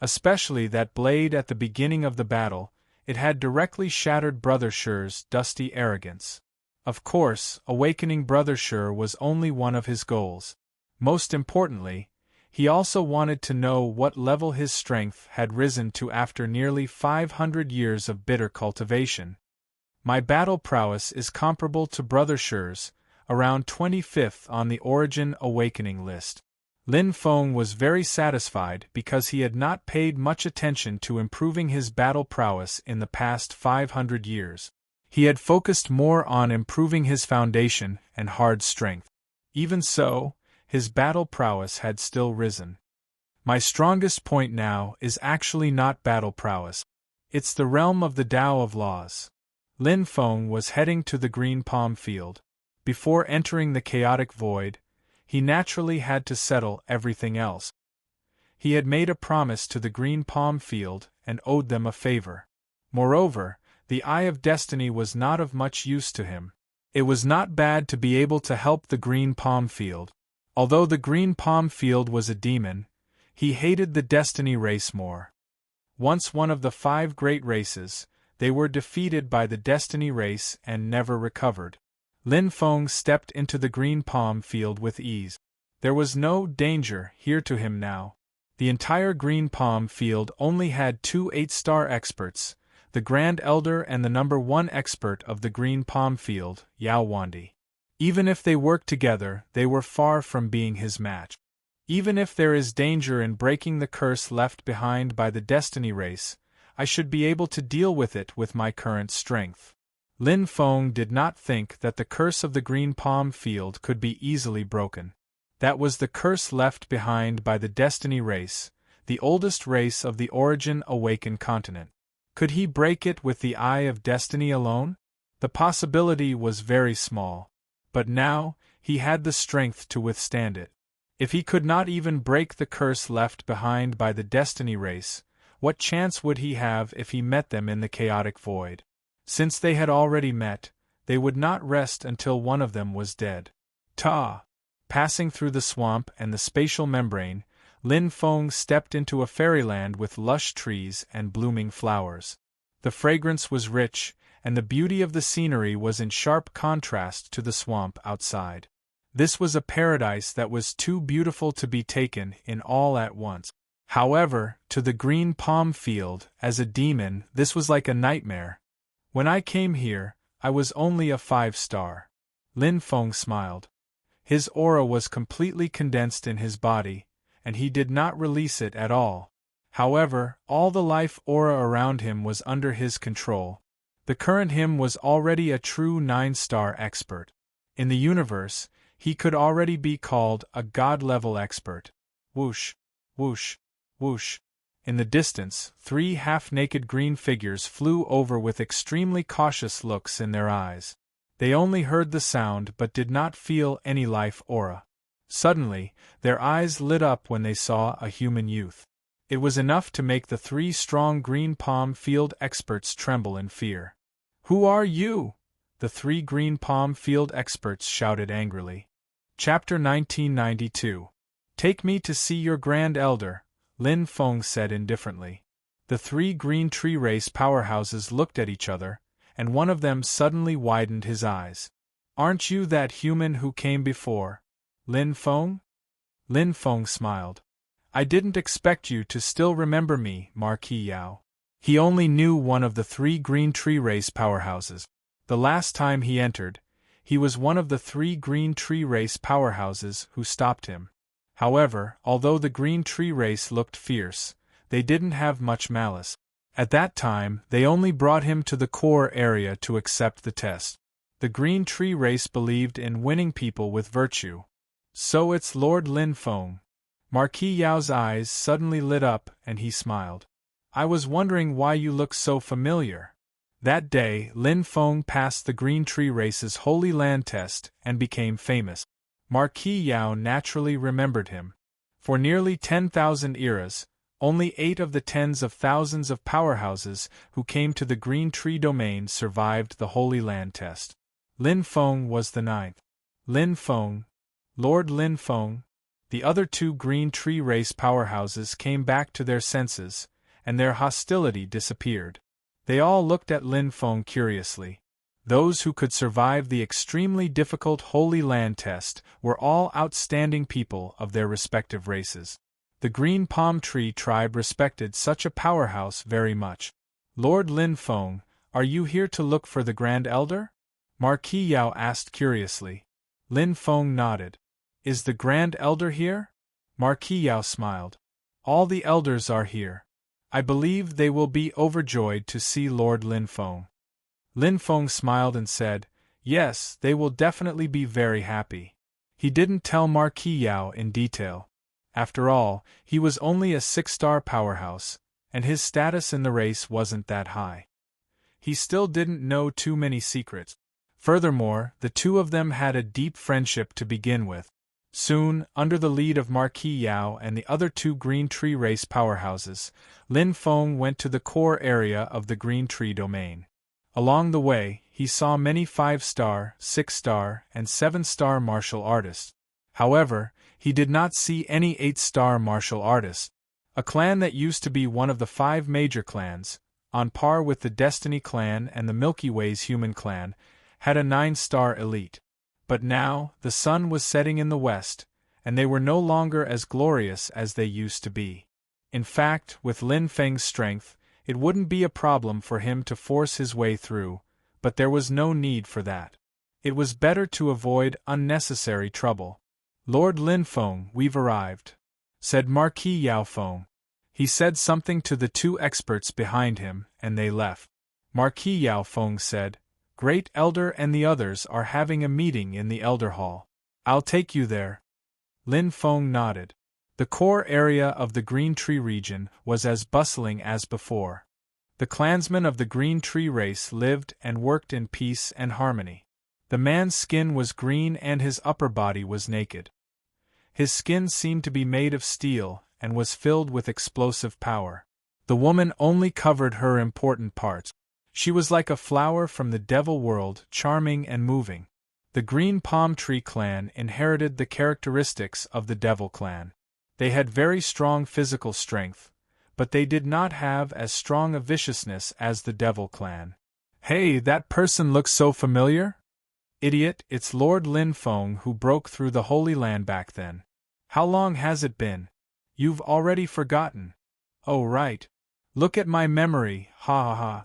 Especially that blade at the beginning of the battle, it had directly shattered Brother Shi's dusty arrogance. Of course, awakening Brother Shi was only one of his goals. Most importantly, he also wanted to know what level his strength had risen to after nearly 500 years of bitter cultivation. My battle prowess is comparable to Brother Shi's, around 25th on the Origin Awakening list. Lin Feng was very satisfied because he had not paid much attention to improving his battle prowess in the past 500 years. He had focused more on improving his foundation and hard strength. Even so, his battle prowess had still risen. My strongest point now is actually not battle prowess. It's the realm of the Tao of laws. Lin Feng was heading to the green palm field. Before entering the chaotic void, he naturally had to settle everything else. He had made a promise to the green palm field and owed them a favor. Moreover, the Eye of Destiny was not of much use to him. It was not bad to be able to help the green palm field. Although the green palm field was a demon, he hated the Destiny race more. Once one of the 5 great races, they were defeated by the Destiny race and never recovered. Lin Feng stepped into the green palm field with ease. There was no danger here to him now. The entire green palm field only had 2 8-star experts, the Grand Elder and the number 1 expert of the green palm field, Yao Wandi. Even if they worked together, they were far from being his match. Even if there is danger in breaking the curse left behind by the Destiny race, I should be able to deal with it with my current strength. Lin Feng did not think that the curse of the green palm field could be easily broken. That was the curse left behind by the Destiny race, the oldest race of the Origin Awakened continent. Could he break it with the Eye of Destiny alone? The possibility was very small. But now, he had the strength to withstand it. If he could not even break the curse left behind by the Destiny race, what chance would he have if he met them in the chaotic void? Since they had already met, they would not rest until one of them was dead. Ta! Passing through the swamp and the spatial membrane, Lin Feng stepped into a fairyland with lush trees and blooming flowers. The fragrance was rich, and the beauty of the scenery was in sharp contrast to the swamp outside. This was a paradise that was too beautiful to be taken in all at once. However, to the green palm field, as a demon, this was like a nightmare. When I came here, I was only a 5-star. Lin Feng smiled. His aura was completely condensed in his body, and he did not release it at all. However, all the life aura around him was under his control. The current him was already a true 9-star expert. In the universe, he could already be called a god-level expert. Whoosh, whoosh, whoosh. In the distance, 3 half-naked green figures flew over with extremely cautious looks in their eyes. They only heard the sound but did not feel any life aura. Suddenly, their eyes lit up when they saw a human youth. It was enough to make the 3 strong green palm field experts tremble in fear. "Who are you?" the 3 green palm field experts shouted angrily. Chapter 1992. Take me to see your Grand Elder, Lin Feng said indifferently. The 3 green tree race powerhouses looked at each other, and one of them suddenly widened his eyes. "Aren't you that human who came before, Lin Feng?" Lin Feng smiled. "I didn't expect you to still remember me, Marquis Yao." He only knew one of the 3 green tree race powerhouses. The last time he entered, he was one of the 3 green tree race powerhouses who stopped him. However, although the green tree race looked fierce, they didn't have much malice. At that time, they only brought him to the core area to accept the test. The green tree race believed in winning people with virtue. "So it's Lord Lin Feng." Marquis Yao's eyes suddenly lit up and he smiled. "I was wondering why you look so familiar." That day, Lin Feng passed the green tree race's Holy Land test and became famous. Marquis Yao naturally remembered him. For nearly 10,000 eras, only 8 of the tens of thousands of powerhouses who came to the Green Tree domain survived the Holy Land test. Lin Feng was the 9th. Lin Feng, Lord Lin Feng. The other 2 Green Tree race powerhouses came back to their senses, and their hostility disappeared. They all looked at Lin Feng curiously. Those who could survive the extremely difficult Holy Land test were all outstanding people of their respective races. The Green Palm Tree tribe respected such a powerhouse very much. "Lord Lin Feng, are you here to look for the Grand Elder?" Marquis Yao asked curiously. Lin Feng nodded. "Is the Grand Elder here?" Marquis Yao smiled. All the elders are here. I believe they will be overjoyed to see Lord Lin Feng. Lin Feng smiled and said, yes, they will definitely be very happy. He didn't tell Marquis Yao in detail. After all, he was only a 6-star powerhouse, and his status in the race wasn't that high. He still didn't know too many secrets. Furthermore, the two of them had a deep friendship to begin with. Soon, under the lead of Marquis Yao and the other two Green Tree race powerhouses, Lin Feng went to the core area of the Green Tree domain. Along the way, he saw many 5-star, 6-star, and 7-star martial artists. However, he did not see any 8-star martial artists. A clan that used to be one of the 5 major clans, on par with the Destiny clan and the Milky Way's human clan, had a 9-star elite. But now, the sun was setting in the west, and they were no longer as glorious as they used to be. In fact, with Lin Feng's strength, it wouldn't be a problem for him to force his way through, but there was no need for that. It was better to avoid unnecessary trouble. Lord Lin Feng, we've arrived, said Marquis Yao Feng. He said something to the 2 experts behind him, and they left. Marquis Yao Feng said, Great Elder and the others are having a meeting in the Elder Hall. I'll take you there. Lin Feng nodded. The core area of the Green Tree region was as bustling as before. The clansmen of the Green Tree race lived and worked in peace and harmony. The man's skin was green and his upper body was naked. His skin seemed to be made of steel and was filled with explosive power. The woman only covered her important parts. She was like a flower from the devil world, charming and moving. The Green Palm Tree clan inherited the characteristics of the Devil clan. They had very strong physical strength, but they did not have as strong a viciousness as the Devil clan. Hey, that person looks so familiar? Idiot, it's Lord Lin Feng who broke through the Holy Land back then. How long has it been? You've already forgotten. Oh right. Look at my memory, ha ha ha.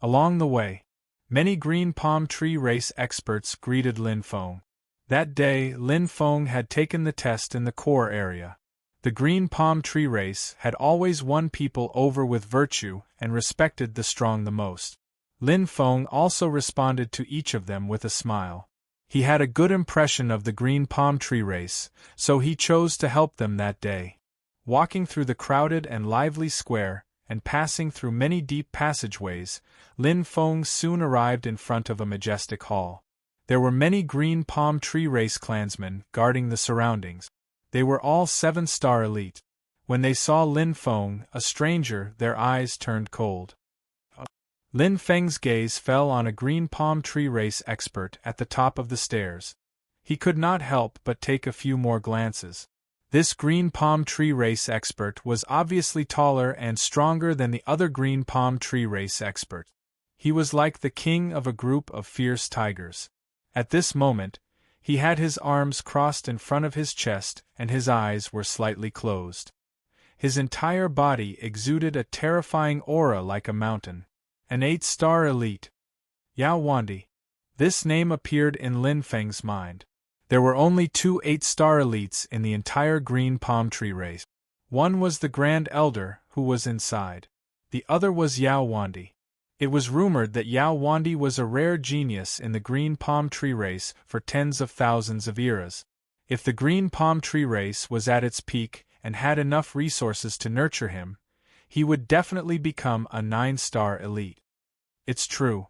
Along the way, many Green Palm Tree race experts greeted Lin Feng. That day, Lin Feng had taken the test in the core area. The Green Palm Tree race had always won people over with virtue and respected the strong the most. Lin Feng also responded to each of them with a smile. He had a good impression of the Green Palm Tree race, so he chose to help them that day. Walking through the crowded and lively square, and passing through many deep passageways, Lin Feng soon arrived in front of a majestic hall. There were many Green Palm Tree race clansmen guarding the surroundings. They were all 7-star elite. When they saw Lin Feng, a stranger, their eyes turned cold. Lin Feng's gaze fell on a Green Palm Tree race expert at the top of the stairs. He could not help but take a few more glances. This Green Palm Tree race expert was obviously taller and stronger than the other Green Palm Tree race expert. He was like the king of a group of fierce tigers. At this moment, he had his arms crossed in front of his chest and his eyes were slightly closed. His entire body exuded a terrifying aura like a mountain. An 8-star elite. Yao Wandi. This name appeared in Lin Feng's mind. There were only 2 8-star elites in the entire Green Palm Tree race. One was the Grand Elder, who was inside. The other was Yao Wandi. It was rumored that Yao Wandi was a rare genius in the Green Palm Tree race for tens of thousands of eras. If the Green Palm Tree race was at its peak and had enough resources to nurture him, he would definitely become a 9-star elite. It's true.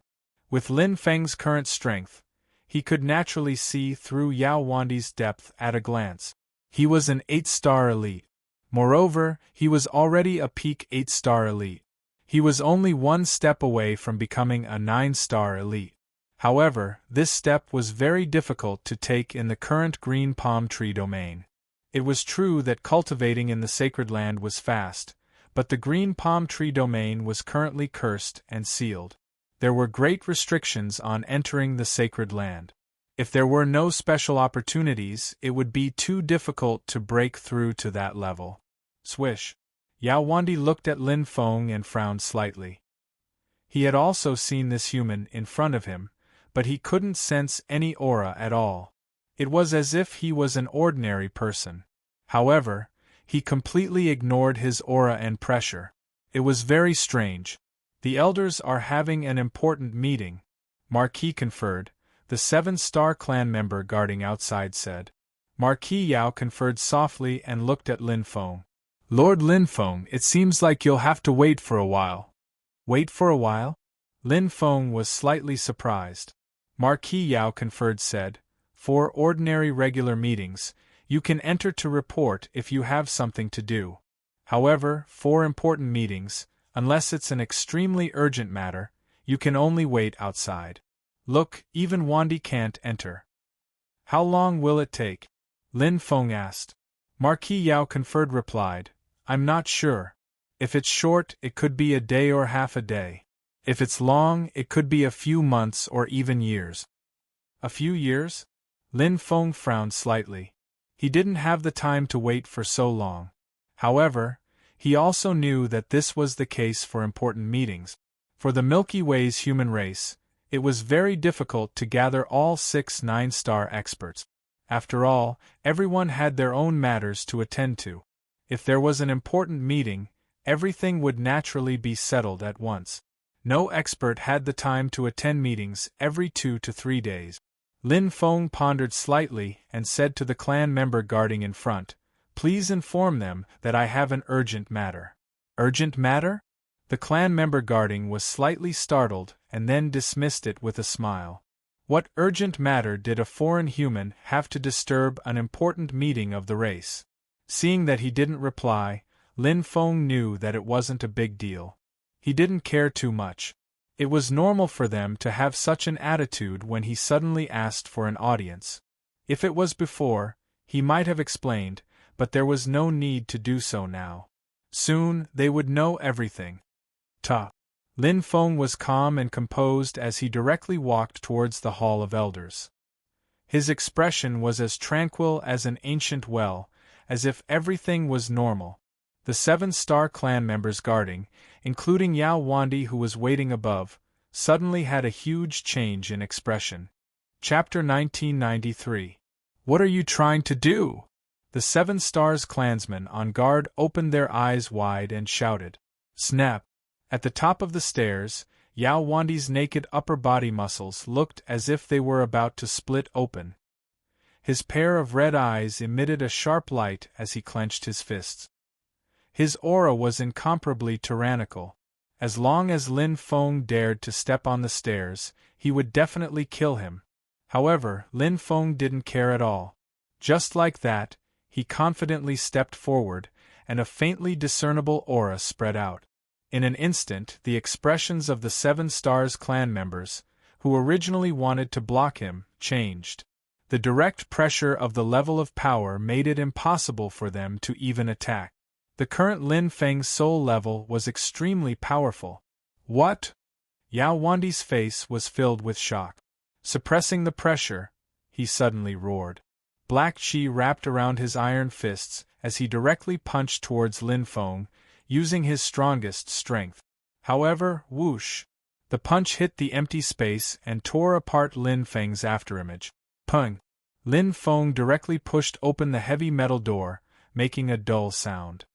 With Lin Feng's current strength, he could naturally see through Yao Wandi's depth at a glance. He was an 8-star elite. Moreover, he was already a peak 8-star elite. He was only one step away from becoming a 9-star elite. However, this step was very difficult to take in the current Green Palm Tree domain. It was true that cultivating in the Sacred Land was fast, but the Green Palm Tree domain was currently cursed and sealed. There were great restrictions on entering the Sacred Land. If there were no special opportunities, it would be too difficult to break through to that level. Swish. Yao Wandi looked at Lin Feng and frowned slightly. He had also seen this human in front of him, but he couldn't sense any aura at all. It was as if he was an ordinary person. However, he completely ignored his aura and pressure. It was very strange. The elders are having an important meeting, Marquis conferred, the 7-star clan member guarding outside said. Marquis Yao conferred softly and looked at Lin Feng. Lord Lin Feng, it seems like you'll have to wait for a while. Wait for a while? Lin Feng was slightly surprised. Marquis Yao conferred said, 4 ordinary regular meetings, you can enter to report if you have something to do. However, 4 important meetings, unless it's an extremely urgent matter, you can only wait outside. Look, even Wandi can't enter. How long will it take? Lin Feng asked. Marquis Yao conferred replied, I'm not sure. If it's short, it could be a day or half a day. If it's long, it could be a few months or even years. A few years? Lin Feng frowned slightly. He didn't have the time to wait for so long. However, he also knew that this was the case for important meetings. For the Milky Way's human race, it was very difficult to gather all 6 9-star experts. After all, everyone had their own matters to attend to. If there was an important meeting, everything would naturally be settled at once. No expert had the time to attend meetings every 2 to 3 days. Lin Feng pondered slightly and said to the clan member guarding in front, Please inform them that I have an urgent matter. Urgent matter? The clan member guarding was slightly startled and then dismissed it with a smile. What urgent matter did a foreign human have to disturb an important meeting of the race? Seeing that he didn't reply, Lin Feng knew that it wasn't a big deal. He didn't care too much. It was normal for them to have such an attitude when he suddenly asked for an audience. If it was before, he might have explained, but there was no need to do so now. Soon, they would know everything. Lin Feng was calm and composed as he directly walked towards the Hall of Elders. His expression was as tranquil as an ancient well, as if everything was normal. The 7-star clan members guarding, including Yao Wandi who was waiting above, suddenly had a huge change in expression. Chapter 1993. What are you trying to do? The 7 Stars clansmen on guard opened their eyes wide and shouted. Snap! At the top of the stairs, Yao Wandi's naked upper body muscles looked as if they were about to split open. His pair of red eyes emitted a sharp light as he clenched his fists. His aura was incomparably tyrannical. As long as Lin Feng dared to step on the stairs, he would definitely kill him. However, Lin Feng didn't care at all. Just like that, he confidently stepped forward, and a faintly discernible aura spread out. In an instant, the expressions of the 7 Stars clan members, who originally wanted to block him, changed. The direct pressure of the level of power made it impossible for them to even attack. The current Lin Feng's soul level was extremely powerful. What? Yao Wandi's face was filled with shock. Suppressing the pressure, he suddenly roared. Black chi wrapped around his iron fists as he directly punched towards Lin Feng, using his strongest strength. However, whoosh! The punch hit the empty space and tore apart Lin Feng's afterimage. Pung! Lin Feng directly pushed open the heavy metal door, making a dull sound.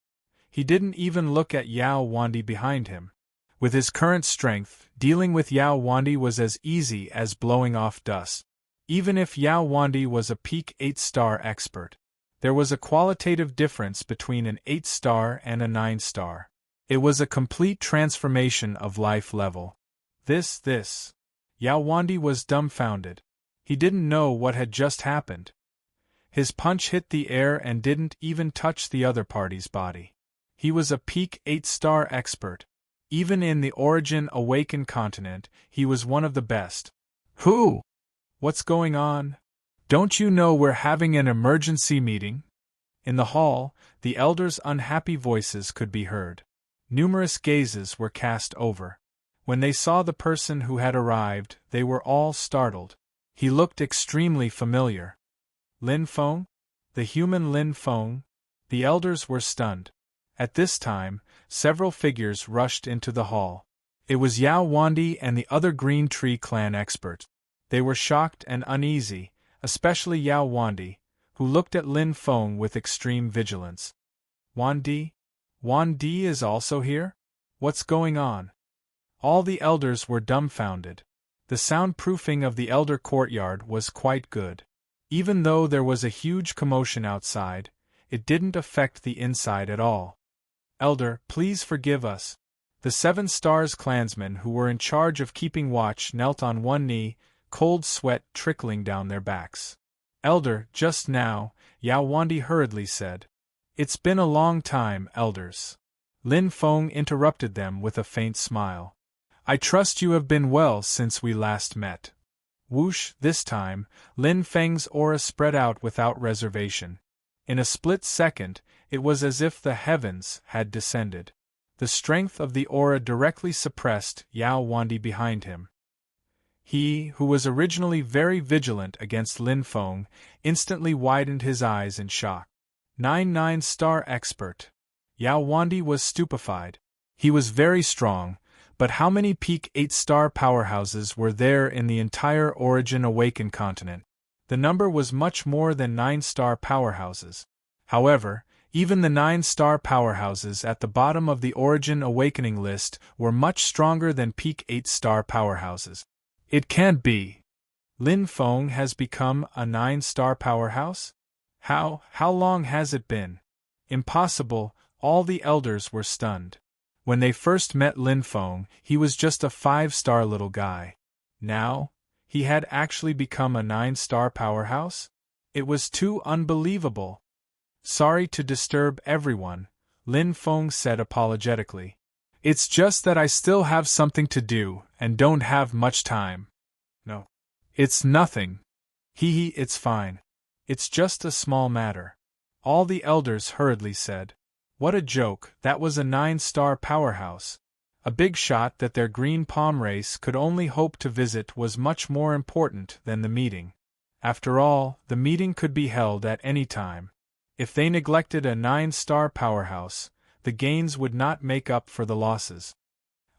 He didn't even look at Yao Wandi behind him. With his current strength, dealing with Yao Wandi was as easy as blowing off dust. Even if Yao Wandi was a peak 8-star expert, there was a qualitative difference between an 8-star and a 9-star. It was a complete transformation of life level. This. Yao Wandi was dumbfounded. He didn't know what had just happened. His punch hit the air and didn't even touch the other party's body. He was a peak 8-star expert. Even in the Origin Awakened continent, he was one of the best. Who? What's going on? Don't you know we're having an emergency meeting? In the hall, the elders' unhappy voices could be heard. Numerous gazes were cast over. When they saw the person who had arrived, they were all startled. He looked extremely familiar. Lin Feng? The human Lin Feng? The elders were stunned. At this time, several figures rushed into the hall. It was Yao Wandi and the other Green Tree clan experts. They were shocked and uneasy, especially Yao Wandi, who looked at Lin Feng with extreme vigilance. Wan Di? Wan Di is also here? What's going on? All the elders were dumbfounded. The soundproofing of the elder courtyard was quite good. Even though there was a huge commotion outside, it didn't affect the inside at all. Elder, please forgive us. The 7 Stars clansmen who were in charge of keeping watch knelt on one knee, cold sweat trickling down their backs. Elder, just now, Yao Wandi hurriedly said. It's been a long time, elders. Lin Feng interrupted them with a faint smile. I trust you have been well since we last met. Whoosh, this time, Lin Feng's aura spread out without reservation. In a split second, it was as if the heavens had descended. The strength of the aura directly suppressed Yao Wandi behind him. He, who was originally very vigilant against Lin Feng, instantly widened his eyes in shock. 9-star expert. Yao Wandi was stupefied. He was very strong, but how many peak 8-star powerhouses were there in the entire Origin Awakened continent? The number was much more than 9-star powerhouses. However, even the 9-star powerhouses at the bottom of the Origin Awakening list were much stronger than peak 8-star powerhouses. It can't be. Lin Feng has become a 9-star powerhouse? How long has it been? Impossible, all the elders were stunned. When they first met Lin Feng, he was just a 5-star little guy. Now, he had actually become a 9-star powerhouse? It was too unbelievable. Sorry to disturb everyone, Lin Feng said apologetically. It's just that I still have something to do and don't have much time. No. It's nothing. It's fine. It's just a small matter. All the elders hurriedly said. What a joke, that was a 9-star powerhouse. A big shot that their green palm race could only hope to visit was much more important than the meeting. After all, the meeting could be held at any time. If they neglected a 9-star powerhouse, the gains would not make up for the losses.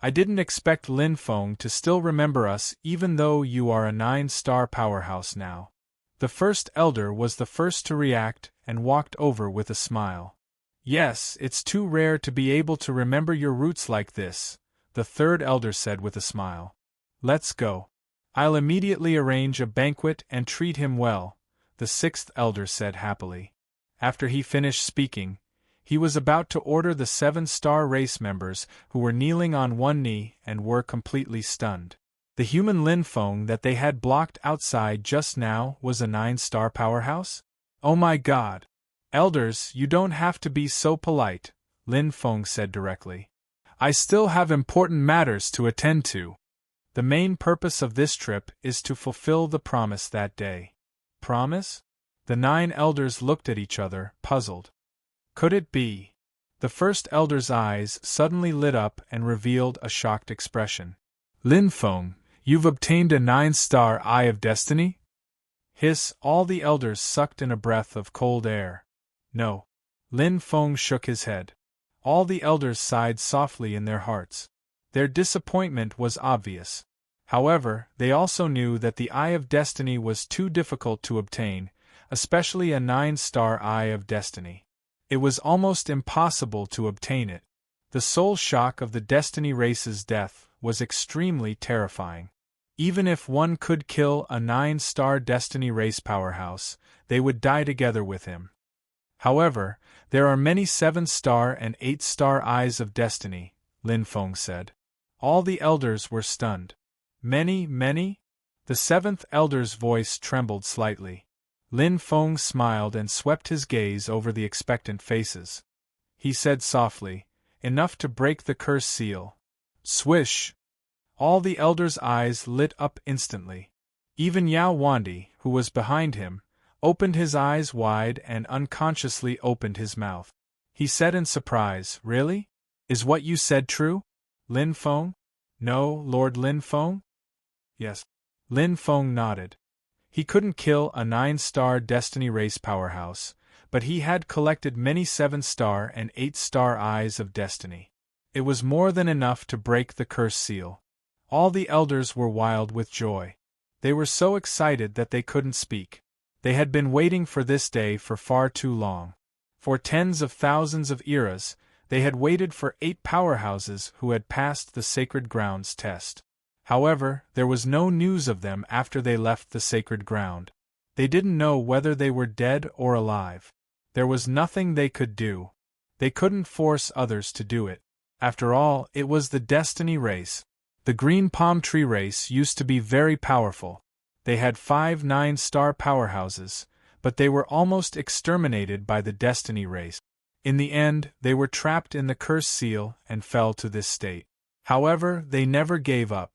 I didn't expect Lin Feng to still remember us even though you are a 9-star powerhouse now. The first elder was the first to react and walked over with a smile. Yes, it's too rare to be able to remember your roots like this, the third elder said with a smile. Let's go. I'll immediately arrange a banquet and treat him well, the 6th elder said happily. After he finished speaking, he was about to order the 7-star race members who were kneeling on one knee and were completely stunned. The human Lin Feng that they had blocked outside just now was a 9-star powerhouse? Oh my god! Elders, you don't have to be so polite, Lin Feng said directly. I still have important matters to attend to. The main purpose of this trip is to fulfill the promise that day. Promise? The 9 elders looked at each other, puzzled. Could it be? The first elder's eyes suddenly lit up and revealed a shocked expression. Lin Feng, you've obtained a 9-star Eye of Destiny? Hiss, all the elders sucked in a breath of cold air. No. Lin Feng shook his head. All the elders sighed softly in their hearts. Their disappointment was obvious. However, they also knew that the Eye of Destiny was too difficult to obtain, especially a 9-star Eye of Destiny. It was almost impossible to obtain it. The sole shock of the Destiny race's death was extremely terrifying. Even if one could kill a 9-star Destiny race powerhouse, they would die together with him. However, there are many 7-star and 8-star Eyes of Destiny, Lin Feng said. All the elders were stunned. Many? The 7th elder's voice trembled slightly. Lin Feng smiled and swept his gaze over the expectant faces. He said softly, enough to break the curse seal. Swish! All the elders' eyes lit up instantly. Even Yao Wandi, who was behind him, opened his eyes wide and unconsciously opened his mouth. He said in surprise, Really? Is what you said true? Lin Feng? No, Lord Lin Feng? Yes. Lin Feng nodded. He couldn't kill a 9-star Destiny race powerhouse, but he had collected many 7-star and 8-star Eyes of Destiny. It was more than enough to break the curse seal. All the elders were wild with joy. They were so excited that they couldn't speak. They had been waiting for this day for far too long. For tens of thousands of eras, they had waited for 8 powerhouses who had passed the sacred ground's test. However, there was no news of them after they left the sacred ground. They didn't know whether they were dead or alive. There was nothing they could do. They couldn't force others to do it. After all, it was the destiny race. The green palm tree race used to be very powerful. They had 5 9-star powerhouses, but they were almost exterminated by the destiny race. In the end, they were trapped in the curse seal and fell to this state. However, they never gave up.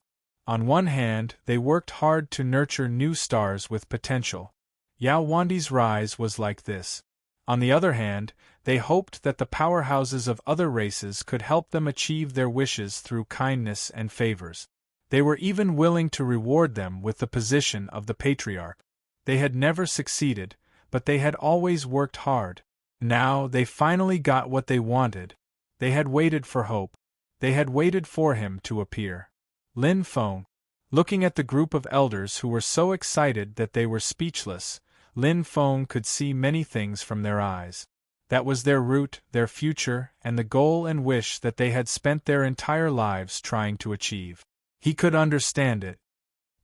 On one hand, they worked hard to nurture new stars with potential. Yao Wandi's rise was like this. On the other hand, they hoped that the powerhouses of other races could help them achieve their wishes through kindness and favors. They were even willing to reward them with the position of the patriarch. They had never succeeded, but they had always worked hard. Now they finally got what they wanted. They had waited for hope. They had waited for him to appear. Lin Feng. Looking at the group of elders who were so excited that they were speechless, Lin Feng could see many things from their eyes. That was their root, their future, and the goal and wish that they had spent their entire lives trying to achieve. He could understand it.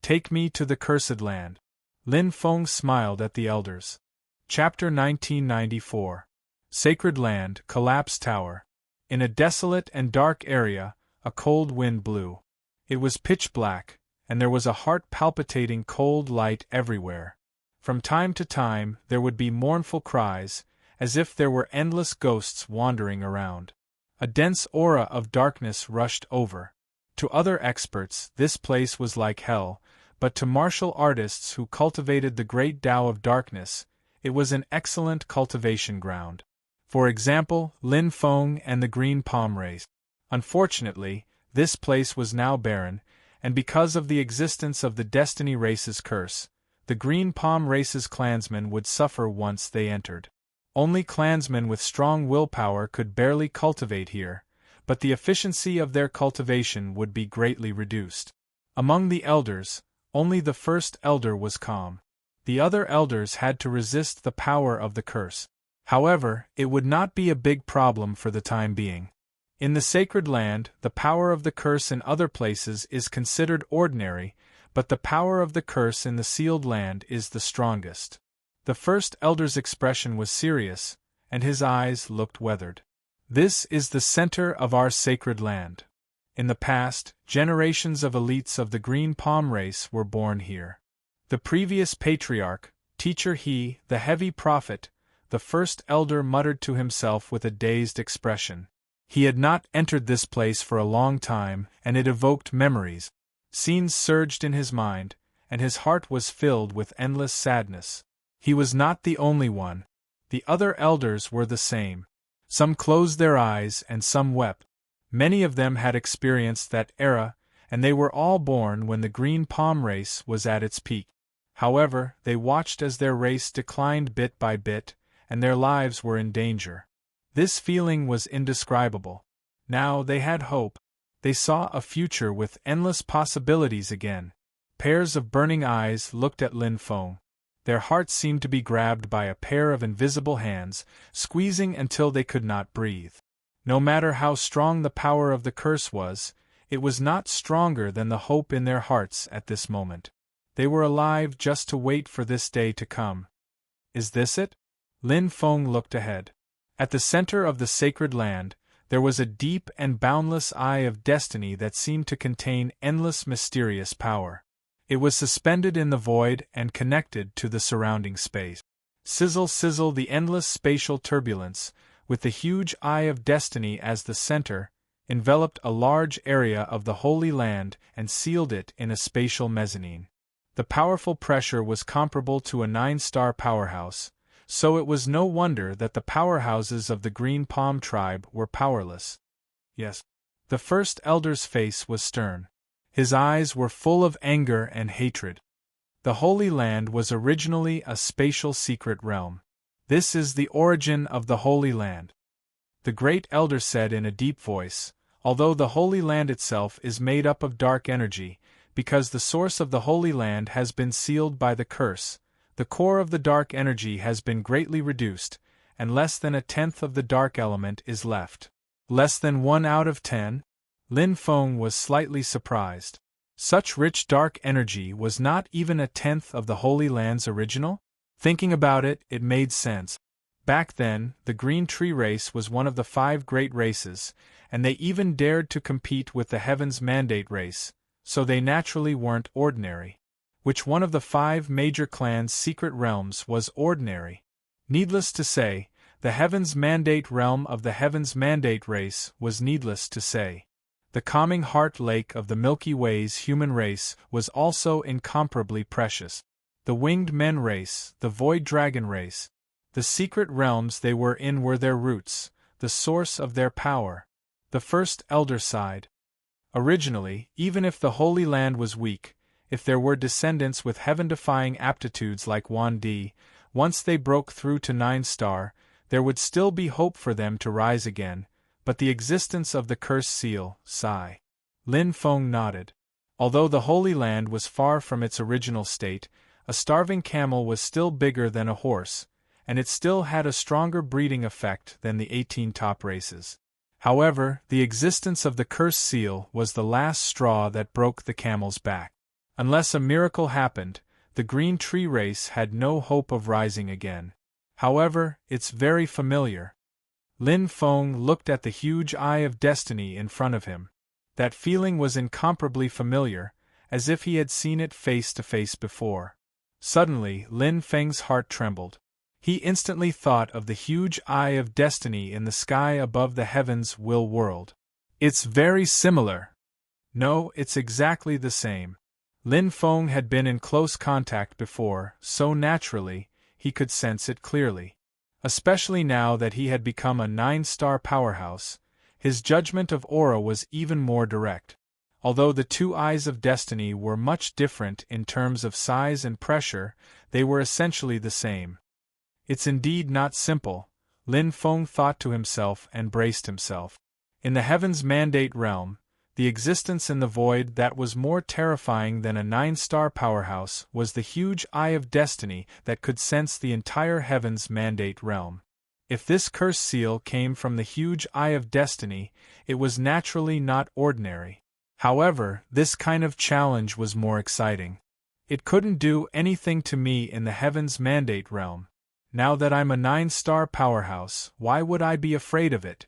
Take me to the cursed land. Lin Feng smiled at the elders. Chapter 1994. Sacred Land, Collapse Tower. In a desolate and dark area, a cold wind blew. It was pitch black, and there was a heart-palpitating cold light everywhere. From time to time, there would be mournful cries, as if there were endless ghosts wandering around. A dense aura of darkness rushed over. To other experts, this place was like hell, but to martial artists who cultivated the great Tao of darkness, it was an excellent cultivation ground. For example, Lin Feng and the Green Palm race. Unfortunately, this place was now barren, and because of the existence of the Destiny race's curse, the Green Palm race's clansmen would suffer once they entered. Only clansmen with strong willpower could barely cultivate here, but the efficiency of their cultivation would be greatly reduced. Among the elders, only the first elder was calm. The other elders had to resist the power of the curse. However, it would not be a big problem for the time being. In the sacred land, the power of the curse in other places is considered ordinary, but the power of the curse in the sealed land is the strongest. The first elder's expression was serious, and his eyes looked weathered. This is the center of our sacred land. In the past, generations of elites of the Green Palm race were born here. The previous patriarch, Teacher He, the heavy prophet, the first elder muttered to himself with a dazed expression. He had not entered this place for a long time, and it evoked memories. Scenes surged in his mind, and his heart was filled with endless sadness. He was not the only one. The other elders were the same. Some closed their eyes and some wept. Many of them had experienced that era, and they were all born when the Green Palm race was at its peak. However, they watched as their race declined bit by bit, and their lives were in danger. This feeling was indescribable. Now they had hope. They saw a future with endless possibilities again. Pairs of burning eyes looked at Lin Feng. Their hearts seemed to be grabbed by a pair of invisible hands, squeezing until they could not breathe. No matter how strong the power of the curse was, it was not stronger than the hope in their hearts at this moment. They were alive just to wait for this day to come. Is this it? Lin Feng looked ahead. At the center of the sacred land, there was a deep and boundless eye of destiny that seemed to contain endless mysterious power. It was suspended in the void and connected to the surrounding space. Sizzle sizzle the endless spatial turbulence, with the huge eye of destiny as the center, enveloped a large area of the Holy Land and sealed it in a spatial mezzanine. The powerful pressure was comparable to a 9-star powerhouse, so it was no wonder that the powerhouses of the Green Palm tribe were powerless. Yes. The first elder's face was stern. His eyes were full of anger and hatred. The Holy Land was originally a spatial secret realm. This is the origin of the Holy Land. The great elder said in a deep voice, although the Holy Land itself is made up of dark energy, because the source of the Holy Land has been sealed by the curse, The core of the dark energy has been greatly reduced, and less than a tenth of the dark element is left. Less than 1 out of 10? Lin Feng was slightly surprised. Such rich dark energy was not even a tenth of the Holy Land's original? Thinking about it, it made sense. Back then, the Green Tree Race was one of the 5 great races, and they even dared to compete with the Heaven's Mandate race, so they naturally weren't ordinary. Which one of the 5 major clans' secret realms was ordinary? Needless to say, the Heaven's Mandate realm of the Heaven's Mandate race was needless to say. The calming heart lake of the Milky Way's human race was also incomparably precious. The Winged Men race, the Void Dragon race. The secret realms they were in were their roots, the source of their power. The first elder sighed. Originally, even if the Holy Land was weak, if there were descendants with heaven-defying aptitudes like Wan Di, once they broke through to 9-star, there would still be hope for them to rise again, but the existence of the cursed seal, sigh. Lin Feng nodded. Although the Holy Land was far from its original state, a starving camel was still bigger than a horse, and it still had a stronger breeding effect than the 18 top races. However, the existence of the cursed seal was the last straw that broke the camel's back. Unless a miracle happened, the Green Tree Race had no hope of rising again. However, it's very familiar. Lin Feng looked at the huge eye of destiny in front of him. That feeling was incomparably familiar, as if he had seen it face to face before. Suddenly, Lin Feng's heart trembled. He instantly thought of the huge eye of destiny in the sky above the heavens' will world. It's very similar. No, it's exactly the same. Lin Feng had been in close contact before, so naturally, he could sense it clearly. Especially now that he had become a 9-star powerhouse, his judgment of aura was even more direct. Although the 2 eyes of destiny were much different in terms of size and pressure, they were essentially the same. It's indeed not simple, Lin Feng thought to himself and braced himself. In the Heaven's Mandate realm, the existence in the void that was more terrifying than a 9-star powerhouse was the huge eye of destiny that could sense the entire Heaven's Mandate realm. If this cursed seal came from the huge eye of destiny, it was naturally not ordinary. However, this kind of challenge was more exciting. It couldn't do anything to me in the Heaven's Mandate realm. Now that I'm a 9-star powerhouse, why would I be afraid of it?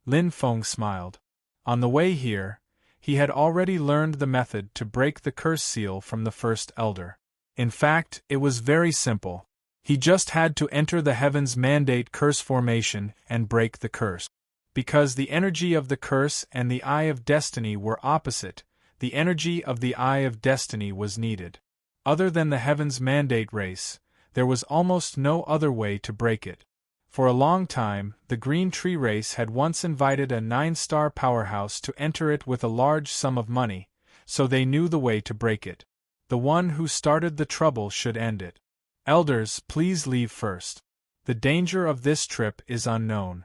Lin Feng smiled. On the way here, he had already learned the method to break the curse seal from the first elder. In fact, it was very simple. He just had to enter the Heaven's Mandate curse formation and break the curse. Because the energy of the curse and the Eye of Destiny were opposite, the energy of the Eye of Destiny was needed. Other than the Heaven's Mandate race, there was almost no other way to break it. For a long time, the Green Tree Race had once invited a 9-star powerhouse to enter it with a large sum of money, so they knew the way to break it. The one who started the trouble should end it. Elders, please leave first. The danger of this trip is unknown.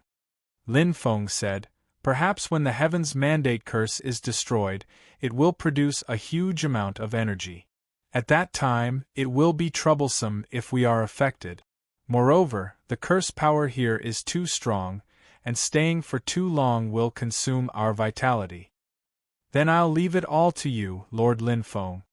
Lin Feng said, perhaps when the Heaven's Mandate curse is destroyed, it will produce a huge amount of energy. At that time, it will be troublesome if we are affected. Moreover, the curse power here is too strong, and staying for too long will consume our vitality. Then I'll leave it all to you, Lord Lin Feng.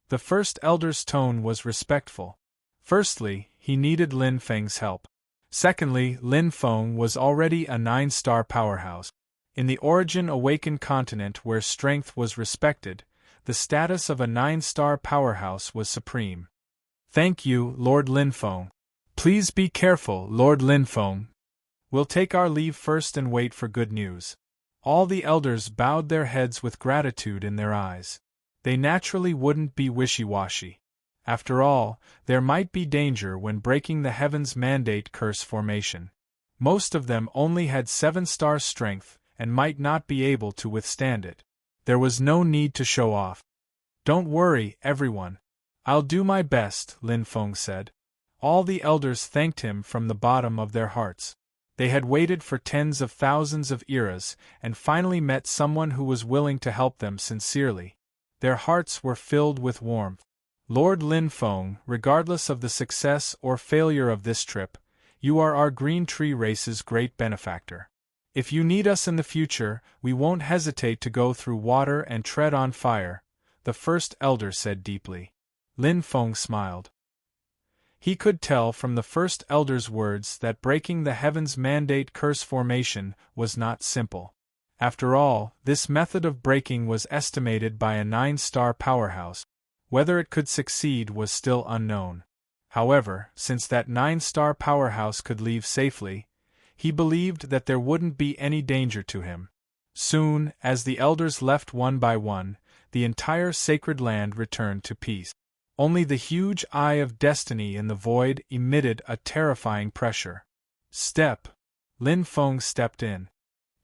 The first elder's tone was respectful. Firstly, he needed Lin Feng's help. Secondly, Lin Feng was already a 9-star powerhouse. In the Origin Awakened continent where strength was respected, the status of a 9-star powerhouse was supreme. Thank you, Lord Lin Feng. Please be careful, Lord Lin Feng. We'll take our leave first and wait for good news. All the elders bowed their heads with gratitude in their eyes. They naturally wouldn't be wishy-washy. After all, there might be danger when breaking the Heaven's Mandate curse formation. Most of them only had 7-star strength and might not be able to withstand it. There was no need to show off. Don't worry, everyone. I'll do my best, Lin Feng said. All the elders thanked him from the bottom of their hearts. They had waited for tens of thousands of eras and finally met someone who was willing to help them sincerely. Their hearts were filled with warmth. Lord Lin Feng, regardless of the success or failure of this trip, you are our green tree race's great benefactor. If you need us in the future, we won't hesitate to go through water and tread on fire, the first elder said deeply. Lin Feng smiled. He could tell from the first elder's words that breaking the heavens mandate curse formation was not simple. After all, this method of breaking was estimated by a 9-star powerhouse. Whether it could succeed was still unknown. However, since that 9-star powerhouse could leave safely, he believed that there wouldn't be any danger to him. Soon, as the elders left one by one, the entire sacred land returned to peace. Only the huge eye of destiny in the void emitted a terrifying pressure. Step. Lin Feng stepped in.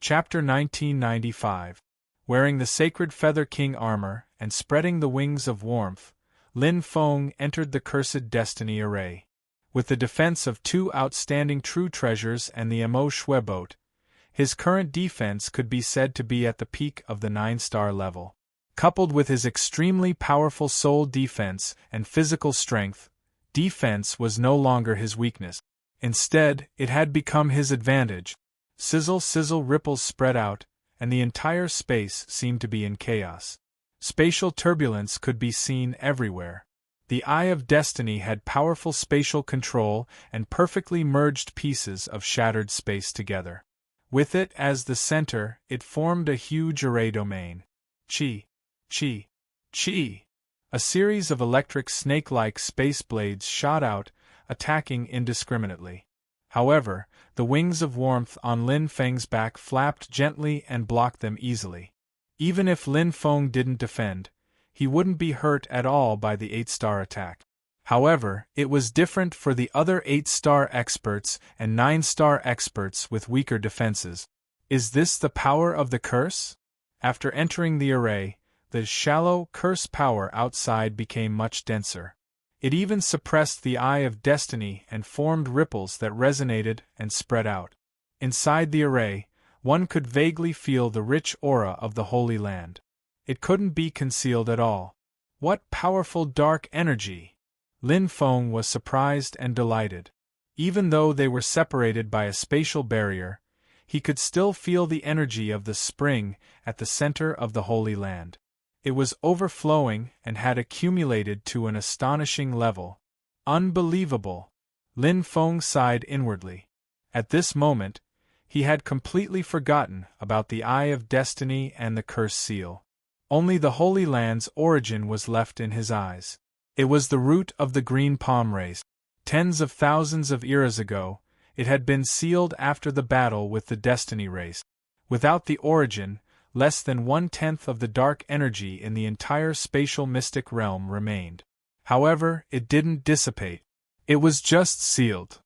Chapter 1995. Wearing the sacred Feather King armor and spreading the wings of warmth, Lin Feng entered the cursed destiny array. With the defense of 2 outstanding true treasures and the Mo Shui boat, his current defense could be said to be at the peak of the 9-star level. Coupled with his extremely powerful soul defense and physical strength, defense was no longer his weakness. Instead, it had become his advantage. Sizzle ripples spread out, and the entire space seemed to be in chaos. Spatial turbulence could be seen everywhere. The Eye of Destiny had powerful spatial control and perfectly merged pieces of shattered space together. With it as the center, it formed a huge array domain. Chi. A series of electric snake-like space blades shot out, attacking indiscriminately. However, the wings of warmth on Lin Feng's back flapped gently and blocked them easily. Even if Lin Feng didn't defend, he wouldn't be hurt at all by the 8-star attack. However, it was different for the other 8-star experts and 9-star experts with weaker defenses. Is this the power of the curse? After entering the array, the shallow curse power outside became much denser. It even suppressed the Eye of Destiny and formed ripples that resonated and spread out. Inside the array, one could vaguely feel the rich aura of the Holy Land. It couldn't be concealed at all. What powerful dark energy! Lin Feng was surprised and delighted. Even though they were separated by a spatial barrier, he could still feel the energy of the spring at the center of the Holy Land. It was overflowing and had accumulated to an astonishing level. Unbelievable! Lin Feng sighed inwardly. At this moment, he had completely forgotten about the Eye of Destiny and the Curse Seal. Only the Holy Land's origin was left in his eyes. It was the root of the Green Palm race. Tens of thousands of eras ago, it had been sealed after the battle with the Destiny race. Without the origin, less than 1/10 of the dark energy in the entire spatial mystic realm remained. However, it didn't dissipate. It was just sealed.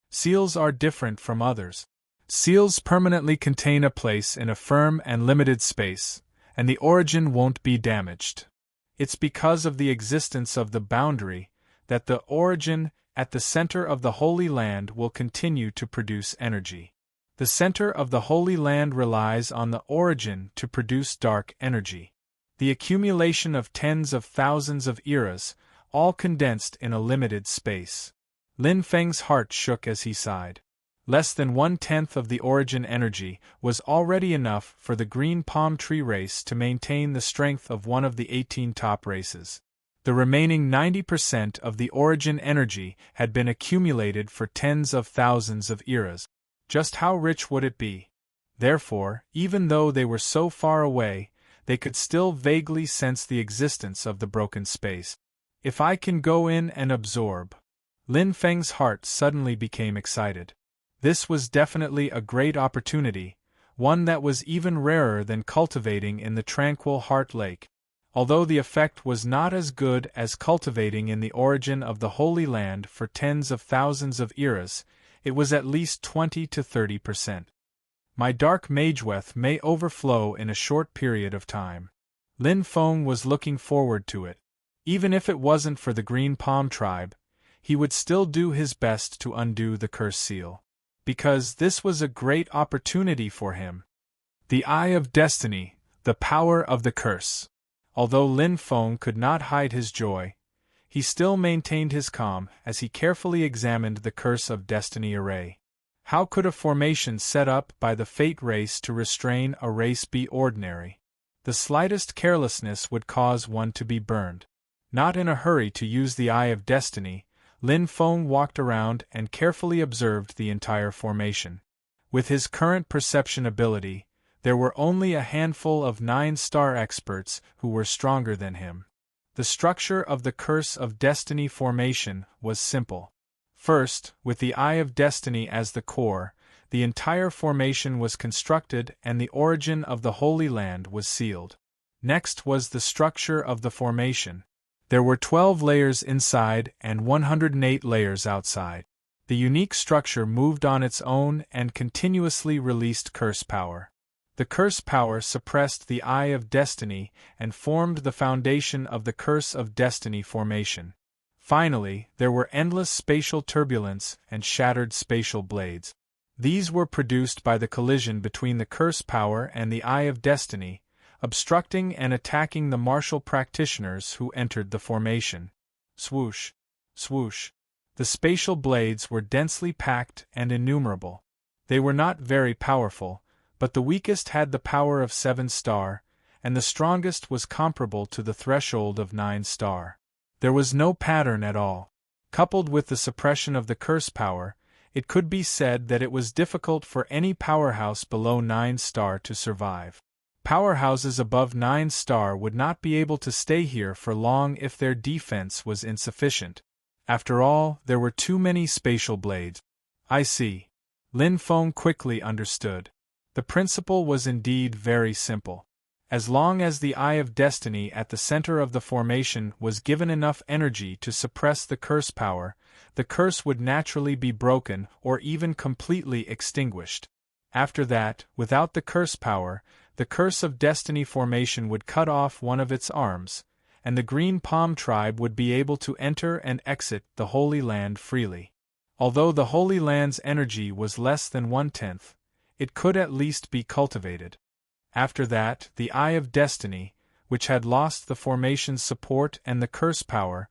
Seals are different from others. Seals permanently contain a place in a firm and limited space, and the origin won't be damaged. It's because of the existence of the boundary that the origin at the center of the Holy Land will continue to produce energy. The center of the Holy Land relies on the origin to produce dark energy. The accumulation of tens of thousands of eras, all condensed in a limited space. Lin Feng's heart shook as he sighed. Less than 1/10 of the origin energy was already enough for the Green Palm Tree race to maintain the strength of one of the 18 top races. The remaining 90% of the origin energy had been accumulated for tens of thousands of eras. Just how rich would it be? Therefore, even though they were so far away, they could still vaguely sense the existence of the broken space. If I can go in and absorb. Lin Feng's heart suddenly became excited. This was definitely a great opportunity, one that was even rarer than cultivating in the tranquil Heart Lake. Although the effect was not as good as cultivating in the origin of the Holy Land for tens of thousands of eras, it was at least 20 to 30%. My dark mageweth may overflow in a short period of time. Lin Feng was looking forward to it. Even if it wasn't for the Green Palm tribe, he would still do his best to undo the curse seal. Because this was a great opportunity for him. The Eye of Destiny, the power of the curse. Although Lin Feng could not hide his joy, he still maintained his calm as he carefully examined the Curse of Destiny array. How could a formation set up by the fate race to restrain a race be ordinary? The slightest carelessness would cause one to be burned. Not in a hurry to use the Eye of Destiny, Lin Feng walked around and carefully observed the entire formation. With his current perception ability, there were only a handful of 9-star experts who were stronger than him. The structure of the Curse of Destiny formation was simple. First, with the Eye of Destiny as the core, the entire formation was constructed and the origin of the Holy Land was sealed. Next was the structure of the formation. There were 12 layers inside and 108 layers outside. The unique structure moved on its own and continuously released curse power. The curse power suppressed the Eye of Destiny and formed the foundation of the Curse of Destiny formation. Finally, there were endless spatial turbulence and shattered spatial blades. These were produced by the collision between the curse power and the Eye of Destiny, obstructing and attacking the martial practitioners who entered the formation. Swoosh! Swoosh! The spatial blades were densely packed and innumerable. They were not very powerful, but the weakest had the power of 7-star, and the strongest was comparable to the threshold of 9-star. There was no pattern at all. Coupled with the suppression of the curse power, it could be said that it was difficult for any powerhouse below 9-star to survive. Powerhouses above 9-star would not be able to stay here for long if their defense was insufficient. After all, there were too many spatial blades. I see. Lin Feng quickly understood. The principle was indeed very simple. As long as the Eye of Destiny at the center of the formation was given enough energy to suppress the curse power, the curse would naturally be broken or even completely extinguished. After that, without the curse power, the Curse of Destiny formation would cut off one of its arms, and the Green Palm tribe would be able to enter and exit the Holy Land freely. Although the Holy Land's energy was less than 1/10, it could at least be cultivated. After that, the Eye of Destiny, which had lost the formation's support and the curse power,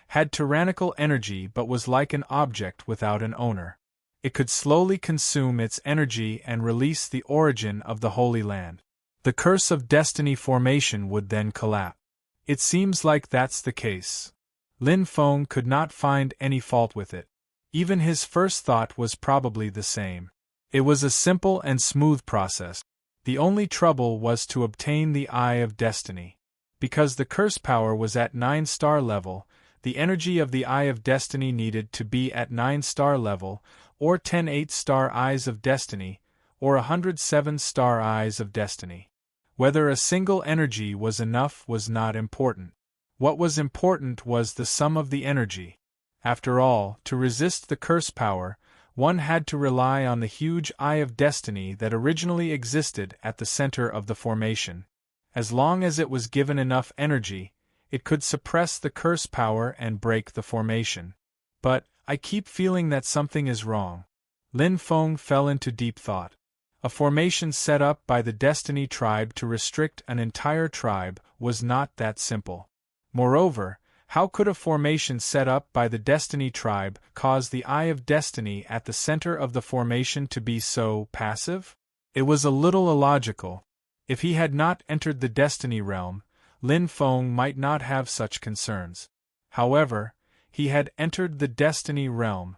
had tyrannical energy but was like an object without an owner. It could slowly consume its energy and release the origin of the Holy Land. The Curse of Destiny formation would then collapse. It seems like that's the case. Lin Feng could not find any fault with it. Even his first thought was probably the same. It was a simple and smooth process. The only trouble was to obtain the Eye of Destiny. Because the curse power was at 9-star level, the energy of the Eye of Destiny needed to be at 9-star level, or 10 8-star Eyes of Destiny, or 107-star Eyes of Destiny. Whether a single energy was enough was not important. What was important was the sum of the energy. After all, to resist the curse power, one had to rely on the huge Eye of Destiny that originally existed at the center of the formation. As long as it was given enough energy, it could suppress the curse power and break the formation. But, I keep feeling that something is wrong. Lin Feng fell into deep thought. A formation set up by the Destiny tribe to restrict an entire tribe was not that simple. Moreover, how could a formation set up by the Destiny tribe cause the Eye of Destiny at the center of the formation to be so passive? It was a little illogical. If he had not entered the Destiny realm, Lin Feng might not have such concerns. However, he had entered the Destiny realm.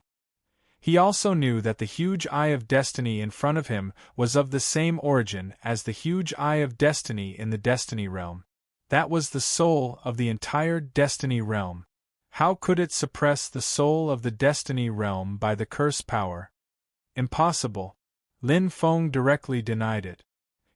He also knew that the huge Eye of Destiny in front of him was of the same origin as the huge Eye of Destiny in the Destiny realm. That was the soul of the entire Destiny realm. How could it suppress the soul of the Destiny realm by the curse power? Impossible. Lin Feng directly denied it.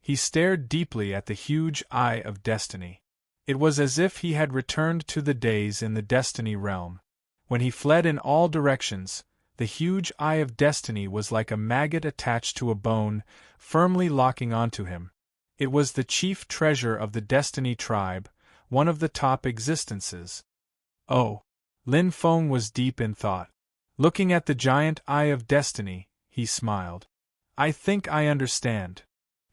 He stared deeply at the huge Eye of Destiny. It was as if he had returned to the days in the Destiny realm. When he fled in all directions, the huge Eye of Destiny was like a maggot attached to a bone, firmly locking onto him. It was the chief treasure of the Destiny tribe, one of the top existences. Oh! Lin Feng was deep in thought. Looking at the giant Eye of Destiny, he smiled. I think I understand.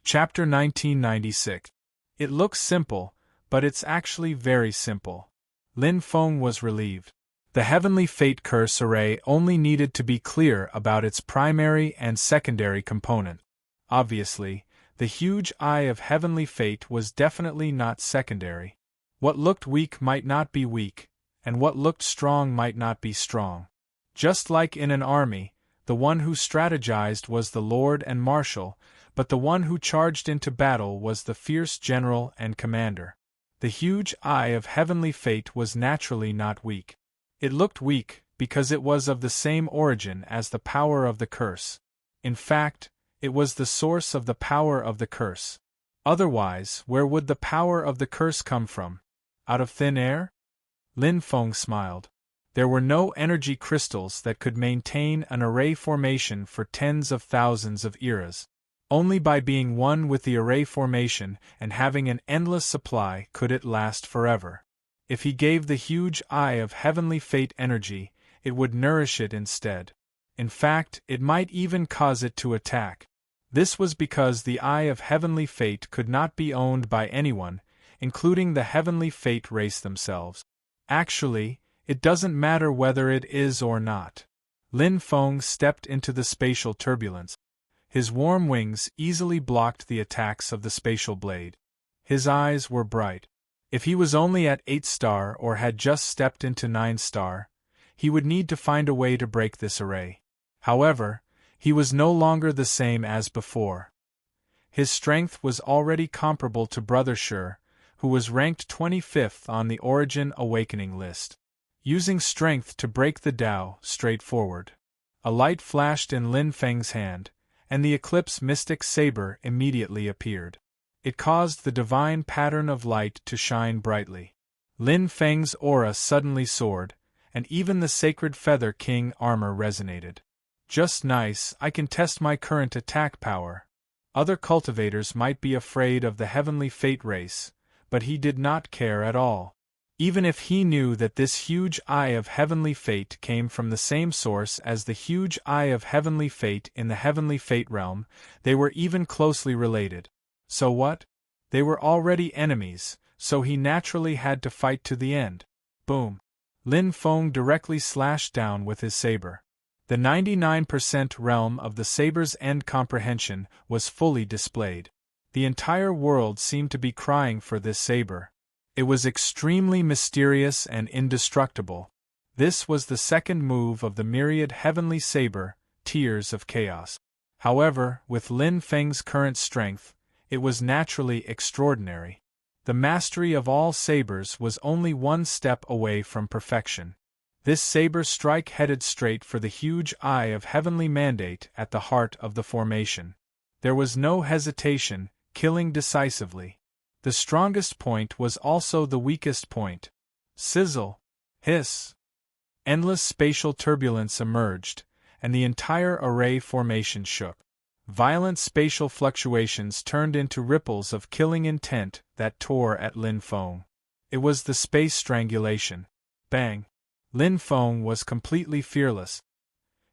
Chapter 1996. It looks simple, but it's actually very simple. Lin Feng was relieved. The Heavenly Fate Curse array only needed to be clear about its primary and secondary component. Obviously, the huge eye of Heavenly Fate was definitely not secondary. What looked weak might not be weak, and what looked strong might not be strong. Just like in an army, the one who strategized was the lord and marshal, but the one who charged into battle was the fierce general and commander. The huge eye of Heavenly Fate was naturally not weak. It looked weak because it was of the same origin as the power of the curse. In fact, it was the source of the power of the curse. Otherwise, where would the power of the curse come from? Out of thin air? Lin Feng smiled. There were no energy crystals that could maintain an array formation for tens of thousands of eras. Only by being one with the array formation and having an endless supply could it last forever. If he gave the huge eye of Heavenly Fate energy, it would nourish it instead. In fact, it might even cause it to attack. This was because the eye of Heavenly Fate could not be owned by anyone, including the Heavenly Fate race themselves. Actually, it doesn't matter whether it is or not. Lin Feng stepped into the spatial turbulence. His warm wings easily blocked the attacks of the spatial blade. His eyes were bright. If he was only at 8-star or had just stepped into 9-star, he would need to find a way to break this array. However, he was no longer the same as before. His strength was already comparable to Brother Shi, who was ranked 25th on the Origin Awakening list. Using strength to break the Tao, straightforward. A light flashed in Lin Feng's hand, and the Eclipse Mystic Saber immediately appeared. It caused the divine pattern of light to shine brightly. Lin Feng's aura suddenly soared, and even the Sacred Feather King armor resonated. Just nice, I can test my current attack power. Other cultivators might be afraid of the Heavenly Fate race, but he did not care at all. Even if he knew that this huge eye of Heavenly Fate came from the same source as the huge eye of Heavenly Fate in the Heavenly Fate realm, they were even closely related. So what? They were already enemies, so he naturally had to fight to the end. Boom! Lin Feng directly slashed down with his saber. The 99% realm of the saber's end comprehension was fully displayed. The entire world seemed to be crying for this saber. It was extremely mysterious and indestructible. This was the second move of the myriad heavenly saber, Tears of Chaos. However, with Lin Feng's current strength, it was naturally extraordinary. The mastery of all sabers was only one step away from perfection. This saber strike headed straight for the huge eye of Heavenly Mandate at the heart of the formation. There was no hesitation, killing decisively. The strongest point was also the weakest point. Sizzle! Hiss! Endless spatial turbulence emerged, and the entire array formation shook. Violent spatial fluctuations turned into ripples of killing intent that tore at Lin Feng. It was the space strangulation. Bang! Lin Feng was completely fearless.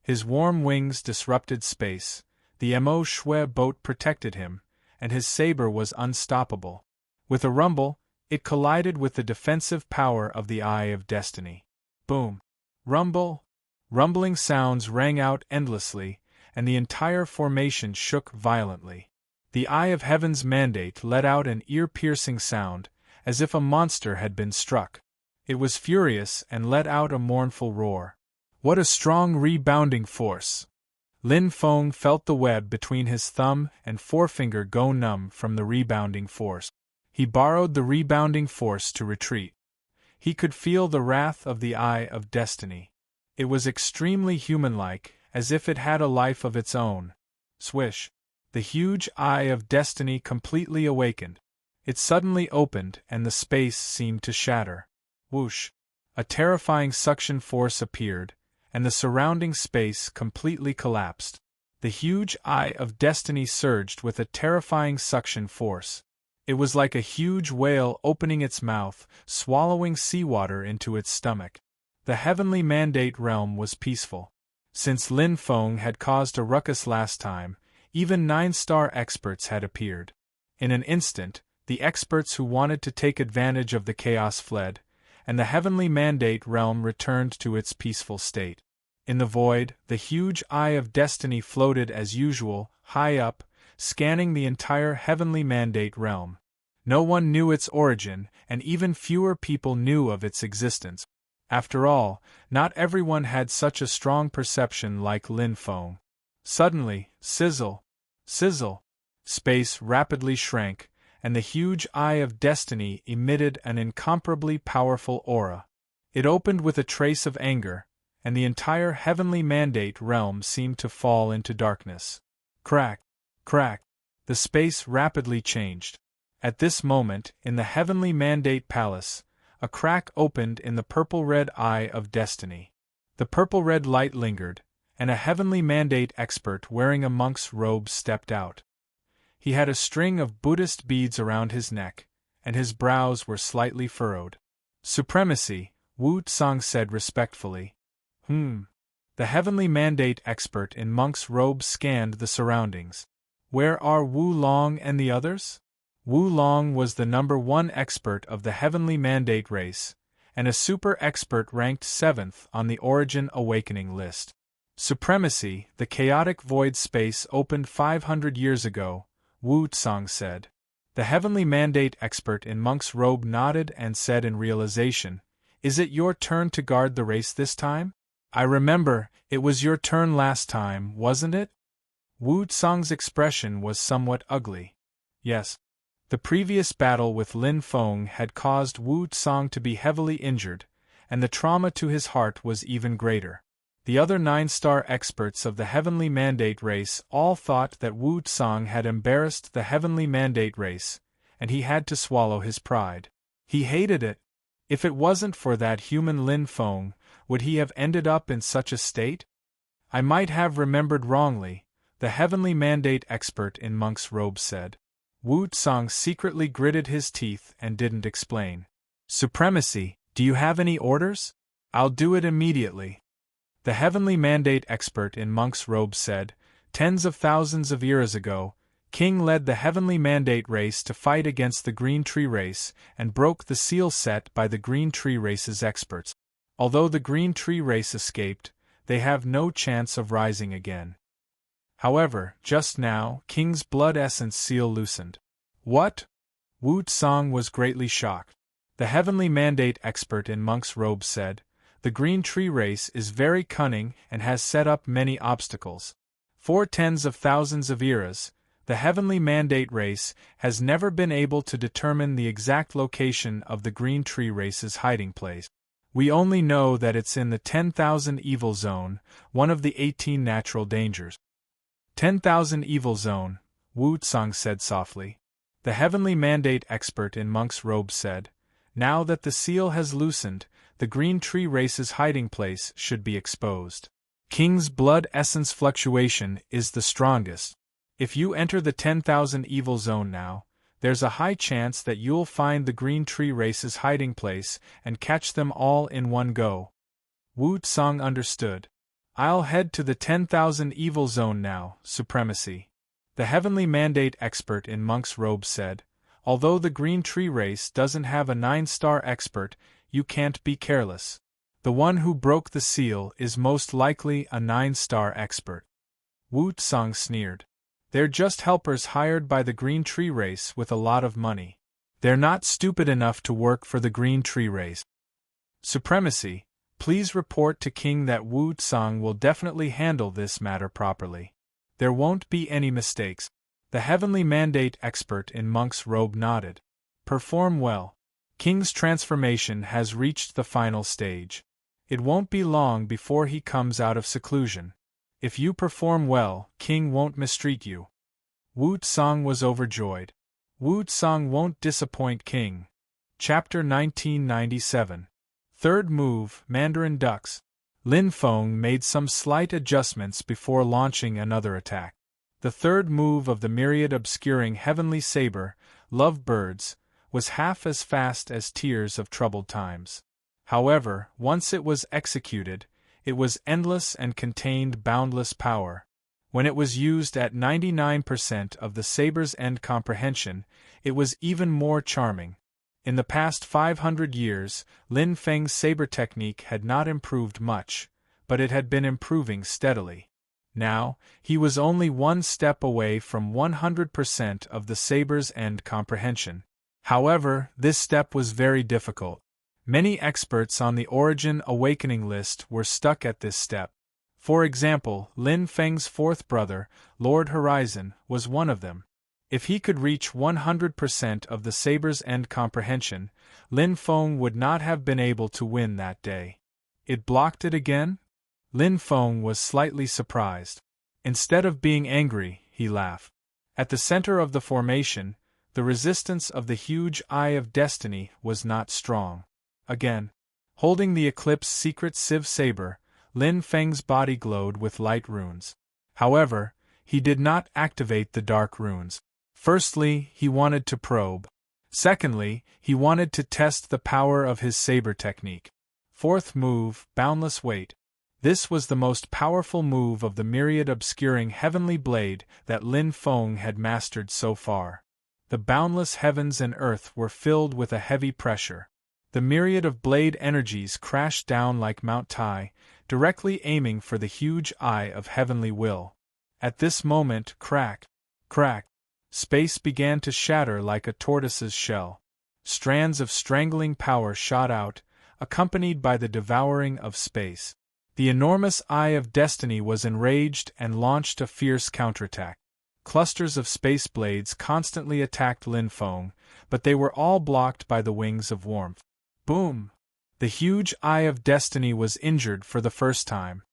His warm wings disrupted space, the Mo Shui boat protected him, and his saber was unstoppable. With a rumble, it collided with the defensive power of the Eye of Destiny. Boom! Rumble! Rumbling sounds rang out endlessly, and the entire formation shook violently. The Eye of Heaven's Mandate let out an ear-piercing sound, as if a monster had been struck. It was furious and let out a mournful roar. What a strong rebounding force! Lin Feng felt the web between his thumb and forefinger go numb from the rebounding force. He borrowed the rebounding force to retreat. He could feel the wrath of the Eye of Destiny. It was extremely human-like, as if it had a life of its own. Swish! The huge Eye of Destiny completely awakened. It suddenly opened and the space seemed to shatter. Whoosh! A terrifying suction force appeared, and the surrounding space completely collapsed. The huge Eye of Destiny surged with a terrifying suction force. It was like a huge whale opening its mouth, swallowing seawater into its stomach. The Heavenly Mandate realm was peaceful. Since Lin Feng had caused a ruckus last time, even 9-star experts had appeared. In an instant, the experts who wanted to take advantage of the chaos fled, and the heavenly mandate realm returned to its peaceful state. In the void, the huge Eye of Destiny floated as usual, high up, scanning the entire heavenly mandate realm. No one knew its origin, and even fewer people knew of its existence. After all, not everyone had such a strong perception like Lin Feng. Suddenly, sizzle, sizzle, space rapidly shrank, and the huge Eye of Destiny emitted an incomparably powerful aura. It opened with a trace of anger, and the entire heavenly mandate realm seemed to fall into darkness. Crack, crack, the space rapidly changed. At this moment, in the heavenly mandate palace, a crack opened in the purple-red Eye of Destiny. The purple-red light lingered, and a heavenly mandate expert wearing a monk's robe stepped out. He had a string of Buddhist beads around his neck, and his brows were slightly furrowed. "Supremacy," Wu Tsang said respectfully. The heavenly mandate expert in monk's robe scanned the surroundings. "Where are Wu Long and the others?" Wu Long was the #1 expert of the heavenly mandate race, and a super expert ranked 7th on the Origin Awakening list. "Supremacy, the chaotic void space opened 500 years ago," Wu Tsang said. The heavenly mandate expert in monk's robe nodded and said in realization, "Is it your turn to guard the race this time? I remember, it was your turn last time, wasn't it?" Wu Tsang's expression was somewhat ugly. Yes. The previous battle with Lin Feng had caused Wu Tsang to be heavily injured, and the trauma to his heart was even greater. The other 9-star experts of the heavenly mandate race all thought that Wu Tsang had embarrassed the heavenly mandate race, and he had to swallow his pride. He hated it. If it wasn't for that human Lin Feng, would he have ended up in such a state? "I might have remembered wrongly," the heavenly mandate expert in monk's robe said. Wu Tsang secretly gritted his teeth and didn't explain. "Supremacy, do you have any orders? I'll do it immediately." The heavenly mandate expert in monk's robe said, "Tens of thousands of years ago, King led the heavenly mandate race to fight against the Green Tree race and broke the seal set by the Green Tree race's experts. Although the Green Tree race escaped, they have no chance of rising again. However, just now, King's blood essence seal loosened." "What?" Wu Tsang was greatly shocked. The heavenly mandate expert in monk's robe said, "The Green Tree race is very cunning and has set up many obstacles. For tens of thousands of eras, the heavenly mandate race has never been able to determine the exact location of the Green Tree race's hiding place. We only know that it's in the 10,000 evil zone, one of the 18 natural dangers." 10,000 evil zone, Wu Tsang said softly. The heavenly mandate expert in monk's robe said, "Now that the seal has loosened, the Green Tree race's hiding place should be exposed. King's blood essence fluctuation is the strongest. If you enter the 10,000 evil zone now, there's a high chance that you'll find the Green Tree race's hiding place and catch them all in one go." Wu Tsang understood. "I'll head to the 10,000 evil zone now, Supremacy." The heavenly mandate expert in monk's robe said, "Although the Green Tree race doesn't have a 9-star expert, you can't be careless. The one who broke the seal is most likely a 9-star expert." Wu Tsang sneered. "They're just helpers hired by the Green Tree race with a lot of money. They're not stupid enough to work for the Green Tree race. Supremacy, please report to King that Wu Tsang will definitely handle this matter properly. There won't be any mistakes." The heavenly mandate expert in monk's robe nodded. "Perform well. King's transformation has reached the final stage. It won't be long before he comes out of seclusion. If you perform well, King won't mistreat you." Wu Tsang was overjoyed. Wu Tsang won't disappoint King. Chapter 1997. Third move, Mandarin Ducks. Lin Feng made some slight adjustments before launching another attack. The third move of the myriad obscuring heavenly saber, Love Birds, was half as fast as Tears of Troubled Times. However, once it was executed, it was endless and contained boundless power. When it was used at 99% of the saber's end comprehension, it was even more charming. In the past 500 years, Lin Feng's saber technique had not improved much, but it had been improving steadily. Now, he was only one step away from 100% of the saber's end comprehension. However, this step was very difficult. Many experts on the Origin Awakening list were stuck at this step. For example, Lin Feng's fourth brother, Lord Horizon, was one of them. If he could reach 100% of the saber's end comprehension, Lin Feng would not have been able to win that day. It blocked it again? Lin Feng was slightly surprised. Instead of being angry, he laughed. At the center of the formation, the resistance of the huge Eye of Destiny was not strong. Again, holding the Eclipse secret Civ saber, Lin Feng's body glowed with light runes. However, he did not activate the dark runes. Firstly, he wanted to probe. Secondly, he wanted to test the power of his saber technique. Fourth move, Boundless Weight. This was the most powerful move of the myriad obscuring heavenly blade that Lin Feng had mastered so far. The boundless heavens and earth were filled with a heavy pressure. The myriad of blade energies crashed down like Mount Tai, directly aiming for the huge eye of heavenly will. At this moment, crack, crack, space began to shatter like a tortoise's shell. Strands of strangling power shot out, accompanied by the devouring of space. The enormous Eye of Destiny was enraged and launched a fierce counterattack. Clusters of space blades constantly attacked Lin Feng, but they were all blocked by the wings of warmth. Boom! The huge Eye of Destiny was injured for the first time.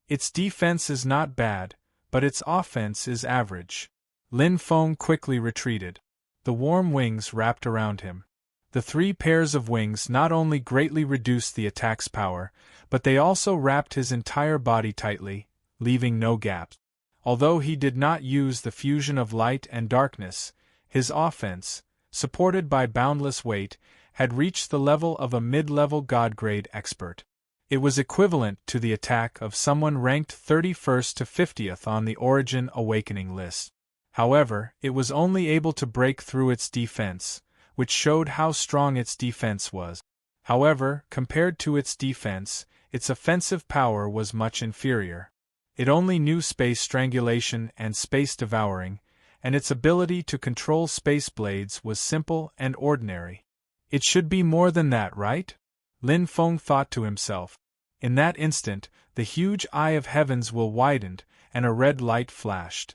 Its defense is not bad, but its offense is average. Lin Feng quickly retreated. The warm wings wrapped around him. The 3 pairs of wings not only greatly reduced the attack's power, but they also wrapped his entire body tightly, leaving no gaps. Although he did not use the fusion of light and darkness, his offense, supported by boundless weight, had reached the level of a mid-level God-grade expert. It was equivalent to the attack of someone ranked 31st to 50th on the Origin Awakening list. However, it was only able to break through its defense, which showed how strong its defense was. However, compared to its defense, its offensive power was much inferior. It only knew space strangulation and space devouring, and its ability to control space blades was simple and ordinary. It should be more than that, right? Lin Feng thought to himself. In that instant, the huge Eye of Heavens will widened, and a red light flashed.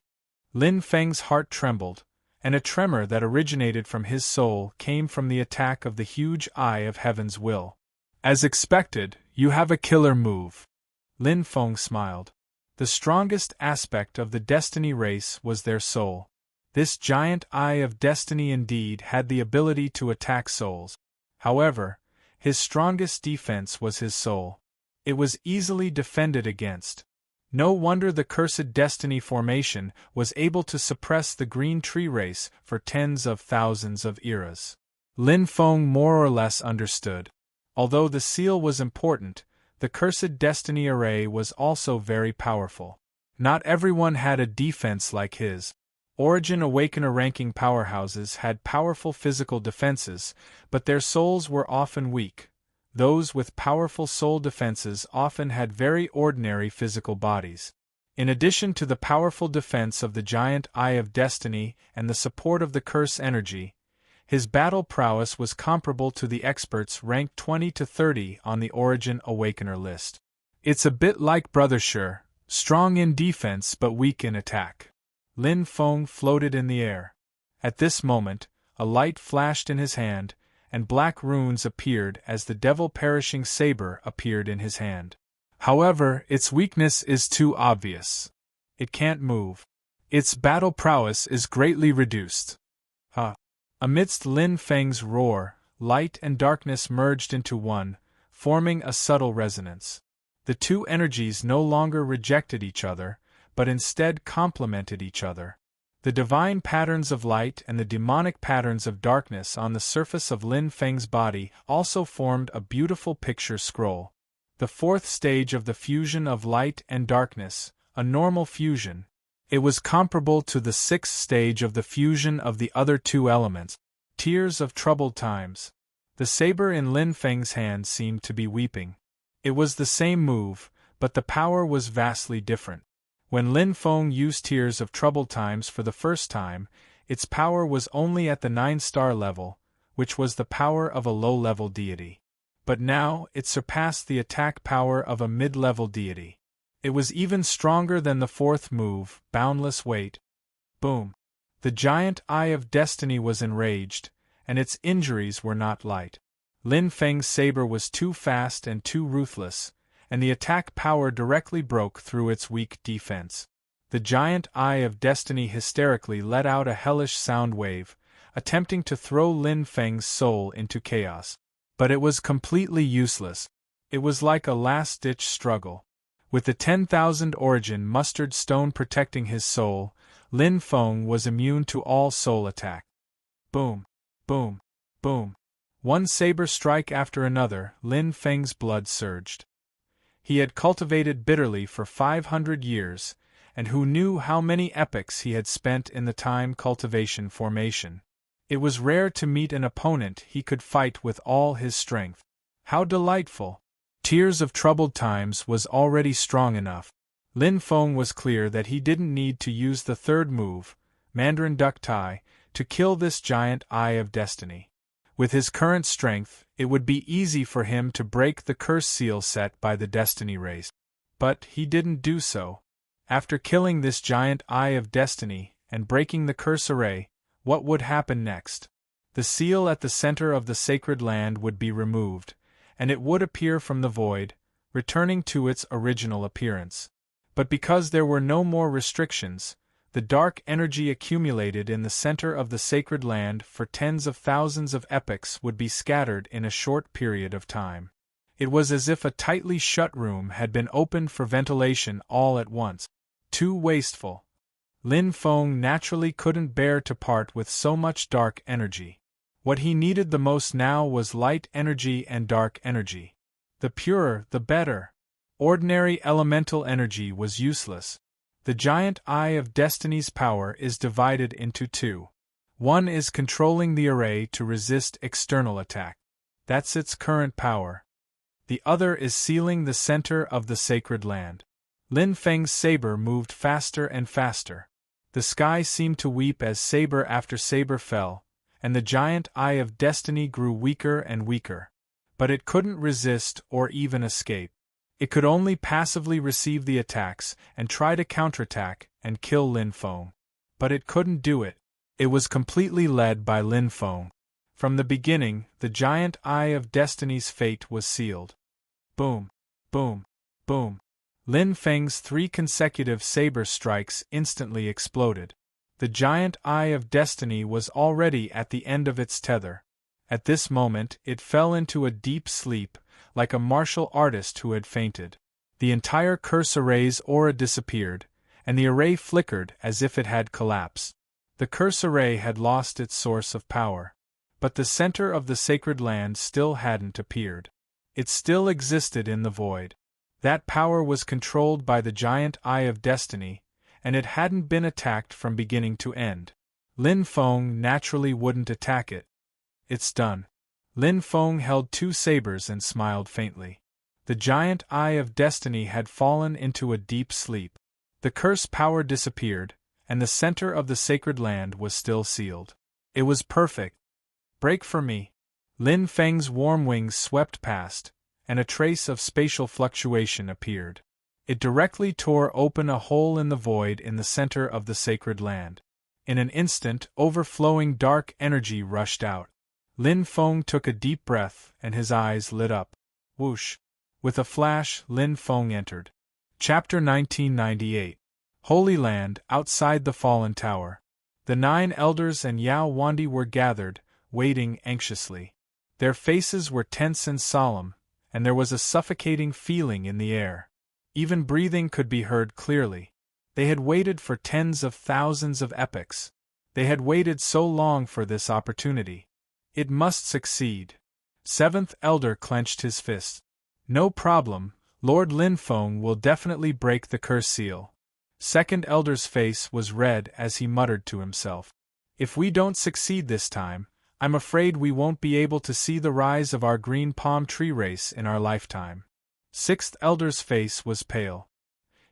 Lin Feng's heart trembled, and a tremor that originated from his soul came from the attack of the huge Eye of Heaven's will. As expected, you have a killer move. Lin Feng smiled. The strongest aspect of the Destiny race was their soul. This giant Eye of Destiny indeed had the ability to attack souls. However, his strongest defense was his soul. It was easily defended against. No wonder the cursed Destiny formation was able to suppress the Green Tree race for tens of thousands of eras. Lin Feng more or less understood. Although the seal was important, the cursed Destiny array was also very powerful. Not everyone had a defense like his. Origin Awakener ranking powerhouses had powerful physical defenses, but their souls were often weak. Those with powerful soul defenses often had very ordinary physical bodies. In addition to the powerful defense of the giant Eye of Destiny and the support of the curse energy, his battle prowess was comparable to the experts ranked 20 to 30 on the Origin Awakener list. It's a bit like Brother Sure, strong in defense but weak in attack. Lin Feng floated in the air. At this moment, a light flashed in his hand, and black runes appeared as the devil-perishing saber appeared in his hand. However, its weakness is too obvious. It can't move. Its battle prowess is greatly reduced. Amidst Lin Feng's roar, light and darkness merged into one, forming a subtle resonance. The two energies no longer rejected each other, but instead complemented each other. The divine patterns of light and the demonic patterns of darkness on the surface of Lin Feng's body also formed a beautiful picture scroll. The fourth stage of the fusion of light and darkness, a normal fusion. It was comparable to the sixth stage of the fusion of the other two elements, tears of troubled times. The saber in Lin Feng's hand seemed to be weeping. It was the same move, but the power was vastly different. When Lin Feng used Tears of Troubled Times for the first time, its power was only at the 9-star level, which was the power of a low-level deity. But now, it surpassed the attack power of a mid-level deity. It was even stronger than the fourth move, Boundless Weight. Boom! The giant Eye of Destiny was enraged, and its injuries were not light. Lin Feng's saber was too fast and too ruthless, and the attack power directly broke through its weak defense. The giant Eye of Destiny hysterically let out a hellish sound wave, attempting to throw Lin Feng's soul into chaos. But it was completely useless. It was like a last-ditch struggle. With the 10,000 origin mustard stone protecting his soul, Lin Feng was immune to all soul attack. Boom! Boom! Boom! One saber strike after another, Lin Feng's blood surged. He had cultivated bitterly for 500 years, and who knew how many epochs he had spent in the time cultivation formation. It was rare to meet an opponent he could fight with all his strength. How delightful! Tears of Troubled Times was already strong enough. Lin Feng was clear that he didn't need to use the third move, Mandarin Duck Tai, to kill this giant Eye of Destiny. With his current strength, it would be easy for him to break the curse seal set by the Destiny Race. But he didn't do so. After killing this giant Eye of Destiny and breaking the curse array, what would happen next? The seal at the center of the sacred land would be removed, and it would appear from the void, returning to its original appearance. But because there were no more restrictions, the dark energy accumulated in the center of the sacred land for tens of thousands of epochs would be scattered in a short period of time. It was as if a tightly shut room had been opened for ventilation all at once. Too wasteful. Lin Feng naturally couldn't bear to part with so much dark energy. What he needed the most now was light energy and dark energy. The purer, the better. Ordinary elemental energy was useless. The giant Eye of Destiny's power is divided into two. One is controlling the array to resist external attack. That's its current power. The other is sealing the center of the sacred land. Lin Feng's saber moved faster and faster. The sky seemed to weep as saber after saber fell, and the giant Eye of Destiny grew weaker and weaker. But it couldn't resist or even escape. It could only passively receive the attacks and try to counterattack and kill Lin Feng. But it couldn't do it. It was completely led by Lin Feng. From the beginning, the giant Eye of Destiny's fate was sealed. Boom! Boom! Boom! Lin Feng's 3 consecutive saber strikes instantly exploded. The giant Eye of Destiny was already at the end of its tether. At this moment, it fell into a deep sleep, like a martial artist who had fainted. The entire curse array's aura disappeared, and the array flickered as if it had collapsed. The curse array had lost its source of power. But the center of the sacred land still hadn't appeared. It still existed in the void. That power was controlled by the giant Eye of Destiny, and it hadn't been attacked from beginning to end. Lin Feng naturally wouldn't attack it. It's done. Lin Feng held 2 sabers and smiled faintly. The giant Eye of Destiny had fallen into a deep sleep. The curse power disappeared, and the center of the sacred land was still sealed. It was perfect. Break for me. Lin Feng's warm wings swept past, and a trace of spatial fluctuation appeared. It directly tore open a hole in the void in the center of the sacred land. In an instant, overflowing dark energy rushed out. Lin Feng took a deep breath, and his eyes lit up. Whoosh! With a flash, Lin Feng entered. Chapter 1998. Holy Land, outside the fallen tower. The 9 elders and Yao Wandi were gathered, waiting anxiously. Their faces were tense and solemn, and there was a suffocating feeling in the air. Even breathing could be heard clearly. They had waited for tens of thousands of epochs. They had waited so long for this opportunity. It must succeed. 7th Elder clenched his fist. No problem, Lord Lin Feng will definitely break the curse seal. 2nd Elder's face was red as he muttered to himself. If we don't succeed this time, I'm afraid we won't be able to see the rise of our green palm tree race in our lifetime. Sixth Elder's face was pale.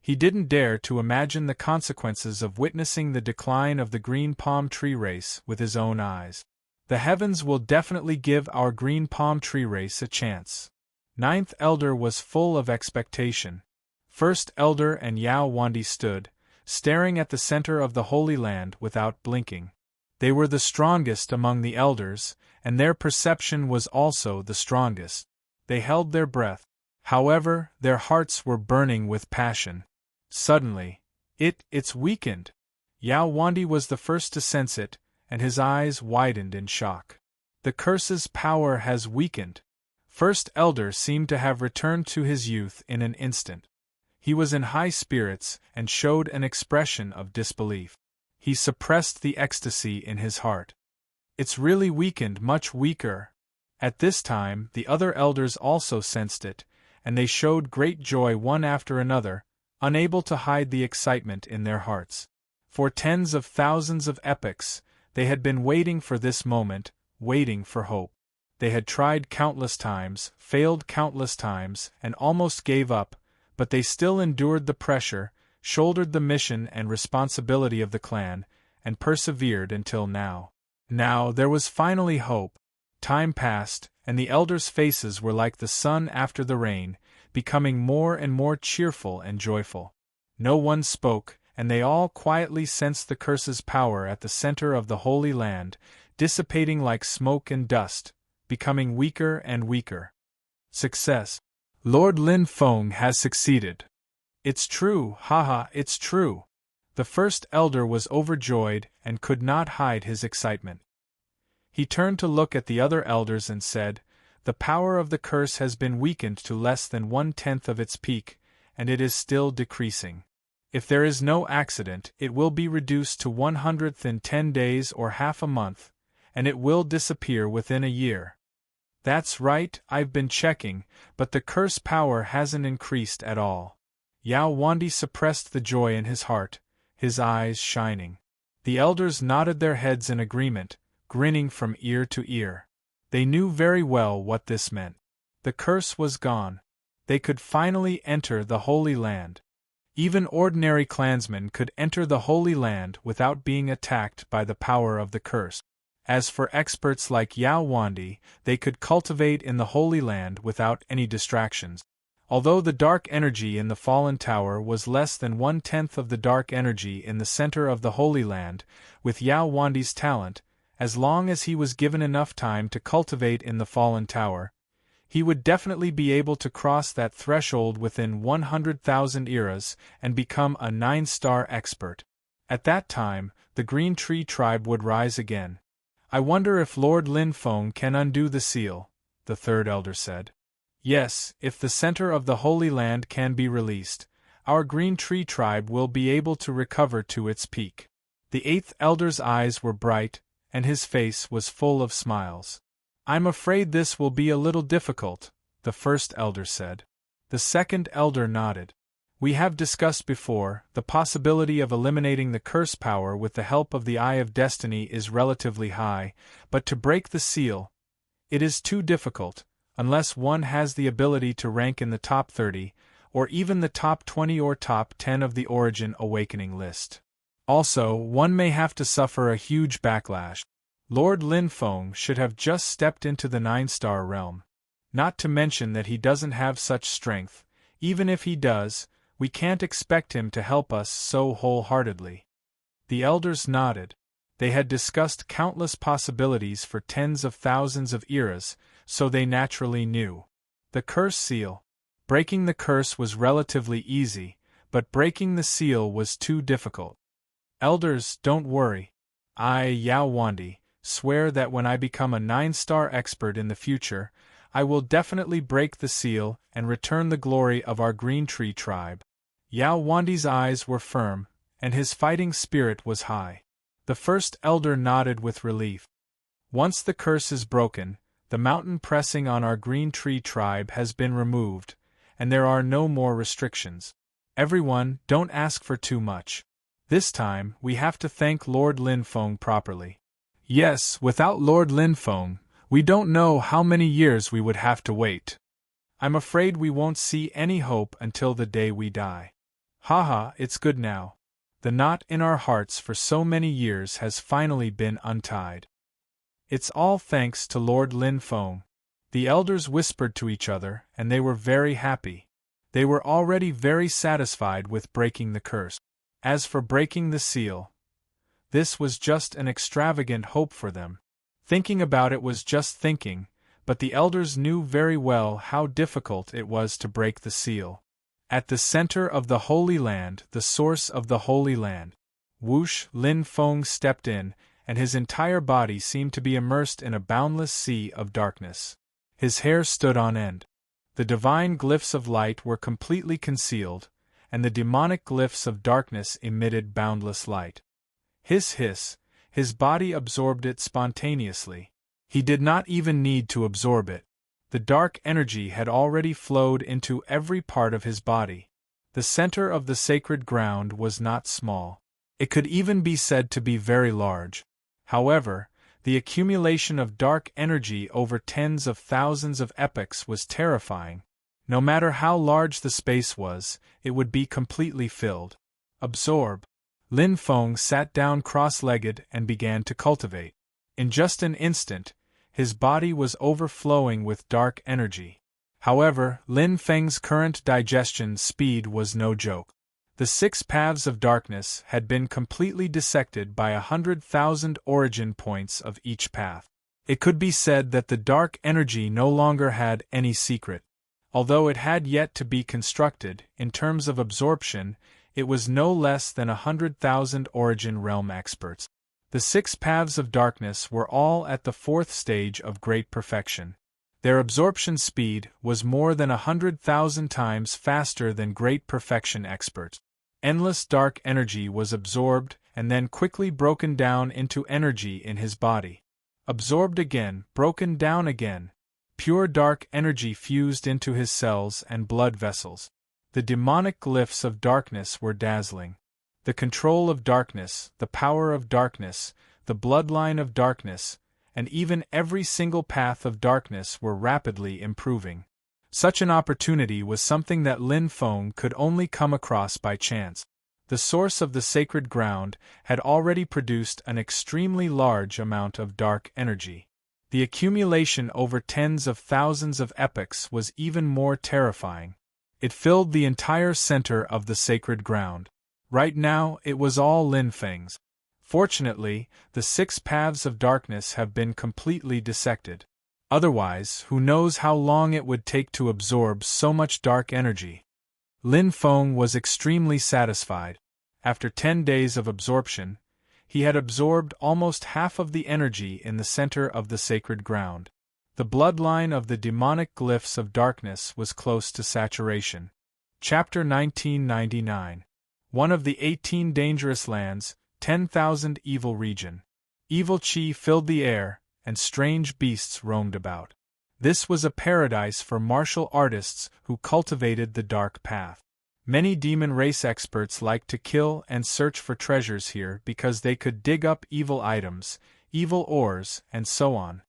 He didn't dare to imagine the consequences of witnessing the decline of the green palm tree race with his own eyes. The heavens will definitely give our green palm tree race a chance. Ninth Elder was full of expectation. First Elder and Yao Wandi stood, staring at the center of the Holy Land without blinking. They were the strongest among the elders, and their perception was also the strongest. They held their breath. However, their hearts were burning with passion. Suddenly, it's weakened. Yao Wandi was the first to sense it, and his eyes widened in shock. The curse's power has weakened. First Elder seemed to have returned to his youth in an instant. He was in high spirits and showed an expression of disbelief. He suppressed the ecstasy in his heart. It's really weakened, much weaker. At this time, the other elders also sensed it, and they showed great joy one after another, unable to hide the excitement in their hearts. For tens of thousands of epochs, they had been waiting for this moment, waiting for hope. They had tried countless times, failed countless times, and almost gave up, but they still endured the pressure, shouldered the mission and responsibility of the clan, and persevered until now. Now there was finally hope. Time passed, and the elders' faces were like the sun after the rain, becoming more and more cheerful and joyful. No one spoke, and they all quietly sensed the curse's power at the center of the Holy Land, dissipating like smoke and dust, becoming weaker and weaker. Success. Lord Lin Feng has succeeded. It's true, haha, it's true. The first elder was overjoyed and could not hide his excitement. He turned to look at the other elders and said, "The power of the curse has been weakened to less than 1/10 of its peak, and it is still decreasing. If there is no accident, it will be reduced to 1/100th in 10 days or half a month, and it will disappear within a year." That's right, I've been checking, but the curse power hasn't increased at all. Yao Wandi suppressed the joy in his heart, his eyes shining. The elders nodded their heads in agreement, grinning from ear to ear. They knew very well what this meant. The curse was gone. They could finally enter the Holy Land. Even ordinary clansmen could enter the Holy Land without being attacked by the power of the curse. As for experts like Yao Wandi, they could cultivate in the Holy Land without any distractions. Although the dark energy in the fallen tower was less than 1/10 of the dark energy in the center of the Holy Land, with Yao Wandi's talent, as long as he was given enough time to cultivate in the fallen tower, he would definitely be able to cross that threshold within 100,000 eras and become a 9-star expert. At that time, the Green Tree tribe would rise again. "I wonder if Lord Lin Feng can undo the seal," the third elder said. "Yes, if the center of the Holy Land can be released, our Green Tree tribe will be able to recover to its peak." The eighth elder's eyes were bright, and his face was full of smiles. "I'm afraid this will be a little difficult," the first elder said. The second elder nodded. "We have discussed before, the possibility of eliminating the curse power with the help of the Eye of Destiny is relatively high, but to break the seal, it is too difficult, unless one has the ability to rank in the top 30, or even the top 20 or top 10 of the Origin Awakening list. Also, one may have to suffer a huge backlash. Lord Lin Feng should have just stepped into the 9-star realm. Not to mention that he doesn't have such strength. Even if he does, we can't expect him to help us so wholeheartedly." The elders nodded. They had discussed countless possibilities for tens of thousands of eras, so they naturally knew. The curse seal. Breaking the curse was relatively easy, but breaking the seal was too difficult. "Elders, don't worry. I, Yao Wandi, swear that when I become a 9-star expert in the future, I will definitely break the seal and return the glory of our Green Tree tribe." Yao Wandi's eyes were firm, and his fighting spirit was high. The first elder nodded with relief. "Once the curse is broken, the mountain pressing on our Green Tree tribe has been removed, and there are no more restrictions. Everyone, don't ask for too much. This time, we have to thank Lord Lin Feng properly." Yes, without Lord Linfeng, we don't know how many years we would have to wait. I'm afraid we won't see any hope until the day we die. Haha, it's good now. The knot in our hearts for so many years has finally been untied. It's all thanks to Lord Linfeng. The elders whispered to each other, and they were very happy. They were already very satisfied with breaking the curse. As for breaking the seal, this was just an extravagant hope for them. Thinking about it was just thinking, but the elders knew very well how difficult it was to break the seal. At the center of the Holy Land, the source of the Holy Land, whoosh, Linfeng stepped in, and his entire body seemed to be immersed in a boundless sea of darkness. His hair stood on end. The divine glyphs of light were completely concealed, and the demonic glyphs of darkness emitted boundless light. Hiss, his body absorbed it spontaneously. He did not even need to absorb it. The dark energy had already flowed into every part of his body. The center of the sacred ground was not small. It could even be said to be very large. However, the accumulation of dark energy over tens of thousands of epochs was terrifying. No matter how large the space was, it would be completely filled. Absorb. Linfeng sat down cross-legged and began to cultivate. In just an instant, his body was overflowing with dark energy. However, Linfeng's current digestion speed was no joke. The 6 paths of darkness had been completely dissected by 100,000 origin points of each path. It could be said that the dark energy no longer had any secret. Although it had yet to be constructed, in terms of absorption, it was no less than 100,000 origin realm experts. The 6 paths of darkness were all at the 4th stage of great perfection. Their absorption speed was more than 100,000 times faster than great perfection experts. Endless dark energy was absorbed and then quickly broken down into energy in his body. Absorbed again, broken down again. Pure dark energy fused into his cells and blood vessels. The demonic glyphs of darkness were dazzling. The control of darkness, the power of darkness, the bloodline of darkness, and even every single path of darkness were rapidly improving. Such an opportunity was something that Linfeng could only come across by chance. The source of the sacred ground had already produced an extremely large amount of dark energy. The accumulation over tens of thousands of epochs was even more terrifying. It filled the entire center of the sacred ground. Right now, it was all Linfeng's. Fortunately, the 6 paths of darkness have been completely dissected. Otherwise, who knows how long it would take to absorb so much dark energy. Linfeng was extremely satisfied. After 10 days of absorption, he had absorbed almost half of the energy in the center of the sacred ground. The bloodline of the demonic glyphs of darkness was close to saturation. Chapter 1999. One of the 18 dangerous lands, 10,000 evil region. Evil chi filled the air, and strange beasts roamed about. This was a paradise for martial artists who cultivated the dark path. Many demon race experts liked to kill and search for treasures here because they could dig up evil items, evil ores, and so on.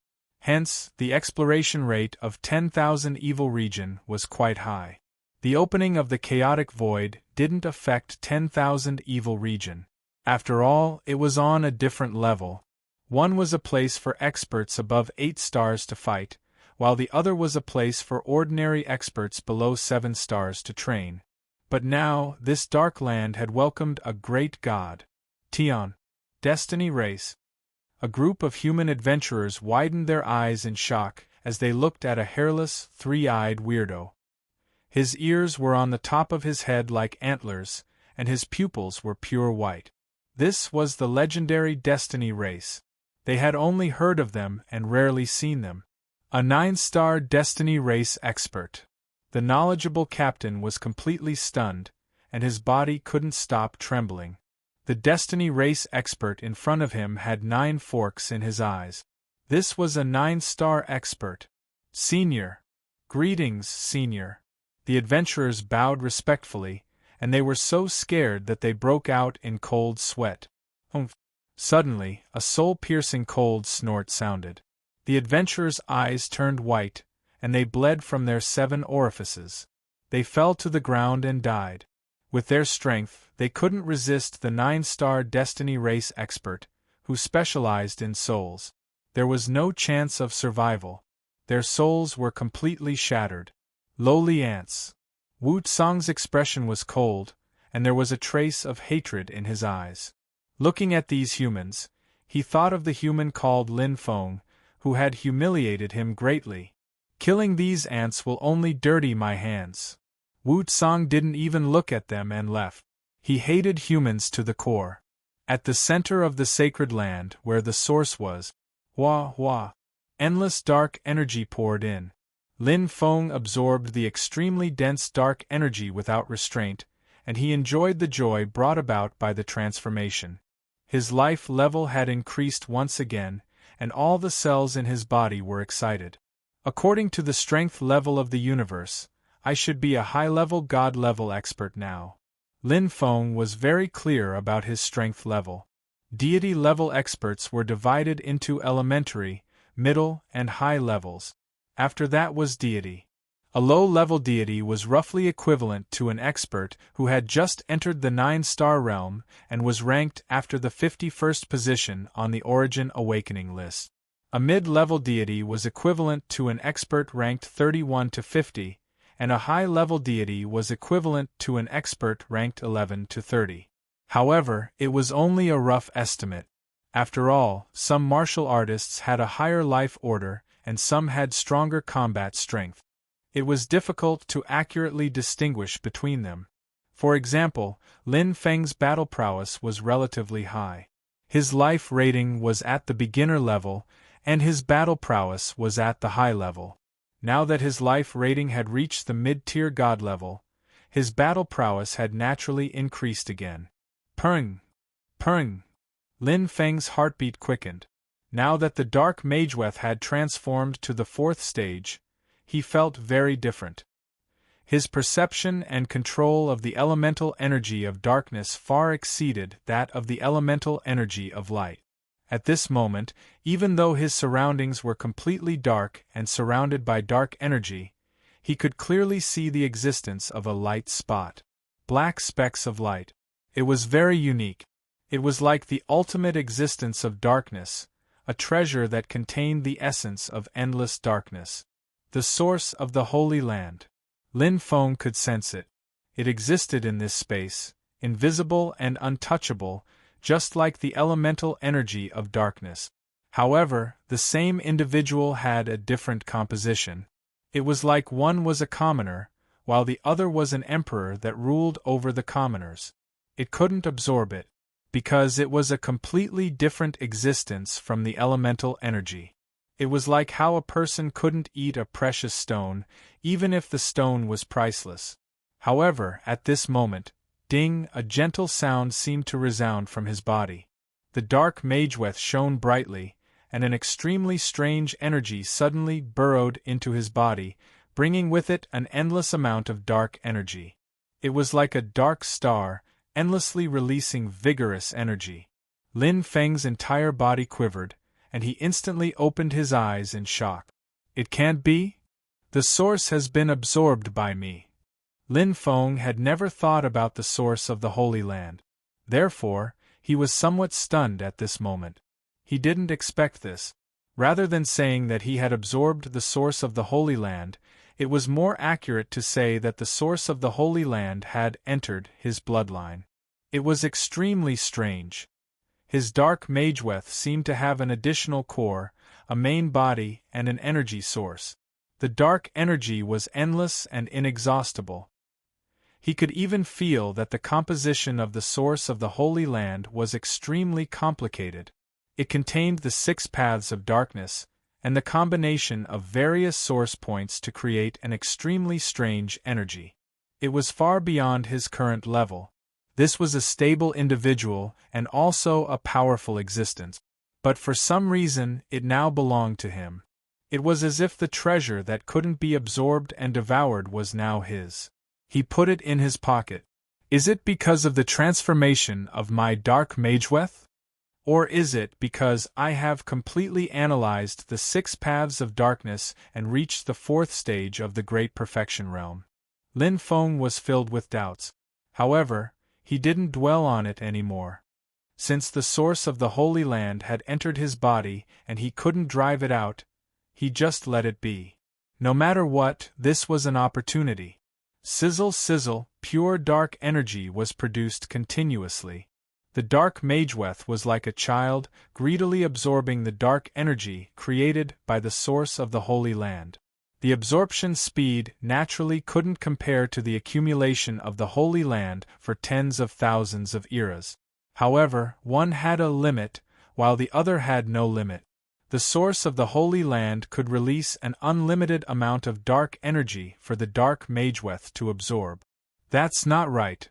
Hence, the exploration rate of 10,000 evil region was quite high. The opening of the chaotic void didn't affect 10,000 evil region. After all, it was on a different level. One was a place for experts above 8 stars to fight, while the other was a place for ordinary experts below 7 stars to train. But now, this dark land had welcomed a great god. Tian. Destiny race. A group of human adventurers widened their eyes in shock as they looked at a hairless, 3-eyed weirdo. His ears were on the top of his head like antlers, and his pupils were pure white. This was the legendary Destiny race. They had only heard of them and rarely seen them. A 9-star Destiny race expert. The knowledgeable captain was completely stunned, and his body couldn't stop trembling. The Destiny race expert in front of him had 9 forks in his eyes. This was a 9-star expert. Senior. Greetings, Senior. The adventurers bowed respectfully, and they were so scared that they broke out in cold sweat. Humph. Suddenly, a soul-piercing cold snort sounded. The adventurers' eyes turned white, and they bled from their 7 orifices. They fell to the ground and died. With their strength, they couldn't resist the 9-star Destiny race expert, who specialized in souls. There was no chance of survival. Their souls were completely shattered. Lowly ants. Wu Tsang's expression was cold, and there was a trace of hatred in his eyes. Looking at these humans, he thought of the human called Lin Feng, who had humiliated him greatly. Killing these ants will only dirty my hands. Wu Tsang didn't even look at them and left. He hated humans to the core. At the center of the sacred land where the source was, endless dark energy poured in. Lin Feng absorbed the extremely dense dark energy without restraint, and he enjoyed the joy brought about by the transformation. His life level had increased once again, and all the cells in his body were excited. According to the strength level of the universe, I should be a high-level God-level expert now. Lin Feng was very clear about his strength level. Deity-level experts were divided into elementary, middle, and high levels. After that was deity. A low-level deity was roughly equivalent to an expert who had just entered the 9-star realm and was ranked after the 51st position on the Origin Awakening list. A mid-level deity was equivalent to an expert ranked 31 to 50, and a high-level deity was equivalent to an expert ranked 11 to 30. However, it was only a rough estimate. After all, some martial artists had a higher life order, and some had stronger combat strength. It was difficult to accurately distinguish between them. For example, Lin Feng's battle prowess was relatively high. His life rating was at the beginner level, and his battle prowess was at the high level. Now that his life rating had reached the mid-tier god level, his battle prowess had naturally increased again. Purring! Purring! Lin Feng's heartbeat quickened. Now that the dark mageweth had transformed to the 4th stage, he felt very different. His perception and control of the elemental energy of darkness far exceeded that of the elemental energy of light. At this moment, even though his surroundings were completely dark and surrounded by dark energy, he could clearly see the existence of a light spot. Black specks of light. It was very unique. It was like the ultimate existence of darkness, a treasure that contained the essence of endless darkness. The source of the Holy Land. Lin Feng could sense it. It existed in this space, invisible and untouchable, just like the elemental energy of darkness. However, the same individual had a different composition. It was like one was a commoner, while the other was an emperor that ruled over the commoners. It couldn't absorb it, because it was a completely different existence from the elemental energy. It was like how a person couldn't eat a precious stone, even if the stone was priceless. However, at this moment, ding, a gentle sound seemed to resound from his body. The dark mageweth shone brightly, and an extremely strange energy suddenly burrowed into his body, bringing with it an endless amount of dark energy. It was like a dark star, endlessly releasing vigorous energy. Lin Feng's entire body quivered, and he instantly opened his eyes in shock. It can't be? The source has been absorbed by me. Lin Feng had never thought about the source of the Holy Land. Therefore, he was somewhat stunned at this moment. He didn't expect this. Rather than saying that he had absorbed the source of the Holy Land, it was more accurate to say that the source of the Holy Land had entered his bloodline. It was extremely strange. His dark mageweth seemed to have an additional core, a main body, and an energy source. The dark energy was endless and inexhaustible. He could even feel that the composition of the source of the Holy Land was extremely complicated. It contained the 6 paths of darkness, and the combination of various source points to create an extremely strange energy. It was far beyond his current level. This was a stable individual and also a powerful existence. But for some reason, it now belonged to him. It was as if the treasure that couldn't be absorbed and devoured was now his. He put it in his pocket. Is it because of the transformation of my dark mageweth? Or is it because I have completely analyzed the 6 paths of darkness and reached the 4th stage of the Great Perfection Realm? Lin Feng was filled with doubts. However, he didn't dwell on it anymore. Since the source of the Holy Land had entered his body and he couldn't drive it out, he just let it be. No matter what, this was an opportunity. Sizzle sizzle, pure dark energy was produced continuously. The dark Mageweth was like a child, greedily absorbing the dark energy created by the source of the Holy Land. The absorption speed naturally couldn't compare to the accumulation of the Holy Land for tens of thousands of eras. However, one had a limit, while the other had no limit. The source of the Holy Land could release an unlimited amount of dark energy for the dark Mageweth to absorb. That's not right.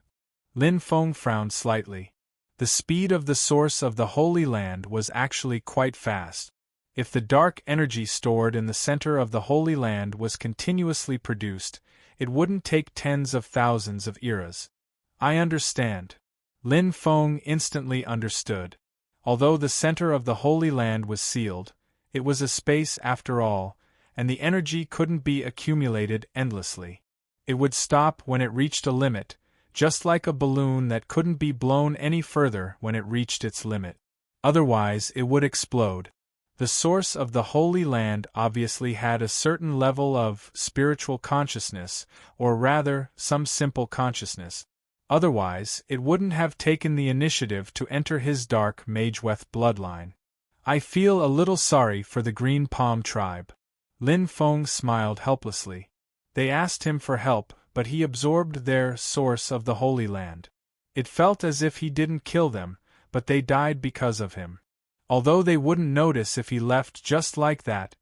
Lin Feng frowned slightly. The speed of the source of the Holy Land was actually quite fast. If the dark energy stored in the center of the Holy Land was continuously produced, it wouldn't take tens of thousands of eras. I understand. Lin Feng instantly understood. Although the center of the Holy Land was sealed, it was a space after all, and the energy couldn't be accumulated endlessly. It would stop when it reached a limit, just like a balloon that couldn't be blown any further when it reached its limit. Otherwise, it would explode. The source of the Holy Land obviously had a certain level of spiritual consciousness, or rather, some simple consciousness. Otherwise, it wouldn't have taken the initiative to enter his dark Mageweth bloodline. I feel a little sorry for the Green Palm tribe. Lin Feng smiled helplessly. They asked him for help, but he absorbed their source of the Holy Land. It felt as if he didn't kill them, but they died because of him. Although they wouldn't notice if he left just like that,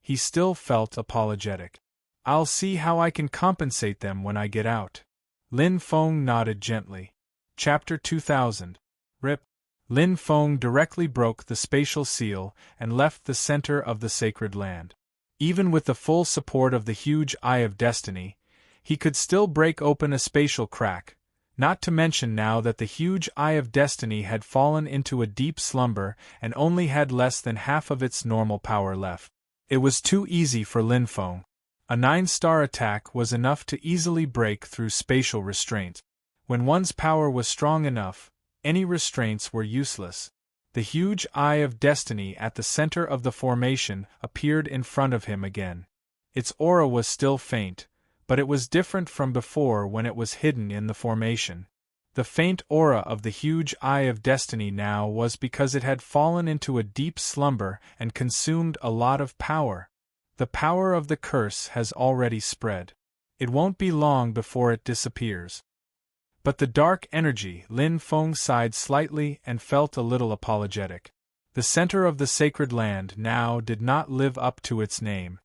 he still felt apologetic. I'll see how I can compensate them when I get out. Lin Feng nodded gently. Chapter 2000. Rip. Lin Feng directly broke the spatial seal and left the center of the sacred land. Even with the full support of the huge Eye of Destiny, he could still break open a spatial crack, not to mention now that the huge Eye of Destiny had fallen into a deep slumber and only had less than half of its normal power left. It was too easy for Lin Feng. A 9-star attack was enough to easily break through spatial restraints. When one's power was strong enough, any restraints were useless. The huge Eye of Destiny at the center of the formation appeared in front of him again. Its aura was still faint, but it was different from before when it was hidden in the formation. The faint aura of the huge Eye of Destiny now was because it had fallen into a deep slumber and consumed a lot of power. The power of the curse has already spread. It won't be long before it disappears. But the dark energy, Lin Feng sighed slightly and felt a little apologetic. The center of the sacred land now did not live up to its name.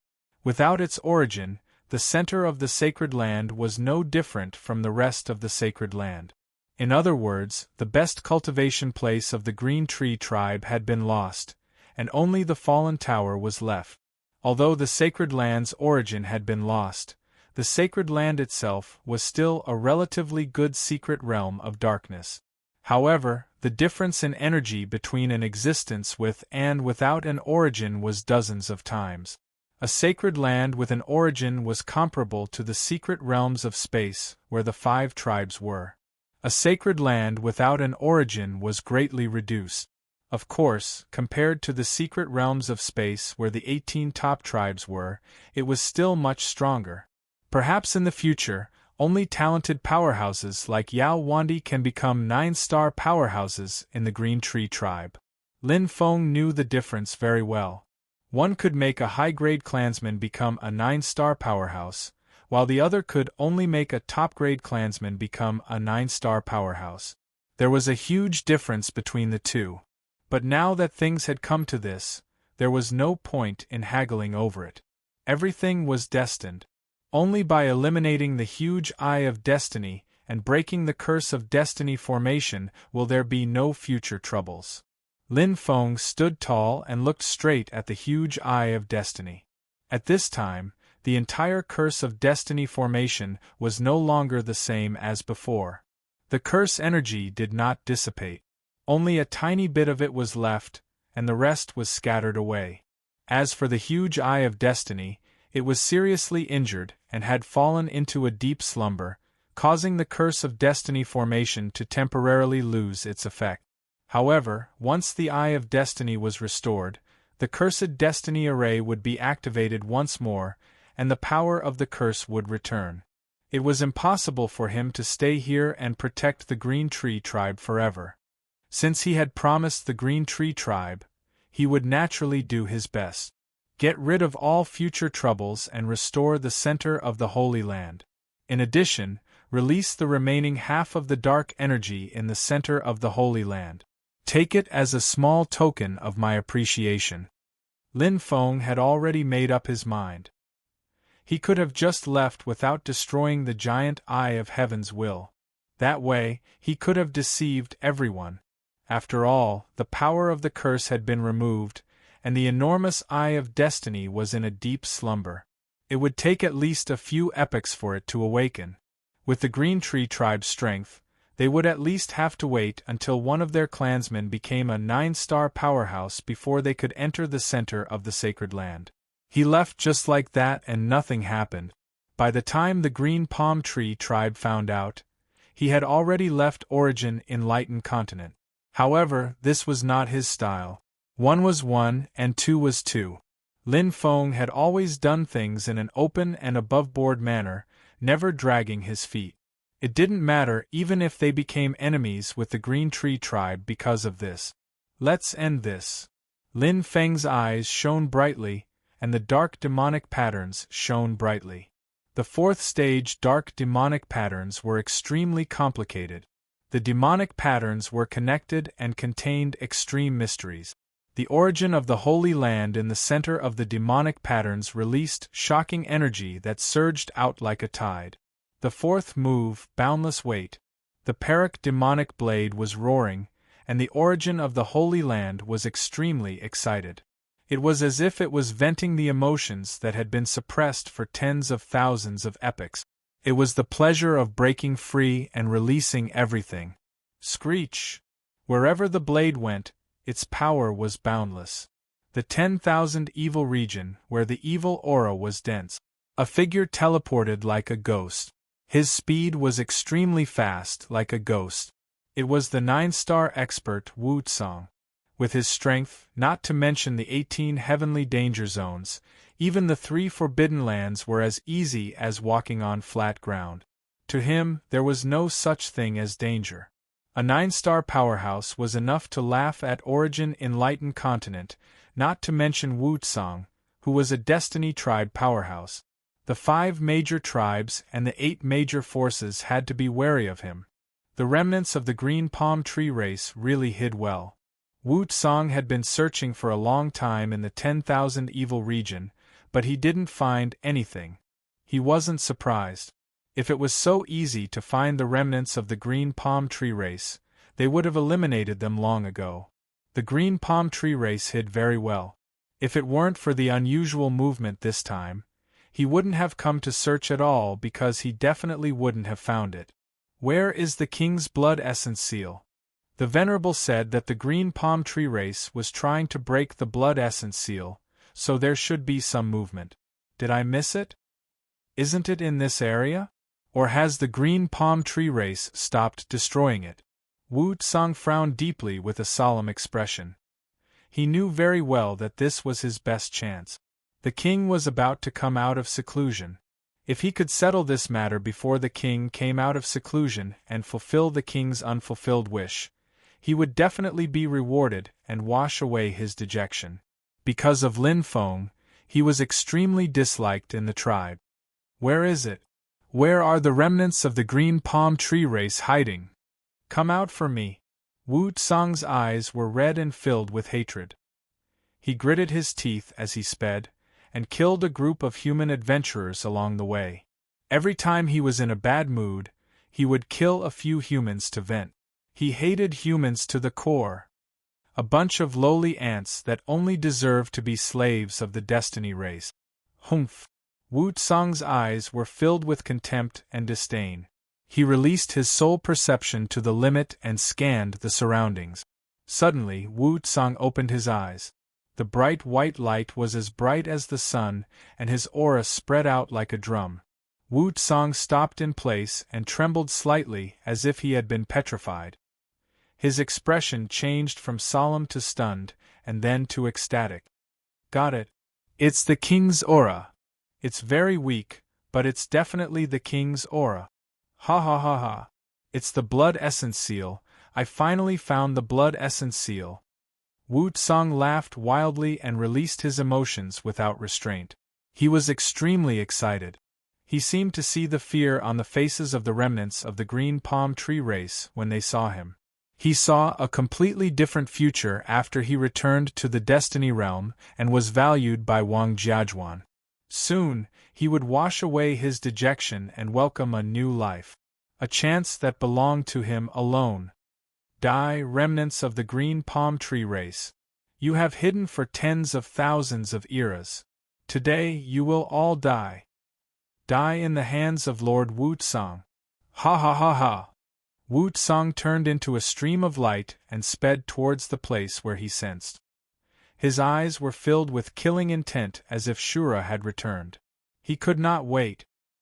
Without its origin, the center of the sacred land was no different from the rest of the sacred land. In other words, the best cultivation place of the Green Tree tribe had been lost, and only the fallen tower was left. Although the sacred land's origin had been lost, the sacred land itself was still a relatively good secret realm of darkness. However, the difference in energy between an existence with and without an origin was dozens of times. A sacred land with an origin was comparable to the secret realms of space where the 5 tribes were. A sacred land without an origin was greatly reduced. Of course, compared to the secret realms of space where the 18 top tribes were, it was still much stronger. Perhaps in the future, only talented powerhouses like Yao Wandi can become 9-star powerhouses in the Green Tree tribe. Lin Feng knew the difference very well. One could make a high-grade clansman become a 9-star powerhouse, while the other could only make a top-grade clansman become a 9-star powerhouse. There was a huge difference between the two. But now that things had come to this, there was no point in haggling over it. Everything was destined. Only by eliminating the huge Eye of Destiny and breaking the curse of destiny formation will there be no future troubles. Lin Feng stood tall and looked straight at the huge Eye of Destiny. At this time, the entire curse of destiny formation was no longer the same as before. The curse energy did not dissipate. Only a tiny bit of it was left, and the rest was scattered away. As for the huge Eye of Destiny, it was seriously injured and had fallen into a deep slumber, causing the curse of destiny formation to temporarily lose its effect. However, once the Eye of Destiny was restored, the cursed destiny array would be activated once more, and the power of the curse would return. It was impossible for him to stay here and protect the Green Tree Tribe forever. Since he had promised the Green Tree Tribe, he would naturally do his best. Get rid of all future troubles and restore the center of the Holy Land. In addition, release the remaining half of the dark energy in the center of the Holy Land. Take it as a small token of my appreciation. Lin Feng had already made up his mind. He could have just left without destroying the giant Eye of Heaven's will. That way, he could have deceived everyone. After all, the power of the curse had been removed, and the enormous Eye of Destiny was in a deep slumber. It would take at least a few epochs for it to awaken. With the Green Tree Tribe's strength, they would at least have to wait until one of their clansmen became a 9-star powerhouse before they could enter the center of the sacred land. He left just like that and nothing happened. By the time the Green Palm Tree Tribe found out, he had already left Origin Enlightened Continent. However, this was not his style. 1 was 1 and 2 was 2. Lin Feng had always done things in an open and above-board manner, never dragging his feet. It didn't matter even if they became enemies with the Green Tree Tribe because of this. Let's end this. Lin Feng's eyes shone brightly, and the dark demonic patterns shone brightly. The 4th stage dark demonic patterns were extremely complicated. The demonic patterns were connected and contained extreme mysteries. The origin of the Holy Land in the center of the demonic patterns released shocking energy that surged out like a tide. The 4th move, Boundless Weight. The Perak demonic blade was roaring, and the origin of the Holy Land was extremely excited. It was as if it was venting the emotions that had been suppressed for tens of thousands of epochs. It was the pleasure of breaking free and releasing everything. Screech! Wherever the blade went, its power was boundless. The 10,000 evil region, where the evil aura was dense. A figure teleported like a ghost. His speed was extremely fast, like a ghost. It was the 9-star expert Wu Tsang. With his strength, not to mention the 18 heavenly danger zones, even the 3 forbidden lands were as easy as walking on flat ground. To him, there was no such thing as danger. A 9-star powerhouse was enough to laugh at Origin Enlightened Continent, not to mention Wu Tsang, who was a Destiny Tribe powerhouse. The 5 major tribes and the 8 major forces had to be wary of him. The remnants of the Green Palm Tree race really hid well. Wu Tsang had been searching for a long time in the 10,000 evil region, but he didn't find anything. He wasn't surprised. If it was so easy to find the remnants of the Green Palm Tree race, they would have eliminated them long ago. The Green Palm Tree race hid very well. If it weren't for the unusual movement this time, he wouldn't have come to search at all because he definitely wouldn't have found it. Where is the King's Blood Essence Seal? The Venerable said that the Green Palm Tree race was trying to break the Blood Essence Seal, so there should be some movement. Did I miss it? Isn't it in this area? Or has the Green Palm Tree race stopped destroying it? Wu Tsang frowned deeply with a solemn expression. He knew very well that this was his best chance. The king was about to come out of seclusion. If he could settle this matter before the king came out of seclusion and fulfill the king's unfulfilled wish, he would definitely be rewarded and wash away his dejection. Because of Lin Feng, he was extremely disliked in the tribe. Where is it? Where are the remnants of the Green Palm Tree race hiding? Come out for me. Wu Tsang's eyes were red and filled with hatred. He gritted his teeth as he sped, and killed a group of human adventurers along the way. Every time he was in a bad mood, he would kill a few humans to vent. He hated humans to the core. A bunch of lowly ants that only deserved to be slaves of the Destiny race. Humph! Wu Tsang's eyes were filled with contempt and disdain. He released his soul perception to the limit and scanned the surroundings. Suddenly, Wu Tsang opened his eyes. The bright white light was as bright as the sun, and his aura spread out like a drum. Wu Tsang stopped in place and trembled slightly, as if he had been petrified. His expression changed from solemn to stunned, and then to ecstatic. Got it. It's the king's aura. It's very weak, but it's definitely the king's aura. Ha ha ha ha. It's the blood essence seal. I finally found the blood essence seal. Wu Tsang laughed wildly and released his emotions without restraint. He was extremely excited. He seemed to see the fear on the faces of the remnants of the green palm tree race when they saw him. He saw a completely different future after he returned to the Destiny Realm and was valued by Wang Jiajuan. Soon, he would wash away his dejection and welcome a new life. A chance that belonged to him alone. Die, remnants of the green palm tree race. You have hidden for tens of thousands of eras. Today you will all die. Die in the hands of Lord Wu Tsang. Ha ha ha ha. Wu Tsang turned into a stream of light and sped towards the place where he sensed. His eyes were filled with killing intent as if Shura had returned. He could not wait.